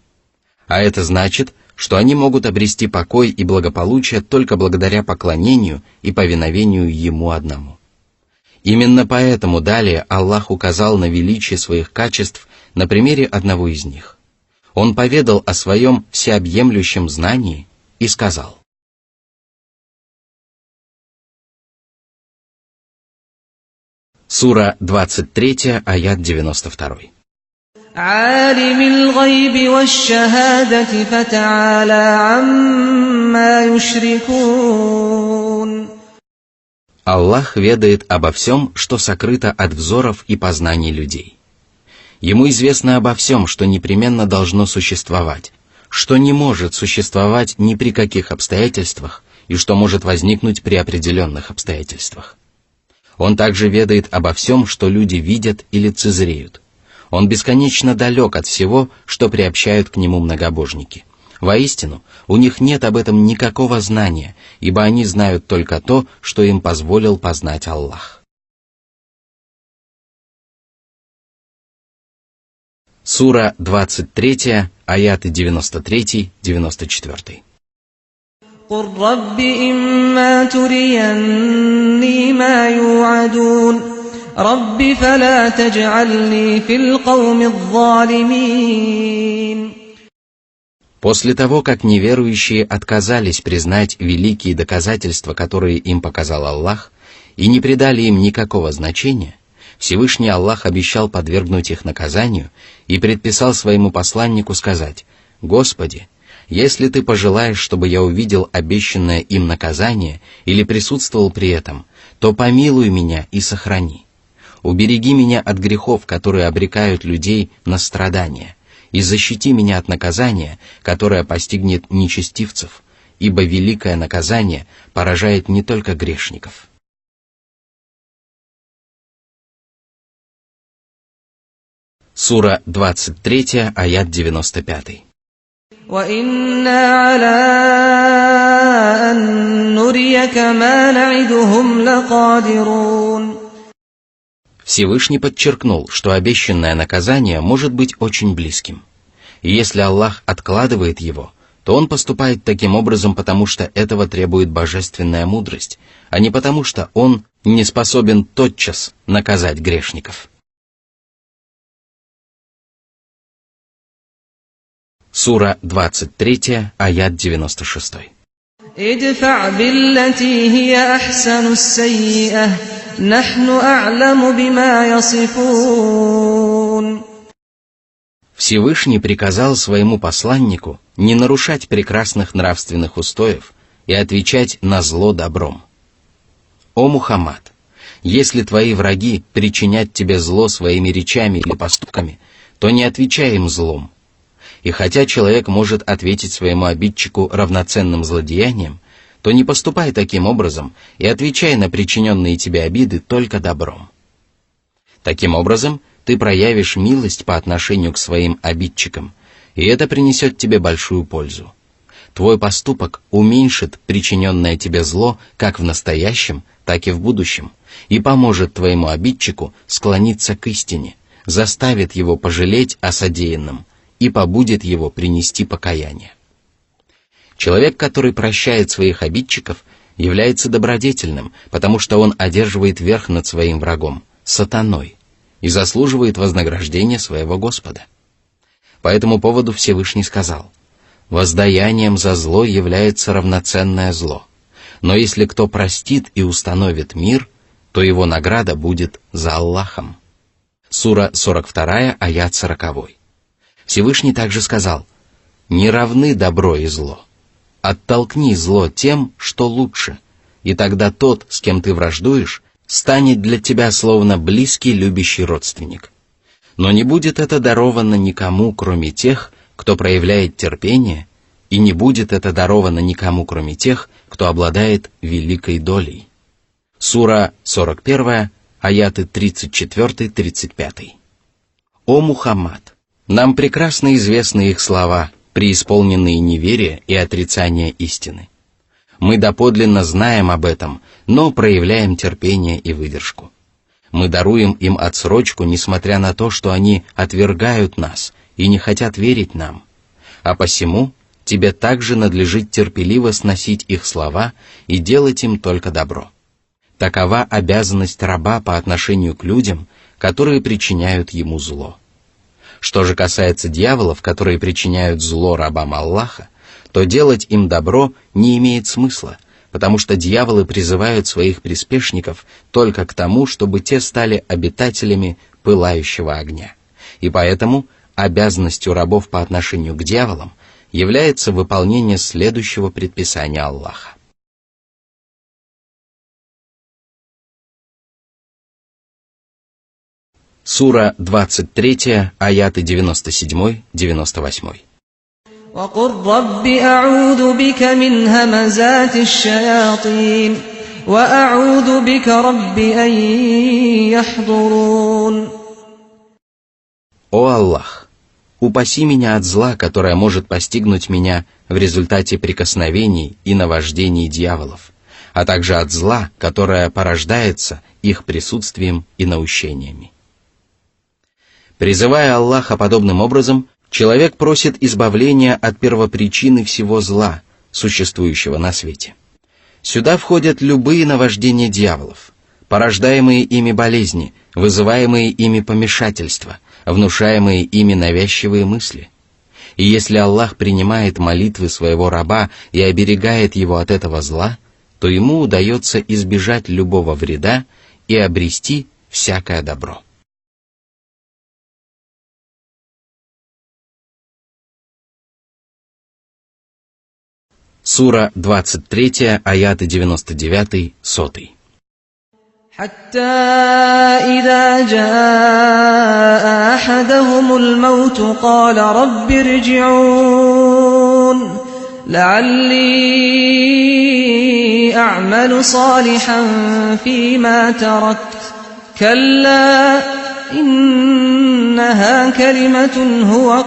Speaker 1: А это значит, что они могут обрести покой и благополучие только благодаря поклонению и повиновению Ему одному. Именно поэтому далее Аллах указал на величие своих качеств на примере одного из них. Он поведал о своем всеобъемлющем знании и сказал: Сура 23, аят 92.
Speaker 2: عالم الغيب والشهادة فتعالى عما يشركون.
Speaker 1: Аллах ведает обо всем, что сокрыто от взоров и познаний людей. Ему известно обо всем, что непременно должно существовать, что не может существовать ни при каких обстоятельствах и что может возникнуть при определенных обстоятельствах. Он также ведает обо всем, что люди видят и лицезреют. Он бесконечно далек от всего, что приобщают к нему многобожники. Воистину, у них нет об этом никакого знания, ибо они знают только то, что им позволил познать Аллах. Сура 23, аяты 93-94.
Speaker 2: قل رب إما تريني ما يوعدون رب فلا تجعلني في القوم الظالمين.
Speaker 1: После того, как неверующие отказались признать великие доказательства, которые им показал Аллах, и не придали им никакого значения, Всевышний Аллах обещал подвергнуть их наказанию и предписал своему посланнику сказать: «Господи, если Ты пожелаешь, чтобы я увидел обещанное им наказание или присутствовал при этом, то помилуй меня и сохрани. Убереги меня от грехов, которые обрекают людей на страдания, и защити меня от наказания, которое постигнет нечестивцев, ибо великое наказание поражает не только грешников». Сура 23, аят 95.
Speaker 2: وَإِنَّا عَلَىٰ أَن نُّرِيَكَ مَا نَعِدُهُمْ لَقَادِرُونَ.
Speaker 1: Всевышний подчеркнул, что обещанное наказание может быть очень близким. И если Аллах откладывает его, то Он поступает таким образом, потому что этого требует божественная мудрость, а не потому что Он не способен тотчас наказать грешников. Сура 23, аят 96.
Speaker 2: ادفع بالتي هي أحسن السيئة نحن أعلم بما يصفون.
Speaker 1: Всевышний приказал своему посланнику не нарушать прекрасных нравственных устоев и отвечать на зло добром. О Мухаммад, если твои враги причинят тебе зло своими речами или поступками, то не отвечай им злом. И хотя человек может ответить своему обидчику равноценным злодеянием, то не поступай таким образом и отвечай на причиненные тебе обиды только добром. Таким образом, ты проявишь милость по отношению к своим обидчикам, и это принесет тебе большую пользу. Твой поступок уменьшит причиненное тебе зло как в настоящем, так и в будущем, и поможет твоему обидчику склониться к истине, заставит его пожалеть о содеянном и побудит его принести покаяние. Человек, который прощает своих обидчиков, является добродетельным, потому что он одерживает верх над своим врагом, сатаной, и заслуживает вознаграждения своего Господа. По этому поводу Всевышний сказал: «Воздаянием за зло является равноценное зло, но если кто простит и установит мир, то его награда будет за Аллахом». Сура 42, аят 40. Всевышний также сказал: «Не равны добро и зло. Оттолкни зло тем, что лучше, и тогда тот, с кем ты враждуешь, станет для тебя словно близкий любящий родственник. Но не будет это даровано никому, кроме тех, кто проявляет терпение, и не будет это даровано никому, кроме тех, кто обладает великой долей». Сура 41, аяты 34-35. О Мухаммад! Нам прекрасно известны их слова, преисполненные неверия и отрицания истины. Мы доподлинно знаем об этом, но проявляем терпение и выдержку. Мы даруем им отсрочку, несмотря на то, что они отвергают нас и не хотят верить нам. А посему тебе также надлежит терпеливо сносить их слова и делать им только добро. Такова обязанность раба по отношению к людям, которые причиняют ему зло. Что же касается дьяволов, которые причиняют зло рабам Аллаха, то делать им добро не имеет смысла, потому что дьяволы призывают своих приспешников только к тому, чтобы те стали обитателями пылающего огня. И поэтому обязанностью рабов по отношению к дьяволам является выполнение следующего предписания Аллаха. Сура 23, аяты 97-98.
Speaker 2: وقل رب أعوذ بك من همزات الشياطين وأعوذ بك رب أن يحضرون.
Speaker 1: О Аллах, упаси меня от зла, которое может постигнуть меня в результате прикосновений и наваждений дьяволов, а также от зла, которое порождается их присутствием и наущениями. Призывая Аллаха подобным образом, человек просит избавления от первопричины всего зла, существующего на свете. Сюда входят любые наваждения дьяволов, порождаемые ими болезни, вызываемые ими помешательства, внушаемые ими навязчивые мысли. И если Аллах принимает молитвы своего раба и оберегает его от этого зла, то ему удается избежать любого вреда и обрести всякое добро. Сура 23, аяты 99-100.
Speaker 2: حتى إذا جاء أحدهم الموت قال رب ارجعون لعلي أعمل صالحا فيما تركت كلا إنها كلمة هو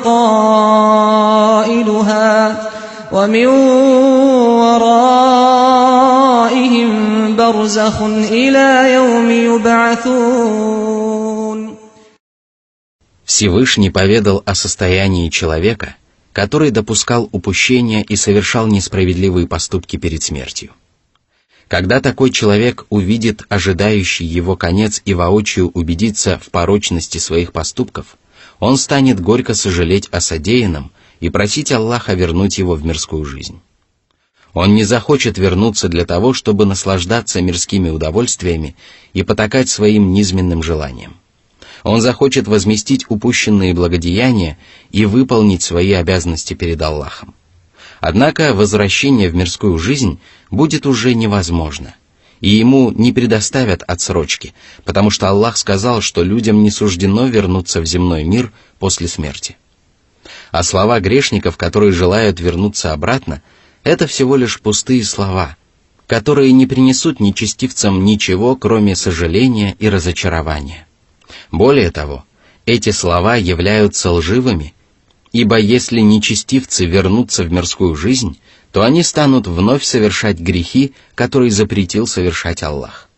Speaker 2: قائلها ومن ورائهم برزخ إلى يوم يبعثون.
Speaker 1: Всевышний поведал о состоянии человека, который допускал упущения и совершал несправедливые поступки перед смертью. Когда такой человек увидит ожидающий его конец и воочию убедится в порочности своих поступков, он станет горько сожалеть о содеянном и просить Аллаха вернуть его в мирскую жизнь. Он не захочет вернуться для того, чтобы наслаждаться мирскими удовольствиями и потакать своим низменным желаниям. Он захочет возместить упущенные благодеяния и выполнить свои обязанности перед Аллахом. Однако возвращение в мирскую жизнь будет уже невозможно, и ему не предоставят отсрочки, потому что Аллах сказал, что людям не суждено вернуться в земной мир после смерти. А слова грешников, которые желают вернуться обратно, это всего лишь пустые слова, которые не принесут нечестивцам ничего, кроме сожаления и разочарования. Более того, эти слова являются лживыми, ибо если нечестивцы вернутся в мирскую жизнь, то они станут вновь совершать грехи, которые запретил совершать Аллах.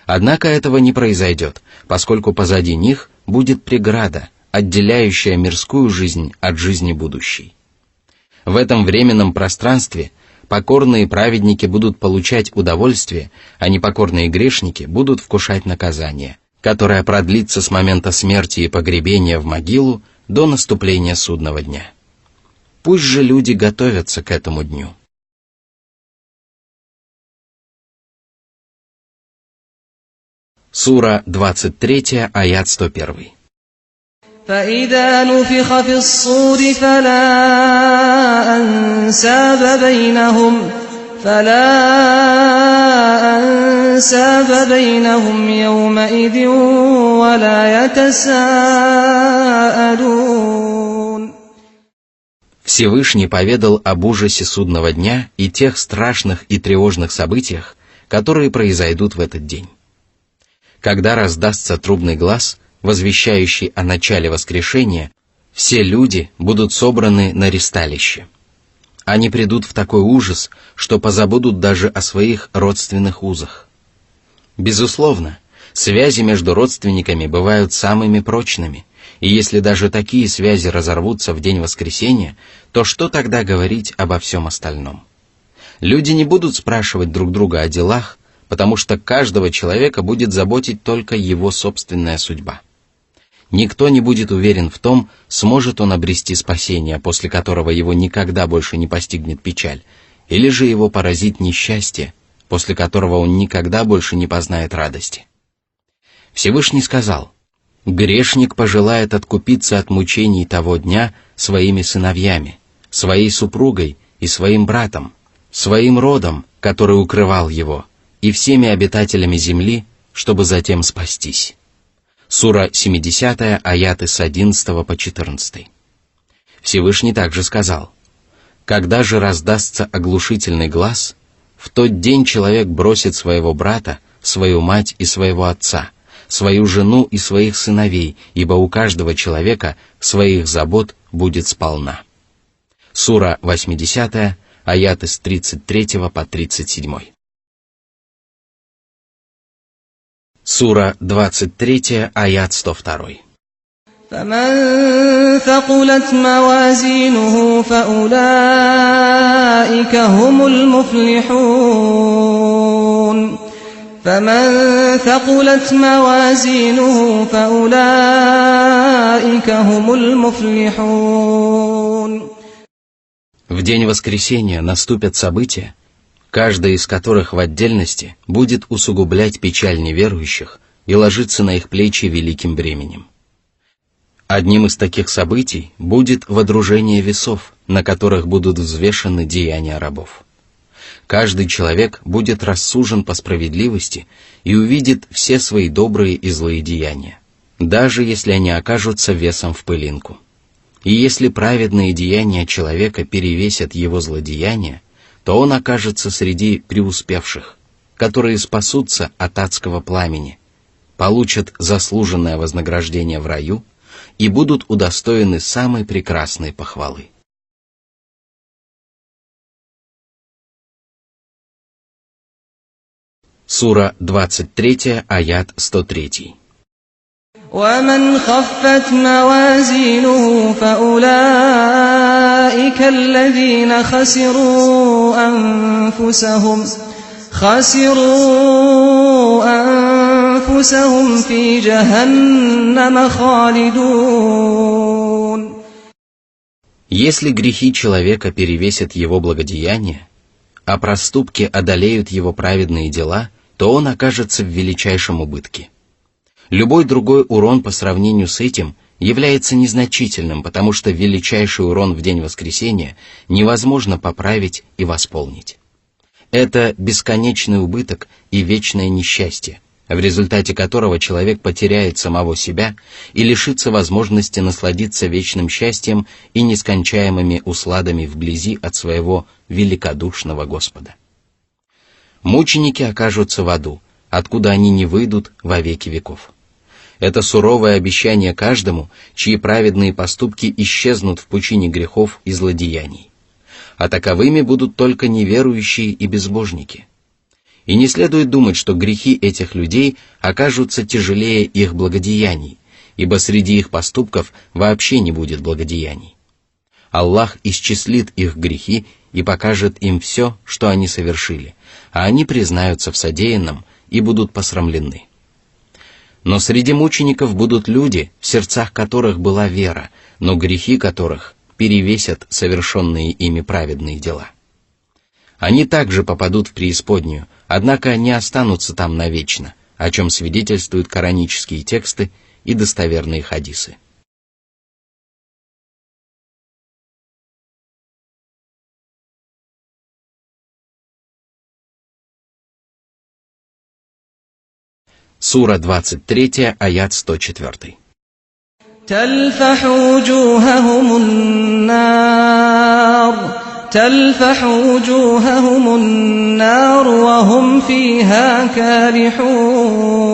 Speaker 1: Однако этого не произойдет, поскольку позади них будет преграда, отделяющая мирскую жизнь от жизни будущей. В этом временном пространстве покорные праведники будут получать удовольствие, а непокорные грешники будут вкушать наказание, которое продлится с момента смерти и погребения в могилу до наступления судного дня. Пусть же люди готовятся к этому дню. Сура 23, аят 101.
Speaker 2: فإذا نفخ في الصور فلا أنساب بينهم يومئذ ولا يتساءلون.
Speaker 1: Всевышний поведал об ужасе судного дня и тех страшных и тревожных событиях, которые произойдут в этот день. Когда раздастся трубный глас, возвещающий о начале воскрешения, все люди будут собраны на ристалище. Они придут в такой ужас, что позабудут даже о своих родственных узах. Безусловно, связи между родственниками бывают самыми прочными, и если даже такие связи разорвутся в день воскресения, то что тогда говорить обо всем остальном? Люди не будут спрашивать друг друга о делах, потому что каждого человека будет заботить только его собственная судьба. Никто не будет уверен в том, сможет он обрести спасение, после которого его никогда больше не постигнет печаль, или же его поразит несчастье, после которого он никогда больше не познает радости. Всевышний сказал: «Грешник пожелает откупиться от мучений того дня своими сыновьями, своей супругой и своим братом, своим родом, который укрывал его, и всеми обитателями земли, чтобы затем спастись». Сура 70, аяты с 11 по 14. Всевышний также сказал: «Когда же раздастся оглушительный глас, в тот день человек бросит своего брата, свою мать и своего отца, свою жену и своих сыновей, ибо у каждого человека своих забот будет сполна». Сура 80, аяты с 33 по 37. Сура 23, аят 102.
Speaker 2: فمن ثقلت موازينه فأولئك هم المفلحون. فمن ثقلت موازينه فأولئك هم المفلحون.
Speaker 1: В день воскресения наступят события, каждая из которых в отдельности будет усугублять печаль неверующих и ложиться на их плечи великим бременем. Одним из таких событий будет водружение весов, на которых будут взвешены деяния рабов. Каждый человек будет рассужен по справедливости и увидит все свои добрые и злые деяния, даже если они окажутся весом в пылинку. И если праведные деяния человека перевесят его злодеяния, то он окажется среди преуспевших, которые спасутся от адского пламени, получат заслуженное вознаграждение в раю и будут удостоены самой прекрасной похвалы. Сура 23, аят 103.
Speaker 2: ومن خفت موازينه فأولئك الذين خسروا أنفسهم في جهنم خالدون.
Speaker 1: Если грехи человека перевесят его благодеяния, а проступки одолеют его праведные дела, то он окажется в величайшем убытке. Любой другой урон по сравнению с этим является незначительным, потому что величайший урон в день воскресения невозможно поправить и восполнить. Это бесконечный убыток и вечное несчастье, в результате которого человек потеряет самого себя и лишится возможности насладиться вечным счастьем и нескончаемыми усладами вблизи от своего великодушного Господа. Мученики окажутся в аду, откуда они не выйдут во веки веков. Это суровое обещание каждому, чьи праведные поступки исчезнут в пучине грехов и злодеяний. А таковыми будут только неверующие и безбожники. И не следует думать, что грехи этих людей окажутся тяжелее их благодеяний, ибо среди их поступков вообще не будет благодеяний. Аллах исчислит их грехи и покажет им все, что они совершили, а они признаются в содеянном и будут посрамлены. Но среди мучеников будут люди, в сердцах которых была вера, но грехи которых перевесят совершенные ими праведные дела. Они также попадут в преисподнюю, однако не останутся там навечно, о чем свидетельствуют коранические тексты и достоверные хадисы. Сура 23, аят 104.
Speaker 2: تلفح وجوههم النار وهم فيها كالحون.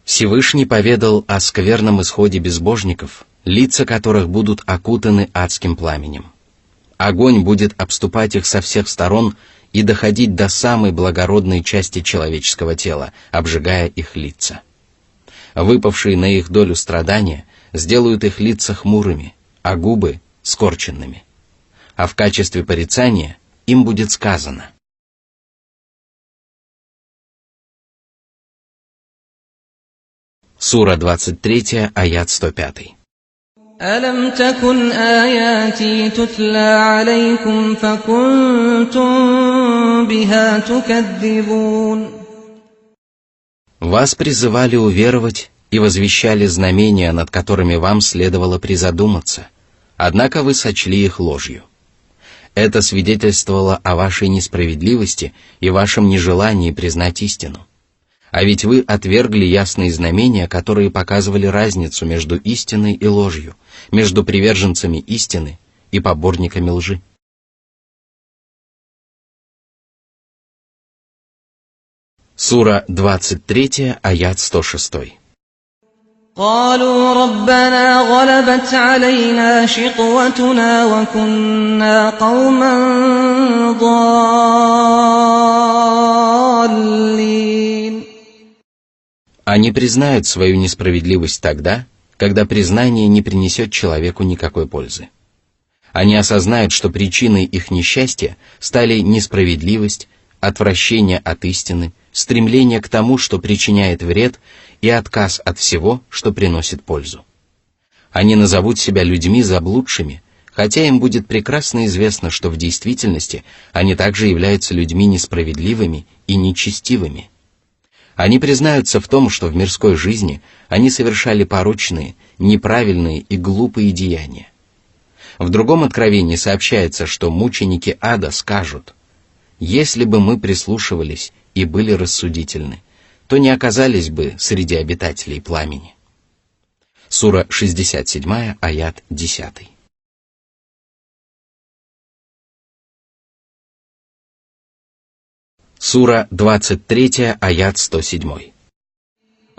Speaker 1: Всевышний поведал о скверном исходе безбожников, лица которых будут окутаны адским пламенем. Огонь будет обступать их со всех сторон и доходить до самой благородной части человеческого тела, обжигая их лица. Выпавшие на их долю страдания сделают их лица хмурыми, а губы — скорченными. А в качестве порицания им будет сказано: Сура 23, аят 105.
Speaker 2: ألم تكن آياتي تتلى عليكم فكنتم بها تكذبون.
Speaker 1: Вас призывали уверовать и возвещали знамения, над которыми вам следовало призадуматься, однако вы сочли их ложью. Это свидетельствовало о вашей несправедливости и вашем нежелании признать истину. А ведь вы отвергли ясные знамения, которые показывали разницу между истиной и ложью, между приверженцами истины и поборниками лжи. Сура 23, аят 106.
Speaker 2: قالوا ربنا غلبت علينا شقوتنا وكنا قوما ضالين.
Speaker 1: Они признают свою несправедливость тогда, когда признание не принесет человеку никакой пользы. Они осознают, что причиной их несчастья стали несправедливость, отвращение от истины, стремление к тому, что причиняет вред, и отказ от всего, что приносит пользу. Они назовут себя людьми заблудшими, хотя им будет прекрасно известно, что в действительности они также являются людьми несправедливыми и нечестивыми. Они признаются в том, что в мирской жизни они совершали порочные, неправильные и глупые деяния. В другом откровении сообщается, что мученики ада скажут: «Если бы мы прислушивались и были рассудительны, то не оказались бы среди обитателей пламени». Сура 67, аят 10. Сура 23, аят 107.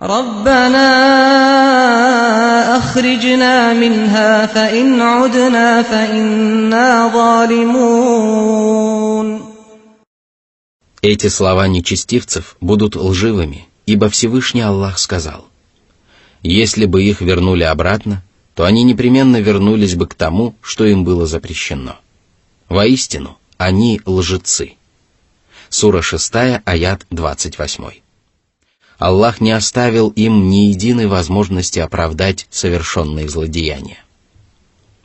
Speaker 2: ربنا أخرجنا منها فإن عدنا فإنا ظالمون.
Speaker 1: Эти слова нечестивцев будут лживыми, ибо Всевышний Аллах сказал: «Если бы их вернули обратно, то они непременно вернулись бы к тому, что им было запрещено. Воистину, они лжецы». Сура 6, аят 28. Аллах не оставил им ни единой возможности оправдать совершенные злодеяния.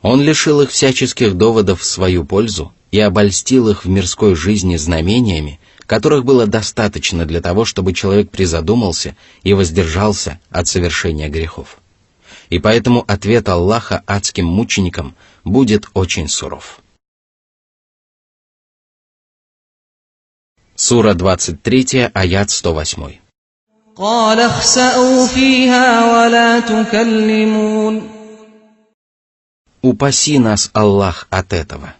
Speaker 1: Он лишил их всяческих доводов в свою пользу и обольстил их в мирской жизни знамениями, которых было достаточно для того, чтобы человек призадумался и воздержался от совершения грехов. И поэтому ответ Аллаха адским мученикам будет очень суров. Сура 23, аят 108.
Speaker 2: قال اخسأوا فيها ولا تكلمون.
Speaker 1: Упаси нас, Аллах, от этого.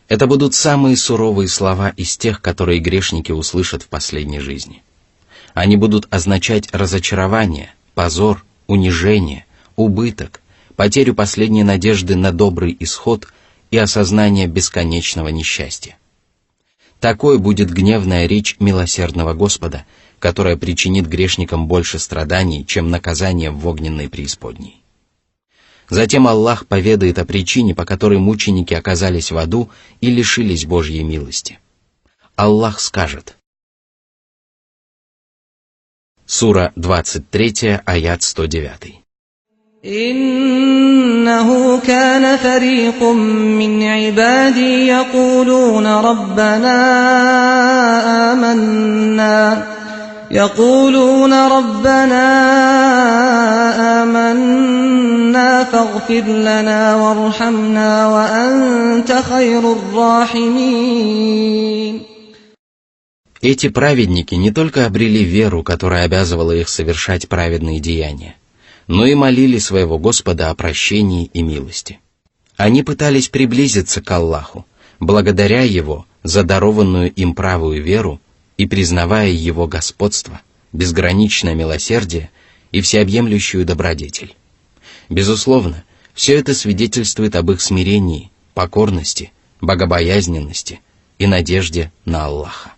Speaker 1: Это будут самые суровые слова из тех, которые грешники услышат в последней жизни. Они будут означать разочарование, позор, унижение, убыток, потерю последней надежды на добрый исход и осознание бесконечного несчастья. Такой будет гневная речь милосердного Господа, которая причинит грешникам больше страданий, чем наказание в огненной преисподней. Затем Аллах поведает о причине, по которой мученики оказались в аду и лишились Божьей милости. Аллах скажет. Сура 23, аят 109.
Speaker 2: إنه كان فريق من عبادي يقولون ربنا آمنا فاغفر لنا وارحمنا وأنت خير الراحمين.
Speaker 1: Эти праведники не только обрели веру, которая обязывала их совершать праведные деяния, но и молили своего Господа о прощении и милости. Они пытались приблизиться к Аллаху, благодаря Его за дарованную им правую веру и признавая Его господство, безграничное милосердие и всеобъемлющую добродетель. Безусловно, все это свидетельствует об их смирении, покорности, богобоязненности и надежде на Аллаха.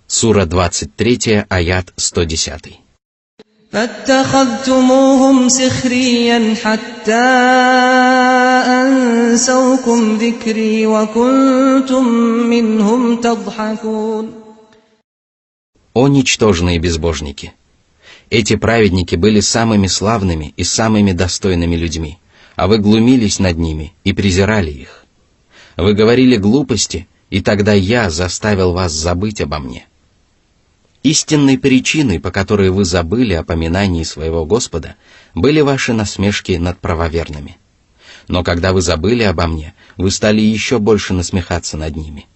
Speaker 1: Сура 23, аят 110.
Speaker 2: فاتخذتموهم سخريا حتى أنسوكم ذكري وكنتم منهم تضحكون.
Speaker 1: О ничтожные безбожники! Эти праведники были самыми славными и самыми достойными людьми, а вы глумились над ними и презирали их. Вы говорили глупости, и тогда я заставил вас забыть обо мне. Истинной причиной, по которой вы забыли о поминании своего Господа, были ваши насмешки над правоверными. Но когда вы забыли обо мне, вы стали еще больше насмехаться над ними.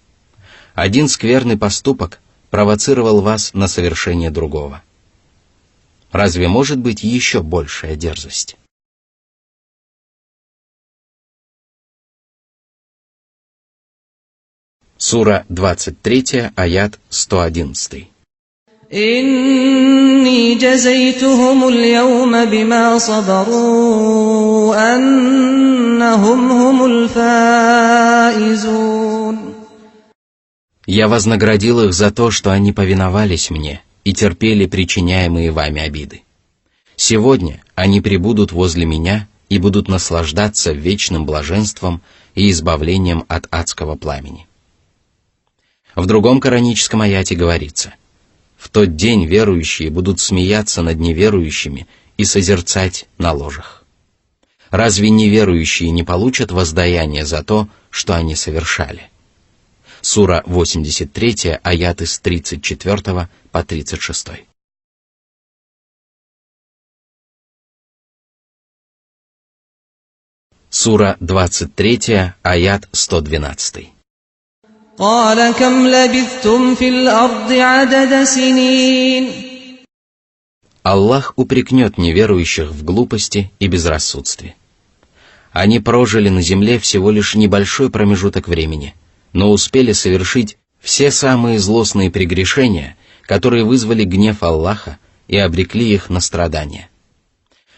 Speaker 1: Один скверный поступок провоцировал вас на совершение другого. Разве может быть еще большая дерзость? Сура 23, аят 111.
Speaker 2: إني جزيتهم اليوم بما صبروا أنهم هم الفائزون.
Speaker 1: Я вознаградил их за то, что они повиновались мне и терпели причиняемые вами обиды. Сегодня они пребудут возле меня и будут наслаждаться вечным блаженством и избавлением от адского пламени. В другом кораническом аяте говорится: в тот день верующие будут смеяться над неверующими и созерцать на ложах. Разве неверующие не получат воздаяние за то, что они совершали? Сура 83, аяты с 34 по 36. Сура 23, аят 112.
Speaker 2: قال كم لبثتم في الأرض عدد سنين.
Speaker 1: Аллах упрекнет неверующих в глупости и безрассудстве. Они прожили на земле всего лишь небольшой промежуток времени, но успели совершить все самые злостные прегрешения, которые вызвали гнев Аллаха и обрекли их на страдания.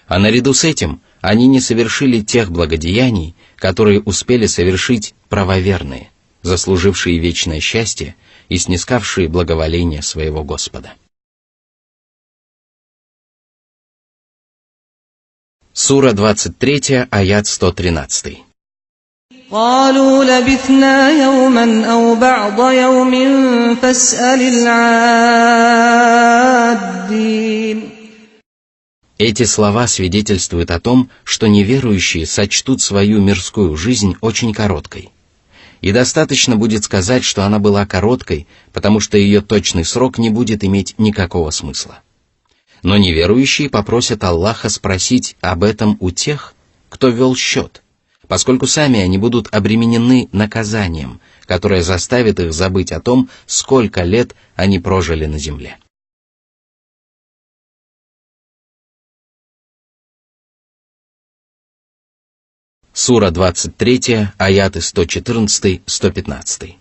Speaker 1: А наряду с этим они не совершили тех благодеяний, которые успели совершить правоверные, заслужившие вечное счастье и снискавшие благоволение своего Господа. Сура 23, аят 113.
Speaker 2: قالوا لبثنا يوما أو بعض يوم فاسأل العادين.
Speaker 1: Эти слова свидетельствуют о том, что неверующие сочтут свою мирскую жизнь очень короткой. И достаточно будет сказать, что она была короткой, потому что ее точный срок не будет иметь никакого смысла. Но неверующие попросят Аллаха спросить об этом у тех, кто вел счет, поскольку сами они будут обременены наказанием, которое заставит их забыть о том, сколько лет они прожили на земле. Сура 23, аяты 114-115.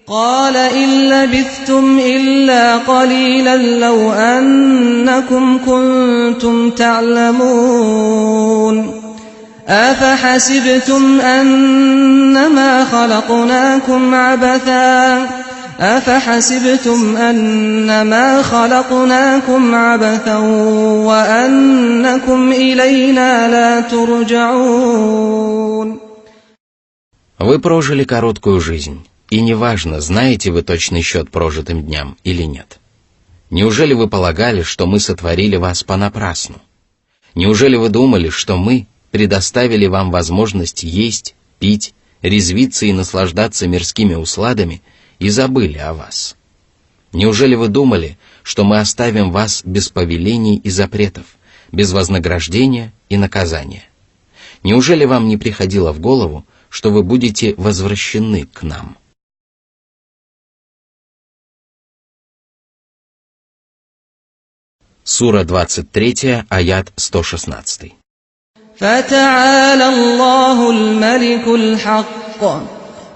Speaker 2: قال إن لبثتم إلا قليلا لو أنكم كنتم تعلمون أفحسبتم أنما خلقناكم عبثا وأنكم إلينا لا ترجعون.
Speaker 1: Вы прожили короткую жизнь, и неважно, знаете вы точный счет прожитым дням или нет. Неужели вы полагали, что мы сотворили вас понапрасну? Неужели вы думали, что мы предоставили вам возможность есть, пить, резвиться и наслаждаться мирскими усладами и забыли о вас? Неужели вы думали, что мы оставим вас без повелений и запретов, без вознаграждения и наказания? Неужели вам не приходило в голову, что вы будете возвращены к нам? Сура 23, аят 116.
Speaker 2: فتعالى الله الملك الحق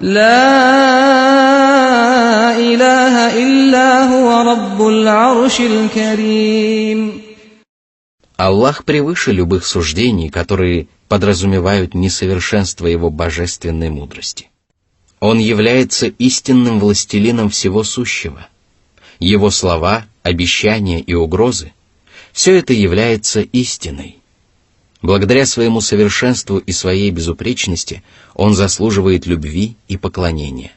Speaker 2: لا إله إلا هو رب العرش الكريم.
Speaker 1: Аллах превыше любых суждений, которые подразумевают несовершенство Его божественной мудрости. Он является истинным властелином всего сущего. Его слова, обещания и угрозы – все это является истиной. Благодаря своему совершенству и своей безупречности Он заслуживает любви и поклонения.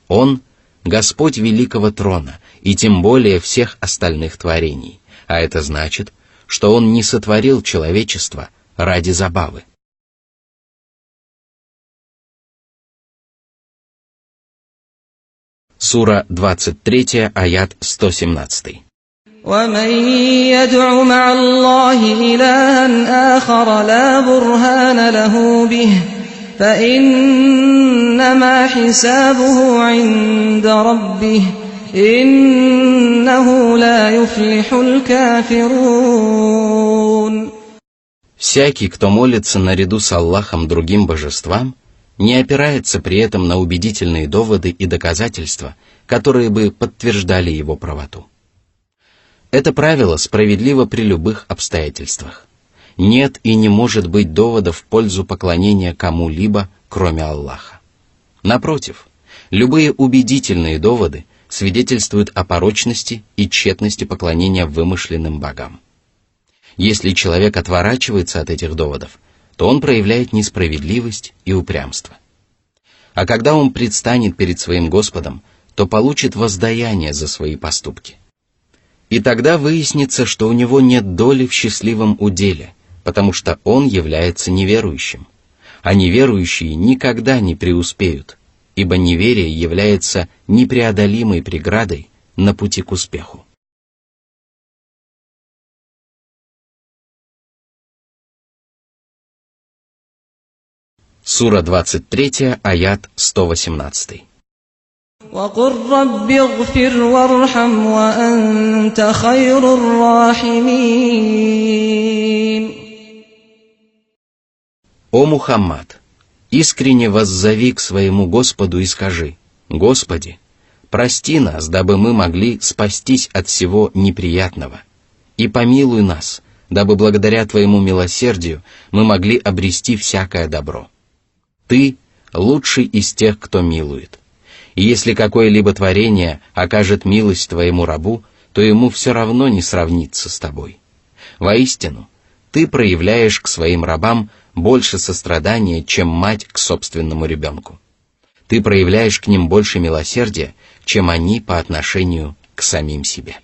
Speaker 1: Он – Господь великого трона и тем более всех остальных творений, а это значит, что Он не сотворил человечество ради забавы. Сура 23, аят 117.
Speaker 2: ومن يدع مع الله إلها آخر لا برهان له به فإنما حسابه عند ربه إنه لا يفلح الكافرون.
Speaker 1: Всякий, кто молится наряду с Аллахом другим божествам, не опирается при этом на убедительные доводы и доказательства, которые бы подтверждали его правоту. Это правило справедливо при любых обстоятельствах. Нет и не может быть доводов в пользу поклонения кому-либо, кроме Аллаха. Напротив, любые убедительные доводы свидетельствуют о порочности и тщетности поклонения вымышленным богам. Если человек отворачивается от этих доводов, то он проявляет несправедливость и упрямство. А когда он предстанет перед своим Господом, то получит воздаяние за свои поступки. И тогда выяснится, что у него нет доли в счастливом уделе, потому что он является неверующим. А неверующие никогда не преуспеют, ибо неверие является непреодолимой преградой на пути к успеху. Сура 23, аят 118.
Speaker 2: وقل رب اغفر وارحم وأنت خير الراحمين.
Speaker 1: О Мухаммад, искренне воззови к своему Господу и скажи: Господи, прости нас, дабы мы могли спастись от всего неприятного, и помилуй нас, дабы благодаря Твоему милосердию мы могли обрести всякое добро. Ты лучший из тех, кто милует. И если какое-либо творение окажет милость Твоему рабу, то ему все равно не сравнится с Тобой. Воистину, Ты проявляешь к своим рабам больше сострадания, чем мать к собственному ребенку. Ты проявляешь к ним больше милосердия, чем они по отношению к самим себе.